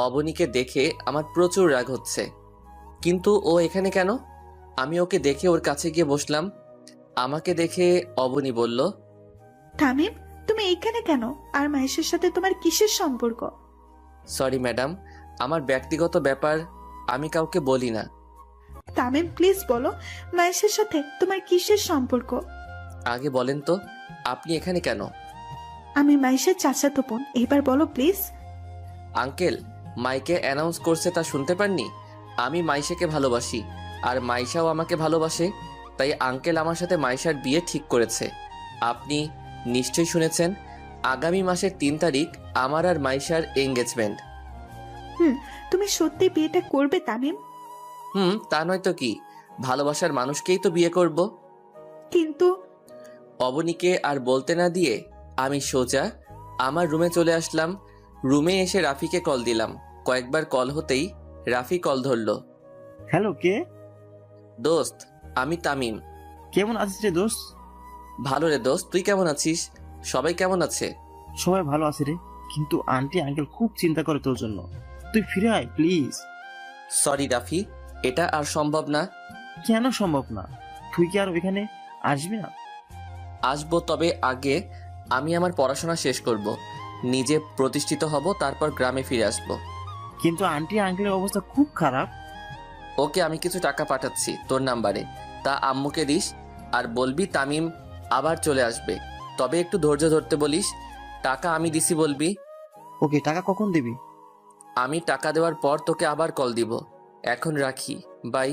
অবনীকে দেখে আমার প্রচুর রাগ হচ্ছে, কিন্তু ও এখানে কেন? আমি ওকে দেখে ওর কাছে গিয়ে বসলাম। আমাকে দেখে অবনী বলল, তামিম, তুমি এখানে কেন? আর মাহেশের সাথে তোমার কিসের সম্পর্ক? সরি ম্যাডাম, আমার ব্যক্তিগত ব্যাপার আমি কাউকে বলি না। তামিম, প্লিজ বলো, মাহেশের সাথে তোমার কিসের সম্পর্ক? আগে বলেন তো, আপনি এখানে কেন? আমি মাহেশের চাচাতো বোন, এবার বলো প্লিজ। আঙ্কেল মাইকে অ্যানাউন্স করছে, তা শুনতে পাননি? আমি মাইশাকে ভালোবাসি আর মাইশাও আমাকে ভালোবাসে, তাই আঙ্কেল আমার সাথে মাইশার বিয়ে ঠিক করেছে। আপনি নিশ্চয়ই শুনেছেন, আগামী মাসের 3 তারিখ আমার আর মাইশার এঙ্গেজমেন্ট। তুমি সত্যি বিয়েটা করবে তামিম? তা নয় তো কি, ভালোবাসার মানুষকেই তো বিয়ে করব। কিন্তু অবনীকে আর বলতে না দিয়ে আমি সোজা আমার রুমে চলে আসলাম। রুমে এসে রাফিকে কল দিলাম। কয়েকবার কল হতেই রাফি কল ধরলো। হ্যালো, কে? দোস্ত, আমি তামিম। কেমন আছিস রে দোস্ত? ভালো রে দোস্ত, তুই কেমন আছিস? সবাই কেমন আছে? সবাই ভালো আছে রে, কিন্তু আন্টি আঙ্কেল খুব চিন্তা করে তোর জন্য। তুই ফিরে আয় প্লিজ। সরি রাফি, এটা আর সম্ভব না। কেন সম্ভব না? তুই কি আর ওইখানে আসবি না? আসবো, তবে আগে আমি আমার পড়াশোনা শেষ করব, নিজে প্রতিষ্ঠিত হব, তারপর গ্রামে ফিরে আসব। কিন্তু আন্টি আঙ্কেলের অবস্থা খুব খারাপ। ওকে, আমি কিছু টাকা পাঠাচ্ছি তোর নাম্বারে, তা আম্মুকে দিস আর বলবি তামিম আবার চলে আসবে, তবে একটু ধৈর্য ধরতে বলিস। টাকা আমি দিছি বলবি। ওকে, টাকা কখন দিবি? আমি টাকা দেওয়ার পর তোকে আবার কল দিব। এখন রাখি, বাই।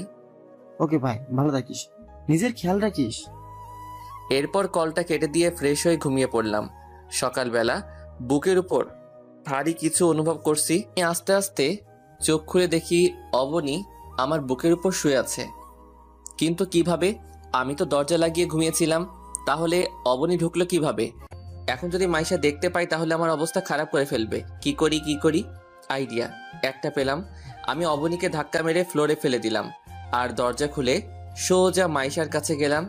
ওকে ভাই, ভালো থাকিস, নিজের খেয়াল রাখিস। এরপর কলটা কেটে দিয়ে ফ্রেশ হয়ে ঘুমিয়ে পড়লাম। সকালবেলা বুকের উপর ভারী কিছু অনুভব করছি। আস্তে আস্তে চোখ খুলে দেখি অবনী আমার বুকের উপর শুয়ে আছে। কিন্তু কিভাবে? আমি তো দরজা লাগিয়ে ঘুমিয়েছিলাম, তাহলে অবনী ঢুকলো কিভাবে? এখন যদি মাইশা দেখতে পাই তাহলে আমার অবস্থা খারাপ করে ফেলবে। কি করি? আইডিয়া একটা পেলাম। আমি অবনীকে ধাক্কা মেরে ফ্লোরে ফেলে দিলাম আর দরজা খুলে সোজা মাইশার কাছে গেলাম।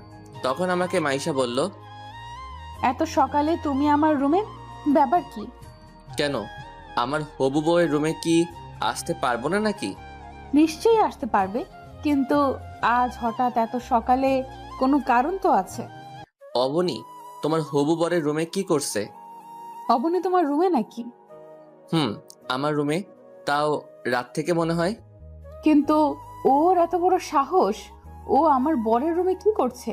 তখন আমাকে মাইশা বলল, এত সকালে তুমি আমার রুমে, ব্যাপার কি? কেন, আমার হবু বউয়ের রুমে কি আসতে পারবো না নাকি? নিশ্চয়ই আসতে পারবে, কিন্তু আজ হঠাৎ এত সকালে কোনো কারণ তো আছে। অবনী তোমার হবু বরের রুমে কি করছে? অবনী তোমার রুমে নাকি? আমার রুমে, তাও রাত থেকে মনে হয়। কিন্তু ওর এত বড় সাহস, ও আমার বরের রুমে কি করছে?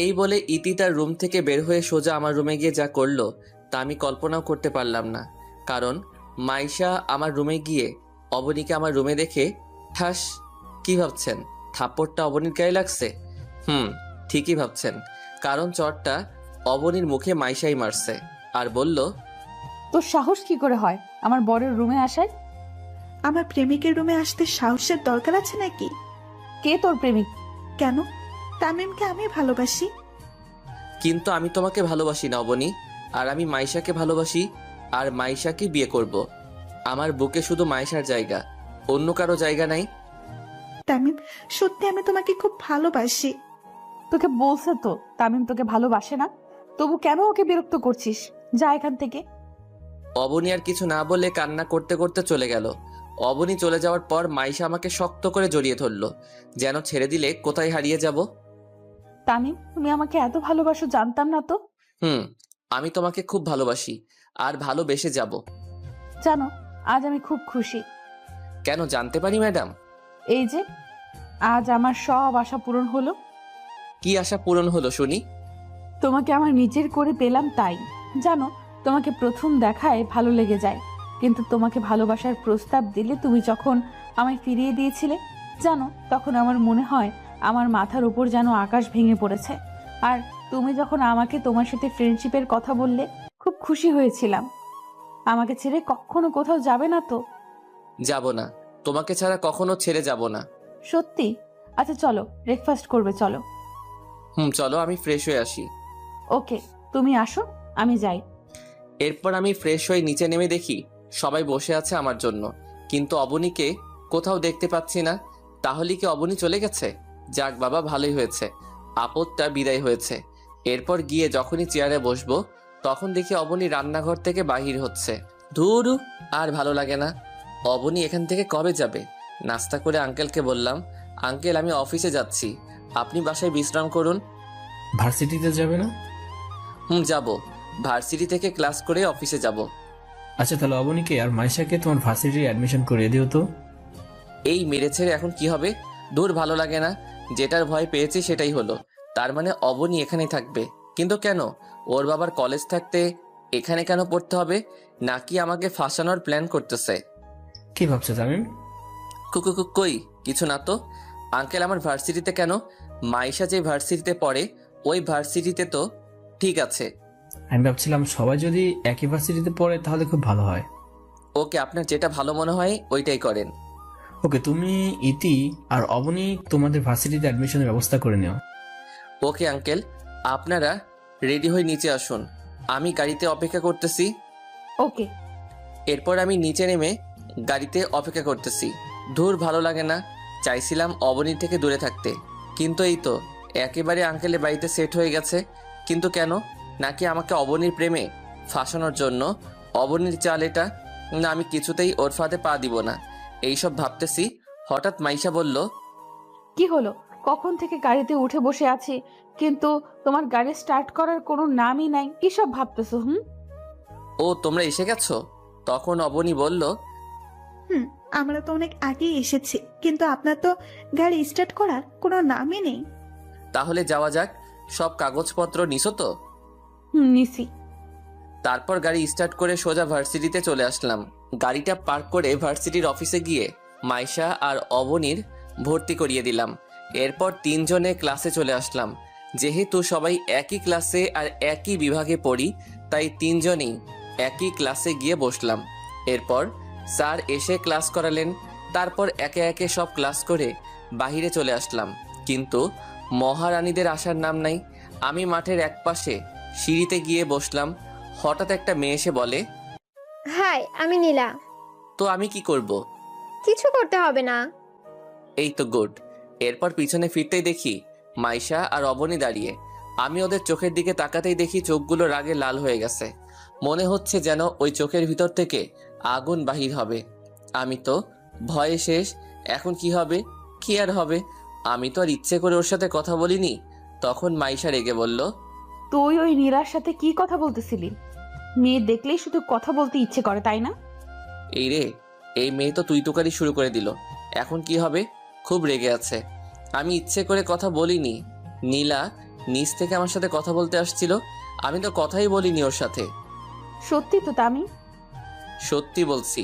এই বলে ইতি তার রুম থেকে বের হয়ে সোজা আমার রুমে গিয়ে যা করলো তা আমি কল্পনাও করতে পারলাম না। কারণ মাইশা আমার রুমে গিয়ে অবনীকে আমার রুমে দেখে ঠাস। কি ভাবছেন, থাপ্পড়টা অবনীর গায়ে লাগছে? ঠিকই ভাবছেন, কারণ চটটা অবনীর মুখে মাইশাই মারছে আর বলল, তোর সাহস কি করে হয় আমার বরের রুমে আসার? আমার প্রেমিকের রুমে আসতে সাহসের দরকার আছে নাকি? কে তোর প্রেমিক? কেন? তামিমকে আমি ভালোবাসি। কিন্তু আমি তোমাকে ভালোবাসি না অবনী, আর আমি মাইশাকে ভালোবাসি আর মাইশাকে বিয়ে করব। আমার বুকে শুধু মাইশার জায়গা, অন্য কারো জায়গা নাই। তামিম, সত্যি আমি তোমাকে খুব ভালোবাসি। তোকে বলছে তো তামিম তোকে ভালোবাসে না, তবু কেন ওকে বিরক্ত করছিস? যা এখান থেকে। অবনী আর কিছু না বলে কান্না করতে করতে চলে গেল। অবনী চলে যাওয়ার পর মাইশা আমাকে শক্ত করে জড়িয়ে ধরলো, যেন ছেড়ে দিলে কোথায় হারিয়ে যাব। তামিম, তুমি আমাকে এত ভালোবাসো জানতাম না তো। আমি তোমাকে খুব ভালোবাসি আর ভালোবেসে যাব। জানো, আজ আমি খুব খুশি। কেন জানতে পারি ম্যাডাম? এই যে আজ আমার সব আশা পূরণ হলো। কি আশা পূরণ হলো শুনি? তোমাকে আমার নিজের করে পেলাম, তাই। জানো, তোমাকে প্রথম দেখায় ভালো লেগে যায়, কিন্তু তোমাকে ভালোবাসার প্রস্তাব দিলে তুমি যখন আমায় ফিরিয়ে দিয়েছিলে, জানো, তখন আমার মনে হয় আমার মাথার উপর যেন আকাশ ভেঙে পড়েছে। আর তুমি যখন আমাকে তোমার সাথে ফ্রেন্ডশিপের কথা বললে, খুব খুশি হয়েছিলাম। আমাকে ছেড়ে কখনো কোথাও যাবে না তো? যাব না, তোমাকে ছাড়া কখনো ছেড়ে যাব না। সত্যি? আচ্ছা চলো, ব্রেকফাস্ট করবে, চলো। চলো, আমি ফ্রেশ হয়ে আসি। ওকে, তুমি আসো, আমি যাই। এরপর আমি ফ্রেশ হয়ে নিচে নেমে দেখি সবাই বসে আছে আমার জন্য, কিন্তু অবনীকে কোথাও দেখতে পাচ্ছি না। তাহলে কি অবনী চলে গেছে? যাক বাবা, ভালোই হয়েছে, আপদটা বিদায় হয়েছে। এরপর গিয়ে যখনই চেয়ারে বসবো তখন দেখি অবনী রান্নাঘর থেকে বাহির হচ্ছে। ধুর, আর ভালো লাগে না। অবনী এখান থেকে কবে যাবে? নাস্তা করে আঙ্কেলকে বললাম, আঙ্কেল আমি অফিসে যাচ্ছি, আপনি বাসায় বিশ্রাম করুন। ভার্সিটিতে যাবে না? যাব, ভার্সিটি থেকে ক্লাস করে অফিসে যাব। আচ্ছা, তাহলে অবনীকে আর মাইশাকে তোমার ভার্সিটি অ্যাডমিশন করিয়ে দিও তো। এই মেরে ছেড়ে এখন কি হবে? দূর, ভালো লাগে না। যেটার ভয় পেয়েছি সেটাই হলো। তার মানে অবনী এখানেই থাকবে, কিন্তু কেন? ওর বাবার কলেজ থাকতে এখানে কেন পড়তে হবে? নাকি আমাকে ফাঁসানোর প্ল্যান করতেছে? কি ভাবছো তামিম? কই কিছু না তো। আঙ্কেল আমার ভার্সিটিতে কেন? মাইশা যে ভার্সিটিতে পড়ে ওই ভার্সিটিতে তো। ঠিক আছে, আমি ভাবছিলাম সবাই যদি একই ভার্সিটিতে পড়ে তাহলে খুব ভালো হয়। ওকে, আপনার যেটা ভালো মনে হয় ওইটাই করেন। ওকে, তুমি ইতি আর অবনী তোমাদের ভার্সিটিতে অ্যাডমিশনের ব্যবস্থা করে নিও। ওকে আঙ্কেল, আপনারা রেডি হয়ে নিচে আসুন, আমি গাড়িতে অপেক্ষা করতেছি। ওকে। এরপর আমি নিচে নেমে গাড়িতে অপেক্ষা করতেছি। দূর, ভালো লাগে না। চাইছিলাম অবনীর থেকে দূরে থাকতে, কিন্তু এই তো একেবারে আঙ্কেলের বাড়িতে সেট হয়ে গেছে। কিন্তু কেন? নাকি আমাকে অবনীর প্রেমে ফাঁসানোর জন্য? অবনীর চাল এটা। না, আমি কিছুতেই ওর ফাঁদে পা দিব না। এইসব ভাবতেছি, হঠাৎ মাইশা বলল, কি হলো? কখন থেকে গাড়িতে উঠে বসে আছি, কিন্তু তোমার গাড়ি স্টার্ট করার কোনো নামই নাই। কি সব ভাবতেছো? ও তোমরা এসে গেছো? তখন অবনী বলল, আমরা তো অনেক আগেই এসেছি, কিন্তু আপনার তো গাড়ি স্টার্ট করার কোনো নামই নেই। তাহলে যাওয়া যাক। সব কাগজপত্র নিছো তো? নিছি। তারপর গাড়ি স্টার্ট করে সোজা ভার্সিটিতে চলে আসলাম। গাড়িটা পার্ক করে ভার্সিটির অফিসে গিয়ে মাইশা আর অবনীর ভর্তি করিয়ে দিলাম। এরপর তিনজনে ক্লাসে চলে আসলাম। যেহেতু সবাই একই ক্লাসে আর একই বিভাগে পড়ি, তাই তিনজনেই একই ক্লাসে গিয়ে বসলাম। এরপর স্যার এসে ক্লাস করালেন। তারপর একে একে সব ক্লাস করে বাহিরে চলে আসলাম, কিন্তু মহারানীদের আসার নাম নাই। আমি মাঠের একপাশে সিঁড়িতে গিয়ে বসলাম। হঠাৎ একটা মেয়ে এসে বলে, হাই, আমি নীলা। তো আমি কি করব? কিছু করতে হবে না। এই তো গুড। এরপর পিছনে ফিরতেই দেখি মাইশা আর অবনী দাঁড়িয়ে। আমি ওদের চোখের দিকে তাকাতেই দেখি চোখগুলো রাগে লাল হয়ে গেছে। মনে হচ্ছে যেন ওই চোখের ভিতর থেকে আগুন বাহির হবে। আমি তো ভয়ে শেষ। এখন কি হবে? কি আর হবে? আমি তো আর ইচ্ছে করে ওর সাথে কথা বলিনি। তখন মাইশা রেগে বলল, তুই ওই নীলার সাথে কি কথা বলতেছিলি? মেয়ে দেখলেই শুধু কথা বলতে ইচ্ছে করে, তাই না? এই রে, এই মেয়ে তো তুই তুকারি শুরু করে দিল। এখন কি হবে? খুব রেগে আছে। আমি ইচ্ছে করে কথা বলিনি। নীলা নিচ থেকে আমার সাথে কথা বলতে আসছিল, আমি তো কথাই বলিনি ওর সাথে। সত্যি তো তামি? সত্যি বলছি।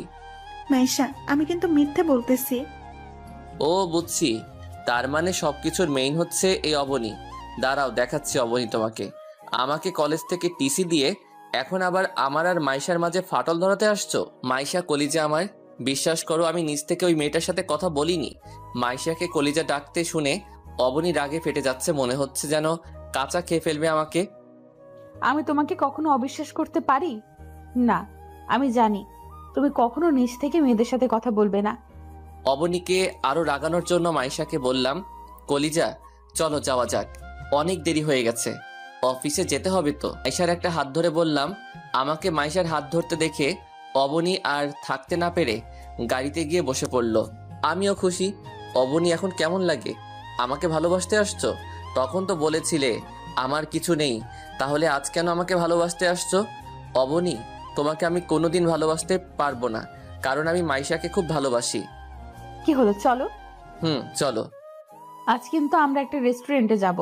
মাইশা, আমি কিন্তু মিথ্যে বলতেছি। ও বুঝছি, তার মানে সবকিছুর মেইন হচ্ছে এই অবনী। দাঁড়াও, দেখাচ্ছি অবনী তোমাকে। আমাকে কলেজ থেকে টিসি দিয়ে এখন আবার আমার আর মাইশার মাঝে ফাটল ধরাতে আসছো? মাইশা কলিজা আমার, বিশ্বাস করো আমি নিজ থেকে ওই মেয়েটার সাথে কথা বলিনি। মাইশাকে কলিজা ডাকতে শুনে অবনী রাগে ফেটে যাচ্ছে, মনে হচ্ছে যেন কাঁচা খেয়ে ফেলবে আমাকে। আমি তোমাকে কখনো অবিশ্বাস করতে পারি না। আমি জানি তুমি কখনো নিজ থেকে মেয়েদের সাথে কথা বলবে না। অবনীকে আরো রাগানোর জন্য মাইশাকে বললাম, কলিজা চলো যাওয়া যাক, অনেক দেরি হয়ে গেছে, অফিসে যেতে হবে তো। মাইশার একটা হাত ধরে বললাম। আমাকে মাইশার হাত ধরতে দেখে অবনী আর থাকতে না পেরে গাড়িতে গিয়ে বসে পড়ল। আমিও খুশি। অবনী এখন কেমন লাগে? আমাকে ভালোবাসতে আসছো? তখন তো বলেছিলে আমার কিছু নেই, তাহলে আজ কেন আমাকে ভালোবাসতে আসছো? অবনী, তোমাকে আমি কোনোদিন ভালোবাসতে পারবো না, কারণ আমি মাইশাকে খুব ভালোবাসি। কি হলো, চলো। চলো। আজ কিন্তু আমরা একটা রেস্টুরেন্টে যাব।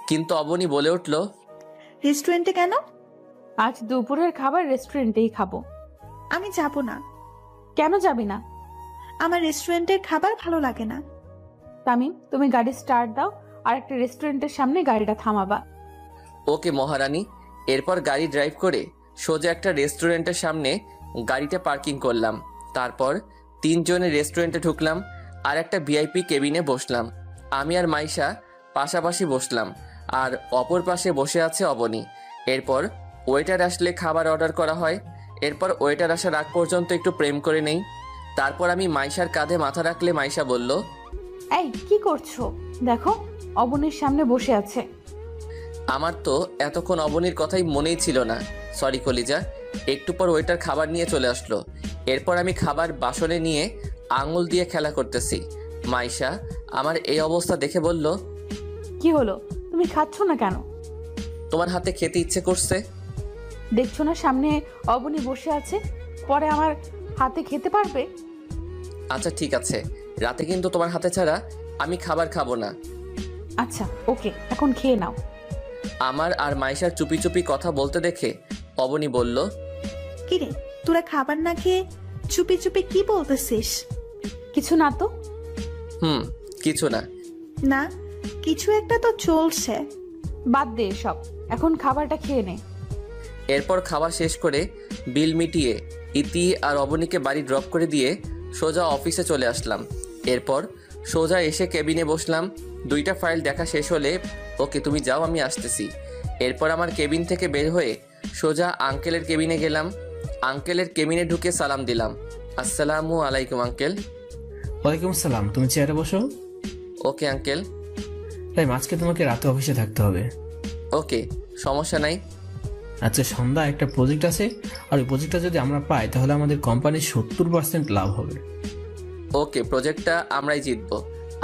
কিন্তু অবনী বলে উঠল, রেস্টুরেন্টে কেন? আজ দুপুরের খাবার রেস্টুরেন্টেই খাবো। আমি যাব না। কেন যাবি না? আমার রেস্টুরেন্টের খাবার ভালো লাগে না। তামিম, তুমি গাড়ি স্টার্ট দাও আর একটা রেস্টুরেন্টের সামনে গাড়িটা থামাবা। ওকে মহারানী। এরপর গাড়ি ড্রাইভ করে সোজা একটা রেস্টুরেন্টের সামনে গাড়িটা পার্কিং করলাম। তারপর তিনজনে রেস্টুরেন্টে ঢুকলাম আর একটা ভিআইপি কেবিনে বসলাম। আমি আর মাইশা পাশাপাশি বসলাম, আর অপর পাশে বসে আছে অবনী। এরপর ওয়েটার আসলে খাবার অর্ডার করা হয়। এরপর ওয়েটার আসার আগ পর্যন্ত একটু প্রেম করে নেই। তারপর আমি মাইশার কাঁধে মাথা রাখলে মাইশা বলল, এই কি করছো? দেখো অবনীর সামনে বসে আছে। আমার তো এতক্ষণ অবনীর কথাই মনেই ছিল না। সরি কলিজা। একটু পর ওয়েটার খাবার নিয়ে চলে আসলো। এরপর আমি খাবার বাসনে নিয়ে আঙুল দিয়ে খেলা করতেছি। মাইশা আমার এই অবস্থা দেখে বলল, কি হলো, তুমি খাচ্ছ না কেন? তোমার হাতে খেতে ইচ্ছে করছে। দেখছো না সামনে অবনী বসে আছে, পরে আমার হাতে খেতে পারবে? আচ্ছা ঠিক আছে, রাতে কিন্তু তোমার হাতে ছাড়া আমি খাবার খাবো না। আচ্ছা ওকে, এখন খেয়ে নাও। আমার আর মাইশার চুপি চুপি কথা বলতে দেখে অবনী বলল, কিরে তোরা খাবার না খেয়ে চুপি চুপি কি বলতেছিস? কিছু না তো। কিছু না। না, কিছু একটা তো চলছে। বাদ দে সব, এখন খাবারটা খেয়ে নে। এরপর খাওয়া শেষ করে বিল মিটিয়ে ইতি আর অবনীকে বাড়ি ড্রপ করে দিয়ে সোজা অফিসে চলে আসলাম। এরপর সোজা এসে কেবিনে বসলাম। 2টা ফাইল দেখা শেষ হলে, ওকে তুমি যাও আমি আসতেছি। এরপর আমার কেবিন থেকে বের হয়ে সোজা আঙ্কেলের কেবিনে গেলাম। আঙ্কেলের কেবিনে ঢুকে সালাম দিলাম। আসসালামু আলাইকুম আঙ্কেল। ওয়ালাইকুম সালাম। তুমি চেয়ারে বসো। Okay uncle. তাই আজকে তোমাকে রাতে অফিসে থাকতে হবে। ওকে, সমস্যা নাই। আচ্ছা, সন্ধ্যা একটা প্রজেক্ট আছে, আর ওই প্রজেক্টটা যদি আমরা পাই তাহলে আমাদের কোম্পানির 70% লাভ হবে। ওকে, প্রজেক্টটা আমরাই জিতবো,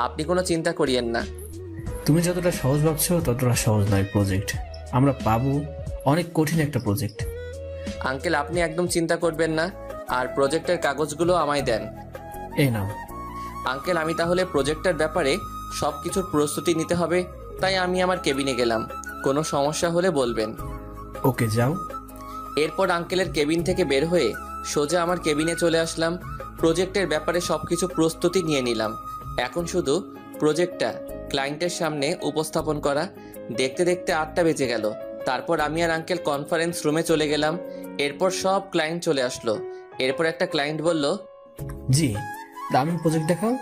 আপনি কোনো চিন্তা করিয়েন না। তুমি যতটা সহজ ভাবছো ততটা সহজ নয় প্রজেক্ট। আমরা পাবো, অনেক কঠিন একটা প্রজেক্ট। আঙ্কেল আপনি একদম চিন্তা করবেন না, আর প্রজেক্টের কাগজগুলো আমায় দেন। এই নাও। আঙ্কেল আমি তাহলে প্রজেক্টের ব্যাপারে সব কিছুর প্রস্তুতি নিতে হবে, তাই আমি আমার কেবিনে গেলাম। কোনো সমস্যা হলে বলবেন। ওকে যাও। এরপর আঙ্কেলের কেবিন থেকে বের হয়ে সোজা আমার কেবিনে চলে আসলাম। প্রজেক্টের ব্যাপারে সব কিছু প্রস্তুতি নিয়ে নিলাম। এখন শুধু প্রজেক্টটা ক্লায়েন্টের সামনে উপস্থাপন করা। দেখতে দেখতে 8টা বেজে গেল। তারপর আমি আর আঙ্কেল কনফারেন্স রুমে চলে গেলাম। এরপর সব ক্লায়েন্ট চলে আসলো। এরপর একটা ক্লায়েন্ট বলল, জি দামি প্রজেক্ট দেখাও।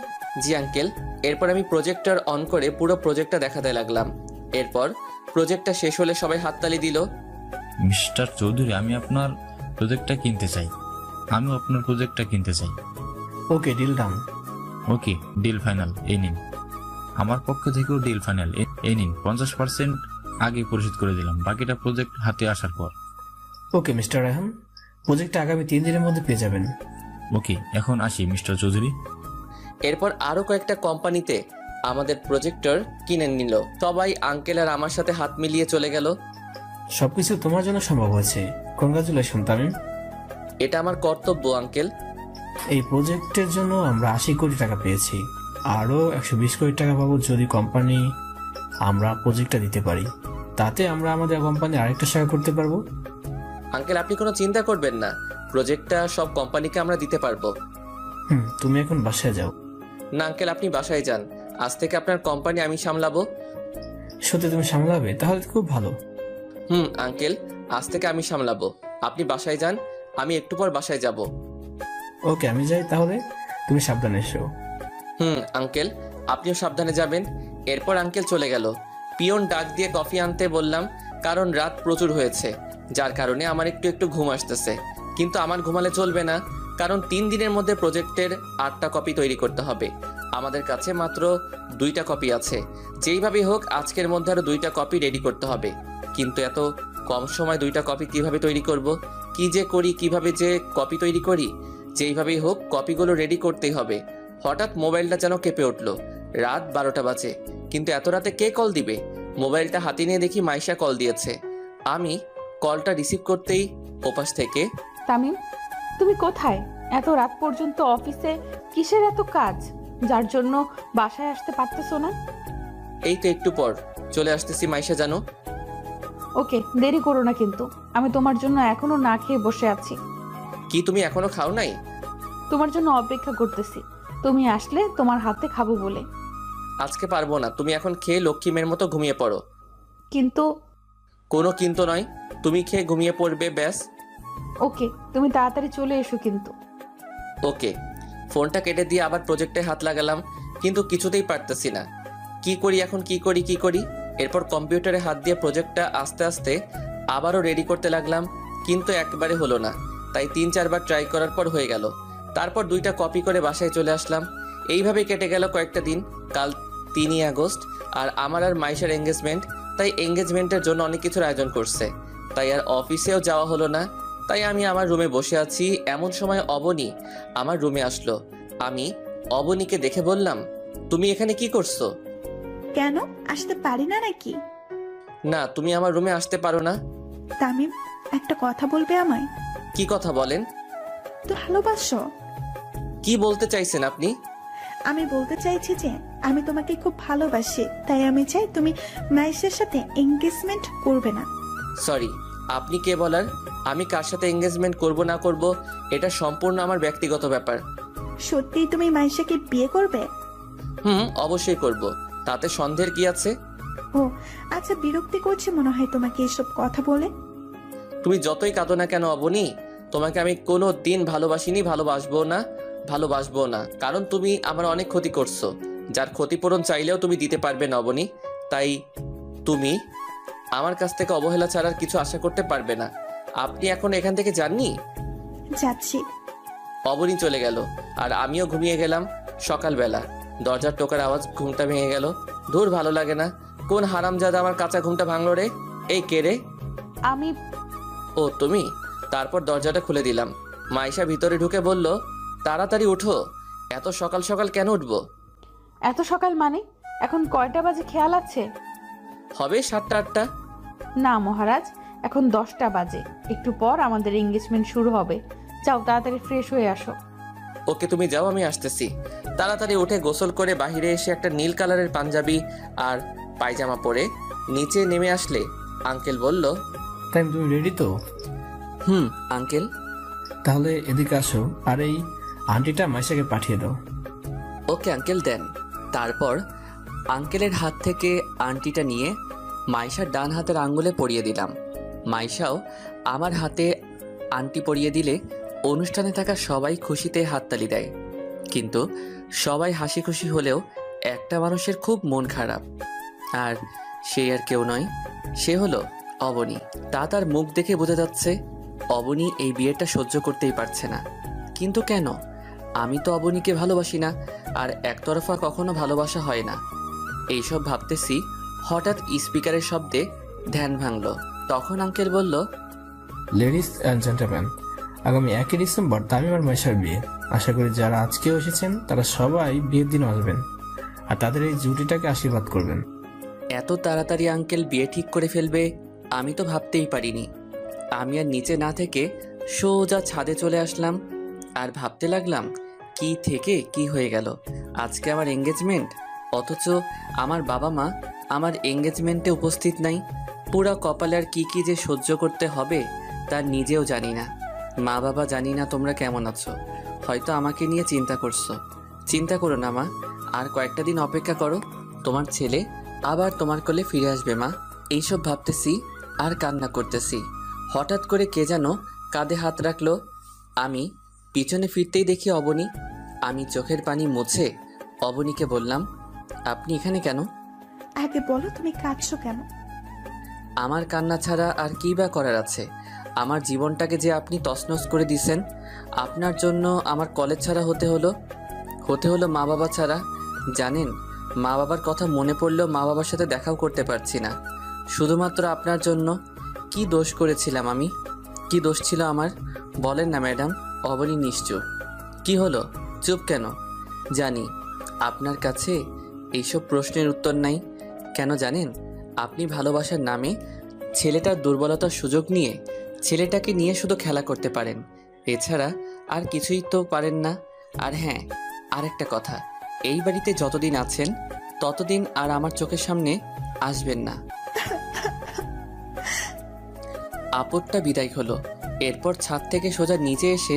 জি আঙ্কেল। এরপর আমি প্রজেক্টর অন করে পুরো প্রজেক্টটা দেখাতে লাগলাম। এরপর প্রজেক্টটা শেষ হলে সবাই হাততালি দিল। মিস্টার চৌধুরী, আমি আপনার প্রজেক্টটা কিনতে চাই। আমিও আপনার প্রজেক্টটা কিনতে চাই। ওকে, ডিল ডান। ওকে, ডিল ফাইনাল। এই নিন। আমার পক্ষ থেকেও ডিল ফাইনাল। এই নিন, 50% আগে পরিশোধ করে দিলাম, বাকিটা প্রজেক্ট হাতে আসার পর। ওকে মিস্টার রায়হান, প্রজেক্টটা আগামী 3 দিনের মধ্যে পেয়ে যাবেন। ওকে, এখন আসি মিস্টার চৌধুরী। এরপর আরো কয়েকটা কোম্পানিতে আমাদের প্রজেক্টর কিনে নিল। সবাই আঙ্কেল আর আমার সাথে হাত মিলিয়ে চলে গেল। সবকিছু তোমার জন্য সম্ভব হয়েছে। কংগ্রাচুলেশন তামিম। এটা আমার কর্তব্য আঙ্কেল। এই প্রজেক্টের জন্য আমরা 80 কোটি টাকা পেয়েছি, আরও 120 কোটি টাকা পাবো যদি কোম্পানি আমরা প্রজেক্টটা দিতে পারি। তাতে আমরা আমাদের কোম্পানি আরেকটা শাখা করতে পারবো। আঙ্কেল আপনি কোনো চিন্তা করবেন না, প্রজেক্টটা সব কোম্পানিকে আমরা দিতে পারবো। তুমি এখন বাসায় যাও। না আঙ্কেল, আপনি বাসায় যান। আজ থেকে আপনার কোম্পানি আমি সামলাবো। সত্যি তুমি সামলাবে? তাহলে খুব ভালো। আঙ্কেল, আজ থেকে আমি সামলাবো। আপনি বাসায় যান, আমি একটু পর বাসায় যাব। ওকে, আমি যাই তাহলে, তুমি সাবধানে এসো। আঙ্কেল আপনিও সাবধানে যাবেন। এরপর আঙ্কেল চলে গেল। পিয়ন ডাক দিয়ে কফি আনতে বললাম, কারণ রাত প্রচুর হয়েছে, যার কারণে আমার একটু একটু ঘুম আসতেছে। কিন্তু আমার ঘুমালে চলবে না, কারণ 3 দিনের মধ্যে প্রজেক্টের 8টা কপি তৈরি করতে হবে। আমাদের কাছে মাত্র 2টা কপি আছে। যেইভাবেই হোক আজকের মধ্যে আরো 2টা কপি রেডি করতে হবে। কিন্তু এত কম সময় 2টা কপি কিভাবে তৈরি করব, কি যে করি, কিভাবে যে কপি তৈরি করি। যেইভাবেই হোক কপিগুলো রেডি করতেই হবে। হঠাৎ মোবাইলটা যেন কেঁপে উঠলো। রাত 12টা বাজে, কিন্তু এত রাতে কে কল দিবে? মোবাইলটা হাতে নিয়ে দেখি মাইশা কল দিয়েছে। আমি কলটা রিসিভ করতেই ওপাশ থেকে, তামিম তুমি কোথায়? এত রাত পর্যন্ত অফিসে কিসের এত কাজ, যার জন্য বাসায় আসতে পারতেছো না? এই তো একটু পর চলে আসতেছি মাইশা জানো। ওকে, দেরি করো না কিন্তু, আমি তোমার জন্য এখনো না খেয়ে বসে আছি। কি তুমি এখনো খাও নাই? তোমার জন্য অপেক্ষা করতেছি, তুমি আসলে তোমার হাতে খাবো বলে। আজকে পারবো না, তুমি এখন খেয়ে লক্ষ্মী মেয়ের মতো ঘুমিয়ে পড়ো। কিন্তু কোনো কিন্তু নয়, তুমি খেয়ে ঘুমিয়ে পড়বে ব্যাস। ওকে, তুমি তাড়াতাড়ি চলে এসো কিন্তু। ওকে। ফোনটা কেটে দিয়ে আবার প্রজেক্টে হাত লাগালাম, কিন্তু কিছুতেই পারতেছি না। কি করি এখন, কি করি। এরপর কম্পিউটারে হাত দিয়ে প্রজেক্টটা আস্তে আস্তে আবারও রেডি করতে লাগলাম, কিন্তু একবারে হলো না। তাই 3-4 বার ট্রাই করার পর হয়ে গেল। তারপর 2টা কপি করে বাসায় চলে আসলাম। এইভাবে কেটে গেল কয়েকটা দিন। কাল 3ই আগস্ট, আর আমার আর মাইশার এঙ্গেজমেন্ট। তাই এঙ্গেজমেন্টের জন্য অনেক কিছুর আয়োজন করছে, তাই আর অফিসেও যাওয়া হলো না। তাই আমি আমার রুমে বসে আছি, এমন সময় অবনী আমার রুমে আসলো। আমি অবনীকে দেখে বললাম, তুমি এখানে কি করছো? কেন আসতে পারি না নাকি? না, তুমি আমার রুমে আসতে পারো না। তামিম, একটা কথা বলবে আমায়? কি কথা বলেন? তো ভালোবাসো? কি বলতে চাইছেন আপনি? আমি বলতে চাইছি যে আমি তোমাকে খুব ভালোবাসি, তাই আমি চাই তুমি মাইশের সাথে এঙ্গেজমেন্ট করবে না। সরি, আপনি কে বলার? আমি কার সাথে এঙ্গেজমেন্ট করব না করব এটা সম্পূর্ণ আমার ব্যক্তিগত ব্যাপার। সত্যি তুমি মাইশাকে বিয়ে করবে? অবশ্যই করব, তাতে সন্দেহের কি আছে? ও আচ্ছা, বিরক্তি করছে মনে হয় তোমাকে এসব কথা বলে। তুমি যতই কাঁদো না কেন অবনী, তোমাকে আমি কোনো দিন ভালোবাসিনি, ভালোবাসবো না, কারণ তুমি আমার অনেক ক্ষতি করছো, যার ক্ষতিপূরণ চাইলেও তুমি দিতে পারবে না অবনী। তাই তুমি আমার কাছ থেকে অবহেলা ছাড়ার কিছু আশা করতে পারবে না। আপনি এখন এখান থেকে যাননি? যাচ্ছি। অবনী চলে গেল আর আমিও ঘুমিয়ে গেলাম। সকালবেলা দরজার টোকার আওয়াজ, ঘুমটা ভেঙে গেল। ধুর, ভালো লাগে না। কোন হারামজাদা আমার কাঁচা ঘুমটা ভাঙলো রে? এই কে রে? আমি। ও তুমি? তারপর দরজাটা খুলে দিলাম। মাইশা ভিতরে ঢুকে বলল, তাড়াতাড়ি উঠো। এত সকাল সকাল কেন উঠবো? এত সকাল মানে? এখন কয়টা বাজে খেয়াল আছে? হবে 7টা 8টা। না মহারাজ, এখন 10টা বাজে। একটু পর আমাদের এঙ্গেজমেন্ট শুরু হবে। যাও তাড়াতাড়ি ফ্রেশ হয়ে আসো। ওকে, তুমি যাও, আমি আসতেছি। তাড়াতাড়ি উঠে গোসল করে বাহিরে এসে একটা নীল কালারের পাঞ্জাবি আর পায়জামা পরে নিচে নেমে আসলে আঙ্কেল বলল, তাই তুমি রেডি তো? আঙ্কেল। তাহলে এদিকে আসো, আর এই আন্টিটা মাইশাকে পাঠিয়ে দাও। ওকে আঙ্কেল, দেন। তারপর আঙ্কেলের হাত থেকে আংটিটা নিয়ে মাইশার ডান হাতের আঙ্গুলে পরিয়ে দিলাম। মাইশাও আমার হাতে আংটি পরিয়ে দিলে অনুষ্ঠানে থাকা সবাই খুশিতে হাততালি দেয়। কিন্তু সবাই হাসি খুশি হলেও একটা মানুষের খুব মন খারাপ, আর সে আর কেউ নয়, সে হলো অবনী। তার মুখ দেখে বোঝা যাচ্ছে অবনী এই বিয়েটা সহ্য করতেই পারছে না। কিন্তু কেন? আমি তো অবনীকে ভালোবাসি না, আর একতরফা কখনো ভালোবাসা হয় না। এইসব ভাবতেছি, হঠাৎ স্পিকারের শব্দে ধ্যান ভাঙলো। তখন আঙ্কেল বলল, লেডিস অ্যান্ড জেন্টলম্যান, আগামী 1 ডিসেম্বর তামিম আর মাইশার বিয়ে। আশা করি যারা আজকেও এসেছেন তারা সবাই বিয়ের দিন আসবেন আর তাদের এই জুটিটাকে আশীর্বাদ করবেন। এত তাড়াতাড়ি আঙ্কেল বিয়ে ঠিক করে ফেলবে আমি তো ভাবতেই পারিনি। আমি আর নিচে না থেকে সোজা ছাদে চলে আসলাম আর ভাবতে লাগলাম, কি থেকে কি হয়ে গেল। আজকে আমার এঙ্গেজমেন্ট, অথচ আমার বাবা মা আমার এঙ্গেজমেন্টে উপস্থিত নাই। পুরা কপালে আর কি যে সহ্য করতে হবে তা নিজেও জানি না। মা বাবা, জানি না তোমরা কেমন আছো, হয়তো আমাকে নিয়ে চিন্তা করছো। চিন্তা করো না মা, আর কয়েকটা দিন অপেক্ষা করো, তোমার ছেলে আবার তোমার কোলে ফিরে আসবে মা। এইসব ভাবতেছি আর কান্না করতেছি। হঠাৎ করে কে যেন কাঁধে হাত রাখলো। আমি পিছনে ফিরতেই দেখি অবনী। আমি চোখের পানি মুছে অবনীকে বললাম, আপনি এখানে কেন? আগে বলো তুমি কাঁদছো কেন? আমার কান্না ছাড়া আর কি বা করার আছে? আমার জীবনটাকে যে আপনি তছনছ করে দিছেন। আপনার জন্য আমার কলেজ ছাড়া হতে হলো মা বাবা ছাড়া। জানেন, মা বাবার কথা মনে পড়লেও মা বাবার সাথে দেখাও করতে পারছি না, শুধুমাত্র আপনার জন্য। কি দোষ করেছিলাম আমি? কি দোষ ছিল আমার? বলেন না ম্যাডাম। অবনী নিশ্চুপ। কি হলো, চুপ কেন? জানি আপনার কাছে এইসব প্রশ্নের উত্তর নাই। কেন জানেন? আপনি ভালোবাসার নামে ছেলেটার দুর্বলতার সুযোগ নিয়ে ছেলেটাকে নিয়ে শুধু খেলা করতে পারেন, এছাড়া আর কিছুই তো পারেন না। আর হ্যাঁ, আরেকটা কথা, এই বাড়িতে যতদিন আছেন ততদিন আর আমার চোখের সামনে আসবেন না। আপদটা বিদায় হলো। এরপর ছাদ থেকে সোজা নিচে এসে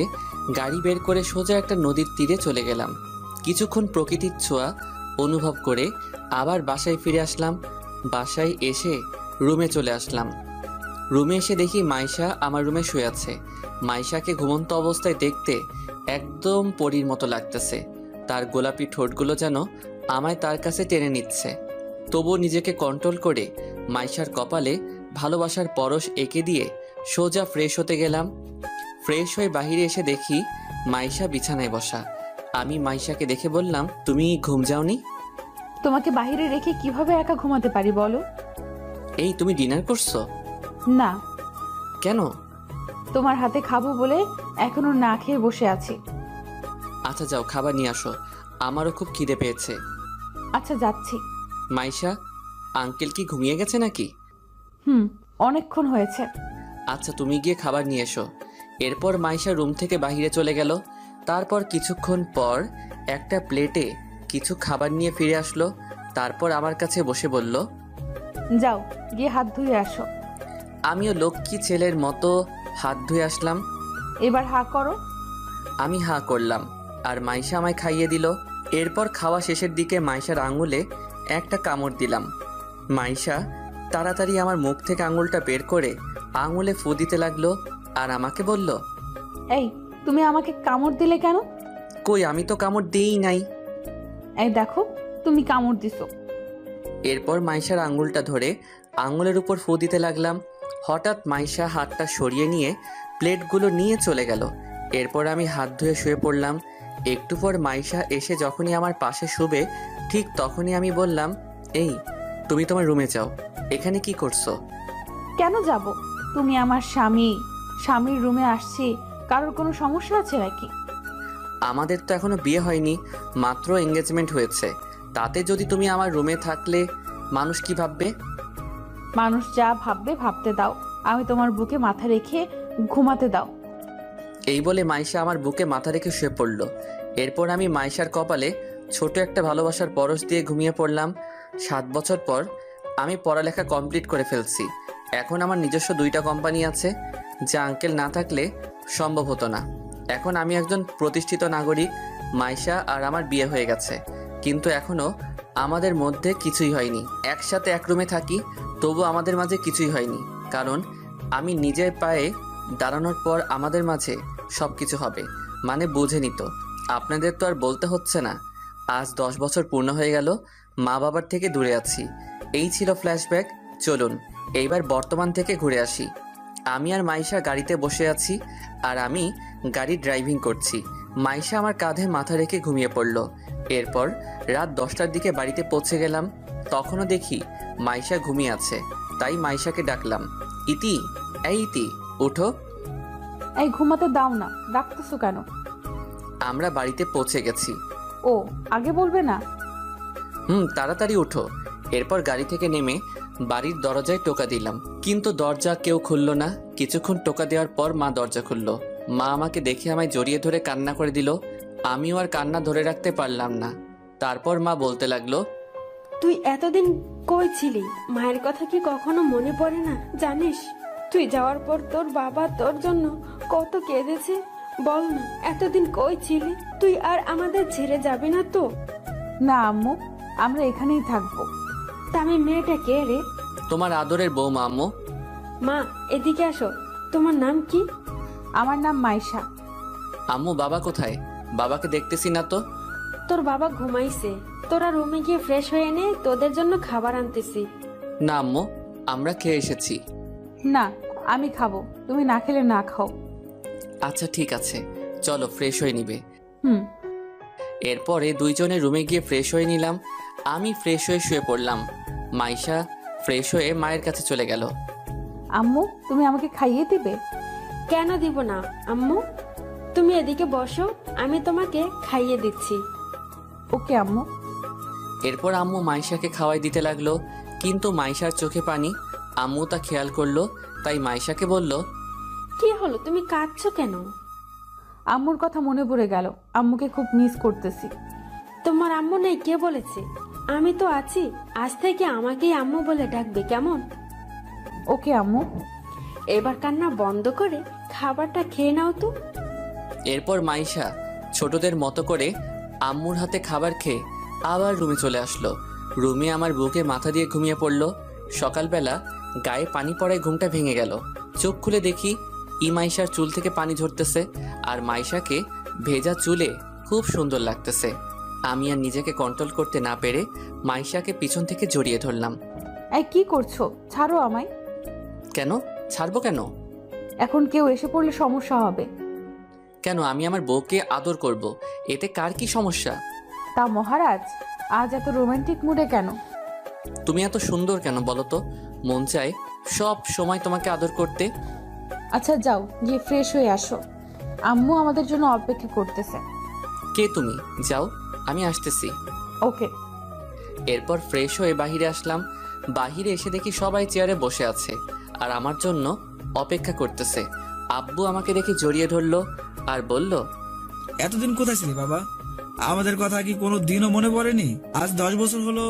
গাড়ি বের করে সোজা একটা নদীর তীরে চলে গেলাম। কিছুক্ষণ প্রকৃতির ছোঁয়া অনুভব করে আবার বাসায় ফিরে আসলাম। বাসায় এসে রুমে চলে আসলাম। রুমে এসে দেখি মাইশা আমার রুমে শুয়ে আছে। মাইশাকে ঘুমন্ত অবস্থায় দেখতে একদম পরীর মতো লাগতেছে। তার গোলাপি ঠোঁটগুলো যেন আমায় তার কাছে টেনে নিচ্ছে। তবুও নিজেকে কন্ট্রোল করে মাইশার কপালে ভালোবাসার পরশ এঁকে দিয়ে সোজা ফ্রেশ হতে গেলাম। ফ্রেশ হয়ে বাহিরে এসে দেখি মাইশা বিছানায় বসা। আমি মাইশাকে দেখে বললাম, তুমি ঘুম যাওনি? তোমাকে বাইরে রেখে কিভাবে একা ঘুমাতে পারি বলো? এই তুমি ডিনার করছো? না, কেন? তোমার হাতে খাবো বলে এখনো না খেয়ে বসে আছি। আচ্ছা যাও, খাবার নিয়ে আসো, আমারও খুব খিদে পেয়েছে। আচ্ছা যাচ্ছি। মাইশা, আঙ্কেল কি ঘুমিয়ে গেছে নাকি? অনেকক্ষণ হয়েছে। আচ্ছা তুমি গিয়ে খাবার নিয়ে এসো। এরপর মাইশা রুম থেকে বাইরে চলে গেল। তারপর কিছুক্ষণ পর একটা প্লেটে কিছু খাবার নিয়ে ফিরে আসলো। তারপর আমার কাছে বসে বলল, যাও গিয়ে হাত ধুয়ে আসো। আমিও লক্ষ্মী ছেলের মতো হাত ধুয়ে আসলাম। এবার হা করো। আমি হা করলাম আর মাইশা আমায় খাইয়ে দিল। এরপর খাওয়া শেষের দিকে মাইশার আঙুলে একটা কামড় দিলাম। মাইশা তাড়াতাড়ি আমার মুখ থেকে আঙুলটা বের করে আঙুলে ফু দিতে লাগলো আর আমাকে বলল, এই তুমি আমাকে কামড় দিলে কেন? কই, আমি তো কামড় দিই নাই। এই দেখো তুমি কামড় দিছো। এরপর মাইশার আঙুলটা ধরে আঙুলের উপর ফু দিতে লাগলাম। হঠাৎ মাইশা হাতটা সরিয়ে নিয়ে প্লেটগুলো নিয়ে চলে গেল। এরপর আমি হাত ধুয়ে শুয়ে পড়লাম। একটু পর মাইশা এসে যখনই আমার পাশে শুবে ঠিক তখনই আমি বললাম, এই তুমি তোমার রুমে যাও, এখানে কি করছো? কেন যাব? তুমি আমার স্বামী, স্বামীর রুমে আসছি, কারোর কোনো সমস্যা আছে নাকি? আমাদের তো এখনো বিয়ে হয়নি, মাত্র এঙ্গেজমেন্ট হয়েছে। তাতে যদি তুমি আমার রুমে থাকলে মানুষ কি ভাববে? মানুষ যা ভাববে ভাবতে দাও, আমি তোমার বুকে মাথা রেখে ঘুমাতে দাও। এই বলে মাইশা আমার বুকে মাথা রেখে শুয়ে পড়ল। এরপর আমি মাইশার কপালে ছোট একটা ভালোবাসার পরশ দিয়ে ঘুমিয়ে পড়লাম। 7 বছর পর আমি পড়ালেখা কমপ্লিট করে ফেলছি। এখন আমার নিজস্ব 2টা কোম্পানি আছে, যা আঙ্কেল না থাকলে সম্ভব হতো না। এখন আমি একজন প্রতিষ্ঠিত নাগরিক। মাইশা আর আমার বিয়ে হয়ে গেছে, কিন্তু এখনও আমাদের মধ্যে কিছুই হয়নি। একসাথে এক রুমে থাকি, তবু আমাদের মাঝে কিছুই হয়নি, কারণ আমি নিজের পায়ে দাঁড়ানোর পর আমাদের মাঝে সব কিছু হবে। মানে বুঝে নিত। আপনাদের তো আর বলতে হচ্ছে না। আজ 10 বছর পূর্ণ হয়ে গেল, মা বাবার থেকে দূরে আছি। এই ছিল ফ্ল্যাশব্যাক। চলুন এইবার বর্তমান থেকে ঘুরে আসি। আমি আর মাইশা গাড়িতে বসে আছি আর আমি গাড়ি ড্রাইভিং করছি। মাইশা আমার কাঁধে মাথা রেখে ঘুমিয়ে পড়ল। এরপর রাত 10টার দিকে বাড়িতে পৌঁছে গেলাম। তখনও দেখি মাইশা ঘুমিয়ে আছে, তাই মাইশাকে ডাকলাম, ইতি, এই ইতি, উঠো। এই ঘুমাতে দাও না, ডাকতেছো কেন? আমরা বাড়িতে পৌঁছে গেছি। ও আগে বলবে না? তাড়াতাড়ি উঠো। এরপর গাড়ি থেকে নেমে বাড়ির দরজায় টোকা দিলাম, কিন্তু দরজা কেউ খুলল না। কিছুক্ষণ টোকা দেওয়ার পর মা দরজা খুলল। মা আমাকে দেখে আমায় জড়িয়ে ধরে কান্না করে দিল। আমিও আর কান্না ধরে রাখতে পারলাম না। তারপর মা বলতে লাগলো, তুই এতদিন কই ছিলি? মায়ের কথা কি কখনো মনে পড়ে না? জানিস তুই যাওয়ার পর তোর বাবা তোর জন্য কত কেঁদেছে। বল না, এতদিন কই ছিলি? তুই আর আমাদের ছেড়ে যাবি না তো? না আম্মু, আমরা এখানেই থাকবো। তামি মেয়েটা কে রে? তোমার আদরের বৌমা। আম্মু, মা এদিকে আসো। তোমার নাম কি? আমার নাম মাইশা। আম্মু বাবা কোথায়? বাবাকে দেখতেছি না তো। তোর বাবা ঘুমাইছে, তোরা রুমে গিয়ে ফ্রেশ হয়ে নে, তোদের জন্য খাবার আনতেছি। না আম্মু, আমরা খেয়ে এসেছি। না আমি খাবো, তুমি না খেলে না খাও। আচ্ছা ঠিক আছে, চলো ফ্রেশ হয়ে নিবে। হুম। এরপরে দুইজনে রুমে গিয়ে ফ্রেশ হয়ে নিলাম। আমি ফ্রেশ হয়ে শুয়ে পড়লাম। মাইশা ফ্রেশ হয়ে মায়ের কাছে চলে গেল। আম্মু তুমি আমাকে খাইয়ে দিবে? কেন দিব না আম্মু, তুমি এদিকে বসো, আমি তোমাকে খাইয়ে দিচ্ছি। ওকে আম্মু। এরপর আম্মু মাইশাকে খাওয়াই দিতে লাগলো, কিন্তু মাইশার চোখে পানি। আম্মু তা খেয়াল করলো, তাই মাইশাকে বলল, কি হলো, তুমি কাঁদছো কেন? আম্মুর কথা মনে পড়ে গেল, আম্মুকে খুব মিস করতেছি। তোমার আম্মু নেই কে বলেছে? আমি তো আছি, আজ থেকে আমাকেই আম্মু বলে ডাকবে, কেমন? ওকে আম্মু। এবার কান্না বন্ধ করে খাবারটা খেয়ে নাও তো। এরপর মাইশা ছোটদের মতো করে আম্মুর হাতে খাবার খেয়ে আবার রুমে চলে আসলো। রুমে আমার বুকে মাথা দিয়ে ঘুমিয়ে পড়লো। সকালবেলা গায়ে পানি পড়ায় ঘুমটা ভেঙে গেল। চোখ খুলে দেখি মাইশার চুল থেকে পানি ঝরতেছে, আর মাইশাকে ভেজা চুলে খুব সুন্দর লাগতেছে। আমি আর নিজেকে কন্ট্রোল করতে না পেরে মাইশাকে পিছন থেকে জড়িয়ে ধরলাম। এই কি করছো? ছাড়ো আমায়। কেন ছাড়বো কেন? এখন কেউ এসে পড়লে সমস্যা হবে। কেন? আমি আমার বউকে আদর করব, এতে কার কি সমস্যা? তা মহারাজ, আজ এত রোমান্টিক মুডে কেন? তুমি এত সুন্দর কেন বলো তো? মন চায় সব সময় তোমাকে আদর করতে। আচ্ছা যাও, গিয়ে ফ্রেশ হয়ে আসো, আম্মু আমাদের জন্য অপেক্ষা করতেছে। কে তুমি? যাও, আমি আসতেছি। ওকে। এরপর ফ্রেশ হয়ে বাহিরে আসলাম। বাহিরে এসে দেখি সবাই চেয়ারে বসে আছে আর আমার জন্য অপেক্ষা করতেছে। আব্বু আমাকে দেখে জড়িয়ে ধরলো আর বলল, এতদিন কোথায় ছিলি বাবা? আমাদের কথা কি কোনো দিনও মনে পড়েনি? আজ 10 বছর হলো,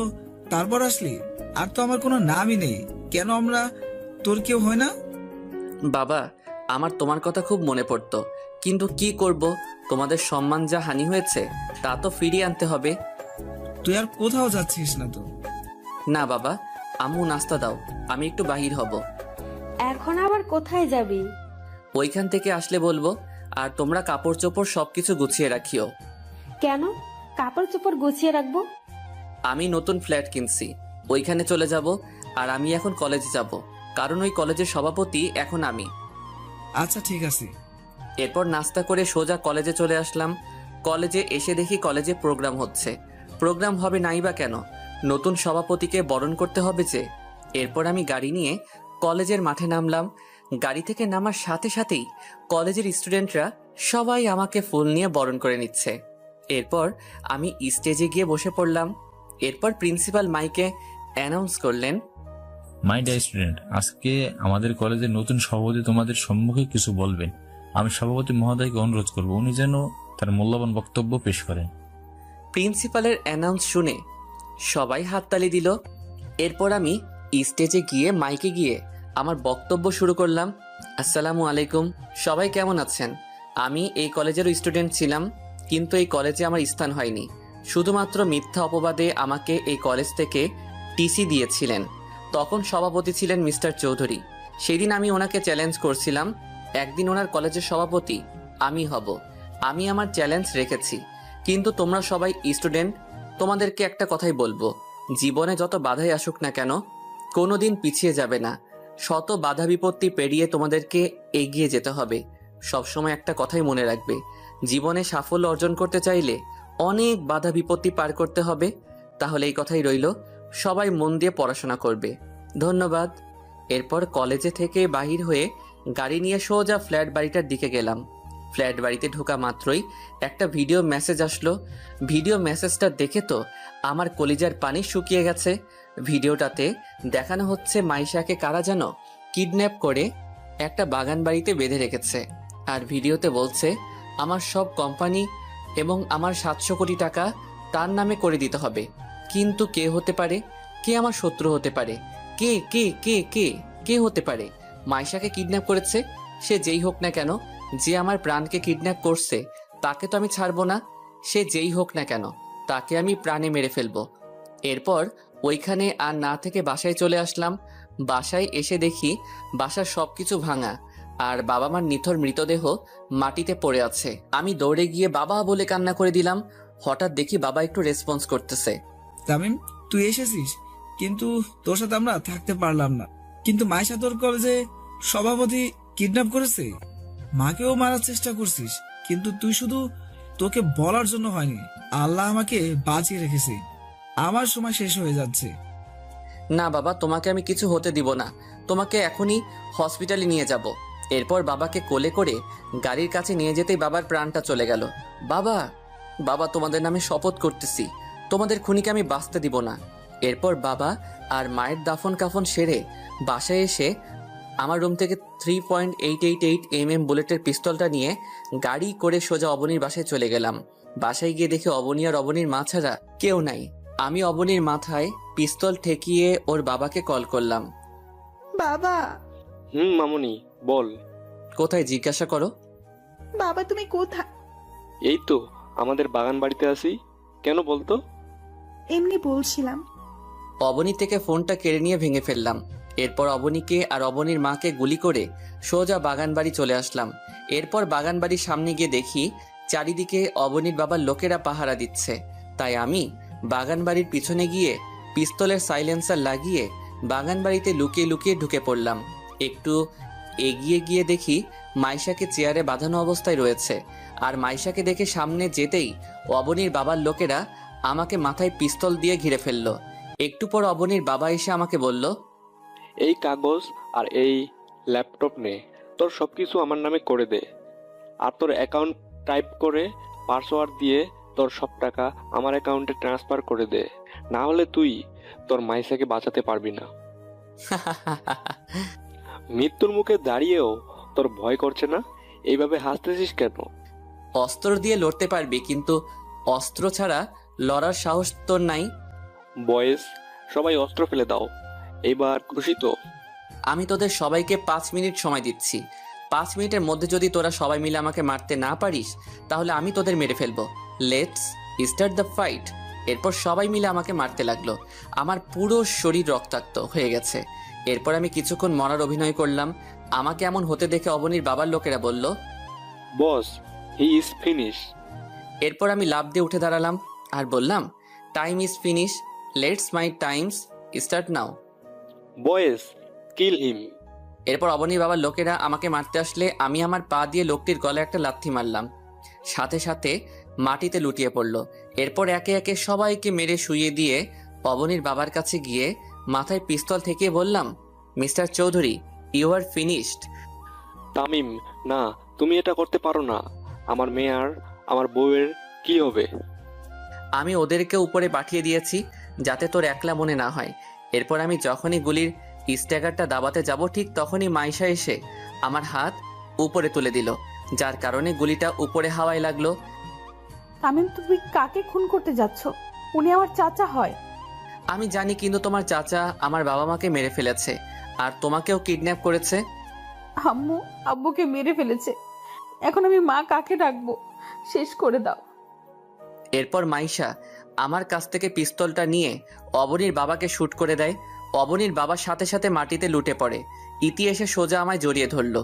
তারপর আসলি। আর তো আমার কোনো নামই নেই, কেন আমরা তোর কেউ হয় না? বাবা, আমার তোমার কথা খুব মনে পড়তো, কিন্তু কি করব, তোমাদের সম্মান যা হানি হয়েছে তা তো ফিরিয়ে আনতে হবে। তুই আর কোথাও যাচ্ছিস না তো? না বাবা, আম্মু নাস্তা দাও, আমি একটু বাহির হব। এখন আবার কোথায় যাবি? ওইখান থেকে আসলে বলবো। আর তোমরা কাপড় চোপড় সবকিছু গুছিয়ে রাখিও। কেন কাপড় চোপড় গুছিয়ে রাখবো? আমি নতুন ফ্ল্যাট কিনছি, ওইখানে চলে যাব। আর আমি এখন কলেজে যাব, কারণ ওই কলেজের সভাপতি এখন আমি। আচ্ছা ঠিক আছে। এরপর নাস্তা করে সোজা কলেজে চলে আসলাম। কলেজে এসে দেখি কলেজে প্রোগ্রাম হচ্ছে। প্রোগ্রাম হবে নাই বা কেন, নতুন সভাপতিকে বরণ করতে হবে যে। এরপর আমি গাড়ি নিয়ে কলেজের মাঠে নামলাম। গাড়ি থেকে নামার সাথে সাথেই কলেজের স্টুডেন্টরা সবাই আমাকে ফুল নিয়ে বরণ করে নিচ্ছে। এরপর আমি স্টেজে গিয়ে বসে পড়লাম। এরপর প্রিন্সিপাল মাইকে অ্যানাউন্স করলেন, মাই ডিয়ার স্টুডেন্ট, আজকে আমাদের কলেজের নতুন সভাপতি তোমাদের সম্মুখে কিছু বলবেন। আমি সভাপতি মহোদয়কে অনুরোধ করব উনি যেন তার মূল্যবান বক্তব্য পেশ করেন। প্রিন্সিপালের অ্যানাউন্স শুনে সবাই হাততালি দিল। এরপর আমি স্টেজে গিয়ে মাইকে গিয়ে আমার বক্তব্য শুরু করলাম। আসসালামু আলাইকুম, সবাই কেমন আছেন? আমি এই কলেজেরও স্টুডেন্ট ছিলাম, কিন্তু এই কলেজে আমার স্থান হয়নি। শুধুমাত্র মিথ্যা অপবাদে আমাকে এই কলেজ থেকে টিসি দিয়েছিলেন। তখন সভাপতি ছিলেন মিস্টার চৌধুরী। সেদিন আমি ওনাকে চ্যালেঞ্জ করছিলাম, একদিন ওনার কলেজের সভাপতি আমি হব। আমি আমার চ্যালেঞ্জ রেখেছি। কিন্তু তোমরা সবাই স্টুডেন্ট, তোমাদেরকে একটা কথাই বলবো, জীবনে যত বাধাই আসুক না কেন, কোনোদিন পিছিয়ে যাবে না। শত বাধা বিপত্তি পেরিয়ে তোমাদেরকে এগিয়ে যেতে হবে। সবসময় একটা কথাই মনে রাখবে, জীবনে সাফল্য অর্জন করতে চাইলে অনেক বাধা বিপত্তি পার করতে হবে। তাহলে এই কথাই রইল, সবাই মন দিয়ে পড়াশোনা করবে। ধন্যবাদ। এরপর কলেজে থেকে বাহির হয়ে গাড়ি নিয়ে সোজা ফ্ল্যাট বাড়িটার দিকে গেলাম। ফ্ল্যাট বাড়িতে ঢোকা মাত্রই একটা ভিডিও মেসেজ আসলো। ভিডিও মেসেজটা দেখে তো আমার কলিজার পানি শুকিয়ে গেছে। ভিডিওটাতে দেখানো হচ্ছে মাইশাকে কারা যেন কিডন্যাপ করে একটা বাগান বাড়িতে বেঁধে রেখেছে। আর ভিডিওতে বলছে আমার সব কোম্পানি এবং আমার 700 কোটি টাকা তার নামে করে দিতে হবে। কিন্তু কে হতে পারে? কে আমার শত্রু হতে পারে? কে কে কে কে কে হতে পারে? মাইশাকে কিডন্যাপ করেছে, সে যেই হোক না কেন, যে আমার প্রাণকে কিডন্যাপ করছে তাকে তো আমি ছাড়বো না। সে যেই হোক না কেন, তাকে আমি প্রাণে মেরে ফেলবো। এরপর ওইখানে আর না থেকে বাসায় চলে আসলাম। বাসায় এসে দেখি বাসার সবকিছু ভাঙা আর বাবা মার নিথর মৃতদেহ মাটিতে পড়ে আছে। আমি দৌড়ে গিয়ে বাবা বলে কান্না করে দিলাম। হঠাৎ দেখি বাবা একটু রেসপন্স করতেছে। তামিম, তুই এসেছিস, কিন্তু তোর সাথে আমরা থাকতে পারলাম না। কিন্তু মাইশা তোর কলেজে সভাপতি কিডন্যাপ করেছে, মাকেও মারার চেষ্টা করছিস, কিন্তু তুই শুধু তোকে বলার জন্য হয়নি। আল্লাহ আমাকে বাঁচিয়ে রেখেছে। আমার সময় শেষ হয়ে যাচ্ছে। না বাবা, তোমাকে আমি কিছু হতে দিব না। তোমাকে এখনই হসপিটালে নিয়ে যাব। এরপর বাবাকে কোলে করে গাড়ির কাছে নিয়ে যেতেই বাবার প্রাণটা চলে গেল। বাবা, বাবা তোমাদের নামে শপথ করতেছি, তোমাদের খুনিকে আমি বাঁচতে দিব না। এরপর বাবা আর মায়ের দাফন কাফন সেরে বাসায় এসে আমার রুম থেকে 3.888 mm বুলেটের পিস্তলটা নিয়ে গাড়ি করে সোজা অবনীর বাসায় চলে গেলাম। বাসায় গিয়ে দেখি অবনী আর অবনীর মা ছাড়া কেউ নাই। আমি অবনীর মাথায় পিস্তল ঠেকিয়ে ওর বাবাকে কল করলাম। বাবা। মামুনি বল। কোথায় জিজ্ঞাসা করো? বাবা তুমি কোথায়? এই তো আমাদের বাগান বাড়িতে আছি। কেন বলতো? এমনি বলছিলাম। অবনী থেকে ফোনটা কেড়ে নিয়ে ভেঙে ফেললাম। এরপর অবনীকে আর অবনীর মাকে গুলি করে সোজা বাগান বাড়ি চলে আসলাম। এরপর বাগান বাড়ির সামনে গিয়ে দেখি চারিদিকে অবনীর বাবার লোকেরা পাহারা দিচ্ছে। তাই আমি বাগান বাড়ির পিছনে গিয়ে পিস্তলের সাইলেন্সার লাগিয়ে বাগান বাড়িতে লুকিয়ে লুকিয়ে ঢুকে পড়লাম। একটু এগিয়ে গিয়ে দেখি মাইশাকে চেয়ারে বাঁধানো অবস্থায় রয়েছে। আর মাইশাকে দেখে সামনে যেতেই অবনীর বাবার লোকেরা আমাকে মাথায় পিস্তল দিয়ে ঘিরে ফেললো। একটু পর অবনীর বাবা এসে আমাকে বলল, এই কাগজ আর এই ল্যাপটপ নে, তোর সব কিছু আমার নামে করে দে। আর তোর অ্যাকাউন্ট টাইপ করে পাসওয়ার্ড দিয়ে তোর সব টাকা আমার অ্যাকাউন্টে ট্রান্সফার করে দে, না হলে তুই তোর মাইসাকে বাঁচাতে পারবি না। মৃত্যুর মুখে দাঁড়িয়েও তোর ভয় করছে না? এইভাবে হাসতেছিস কেন? অস্ত্র দিয়ে লড়তে পারবি, কিন্তু অস্ত্র ছাড়া লড়ার সাহস তোর নাই। বয়েস, সবাই অস্ত্র ফেলে দাও। এইবার খুশি তো? আমি তোদের সবাইকে 5 মিনিট সময় দিচ্ছি। 5 মিনিটের মধ্যে যদি তোরা সবাই মিলে আমাকে মারতে না পারিস, তাহলে আমি তোদের মেরে ফেলবো। Let's start the fight. এরপর সবাই মিলে আমাকে মারতে লাগলো। আমার পুরো শরীর রক্তাক্ত হয়ে গেছে। এরপর আমি কিছুক্ষণ মরার অভিনয় করলাম। আমাকে এমন হতে দেখে অবনীর বাবার লোকেরা বলল, বস, হি ইজ ফিনিশ। এরপর আমি লাফ দিয়ে উঠে দাঁড়ালাম আর বললাম, time is finish, let's my times start now. বয়েস, কিল হিম। এরপর অবনীর বাবার লোকেরা আমাকে মারতে আসলে আমি আমার পা দিয়ে লোকটির গলায় একটা লাথি মারলাম। সাথে সাথে মাটিতে লুটিয়ে পড়ল। এরপর একে একে সবাইকে মেরে শুইয়ে দিয়ে অবনীর বাবার কাছে গিয়ে মাথায় পিস্তল থেকে বললাম, mister Chowdhury, you are finished. Tamim, না, তুমি এটা করতে পারো না। আমার মেয়ে আর আমার বউয়ের কি হবে? আমি ওদেরকে উপরে পাঠিয়ে দিয়েছি যাতে তোর একলা মনে না হয়। এরপর আমি যখনই গুলির স্ট্যাগারটা দাবাতে যাব, ঠিক তখনই মাইশা এসে আমার হাত উপরে তুলে দিল, যার কারণে গুলিটা উপরে হাওয়ায় লাগলো। তামিম, তুমি কাকে খুন করতে যাচ্ছ? উনি আমার চাচা হয়। আমি জানি, কিন্তু তোমার চাচা আমার বাবা মাকে মেরে ফেলেছে আর তোমাকেও কিডন্যাপ করেছে। আম্মু আব্বুকে মেরে ফেলেছে। এখন আমি মা কাকে ডাকবো? শেষ করে দাও। এরপর মাইশা আমার কাছ থেকে পিস্তলটা নিয়ে অবনীর বাবাকে শুট করে দেয়। অবনীর বাবার সাথে সাথে মাটিতে লুটে পড়ে। ইতি এসে সোজা আমায় জড়িয়ে ধরলো।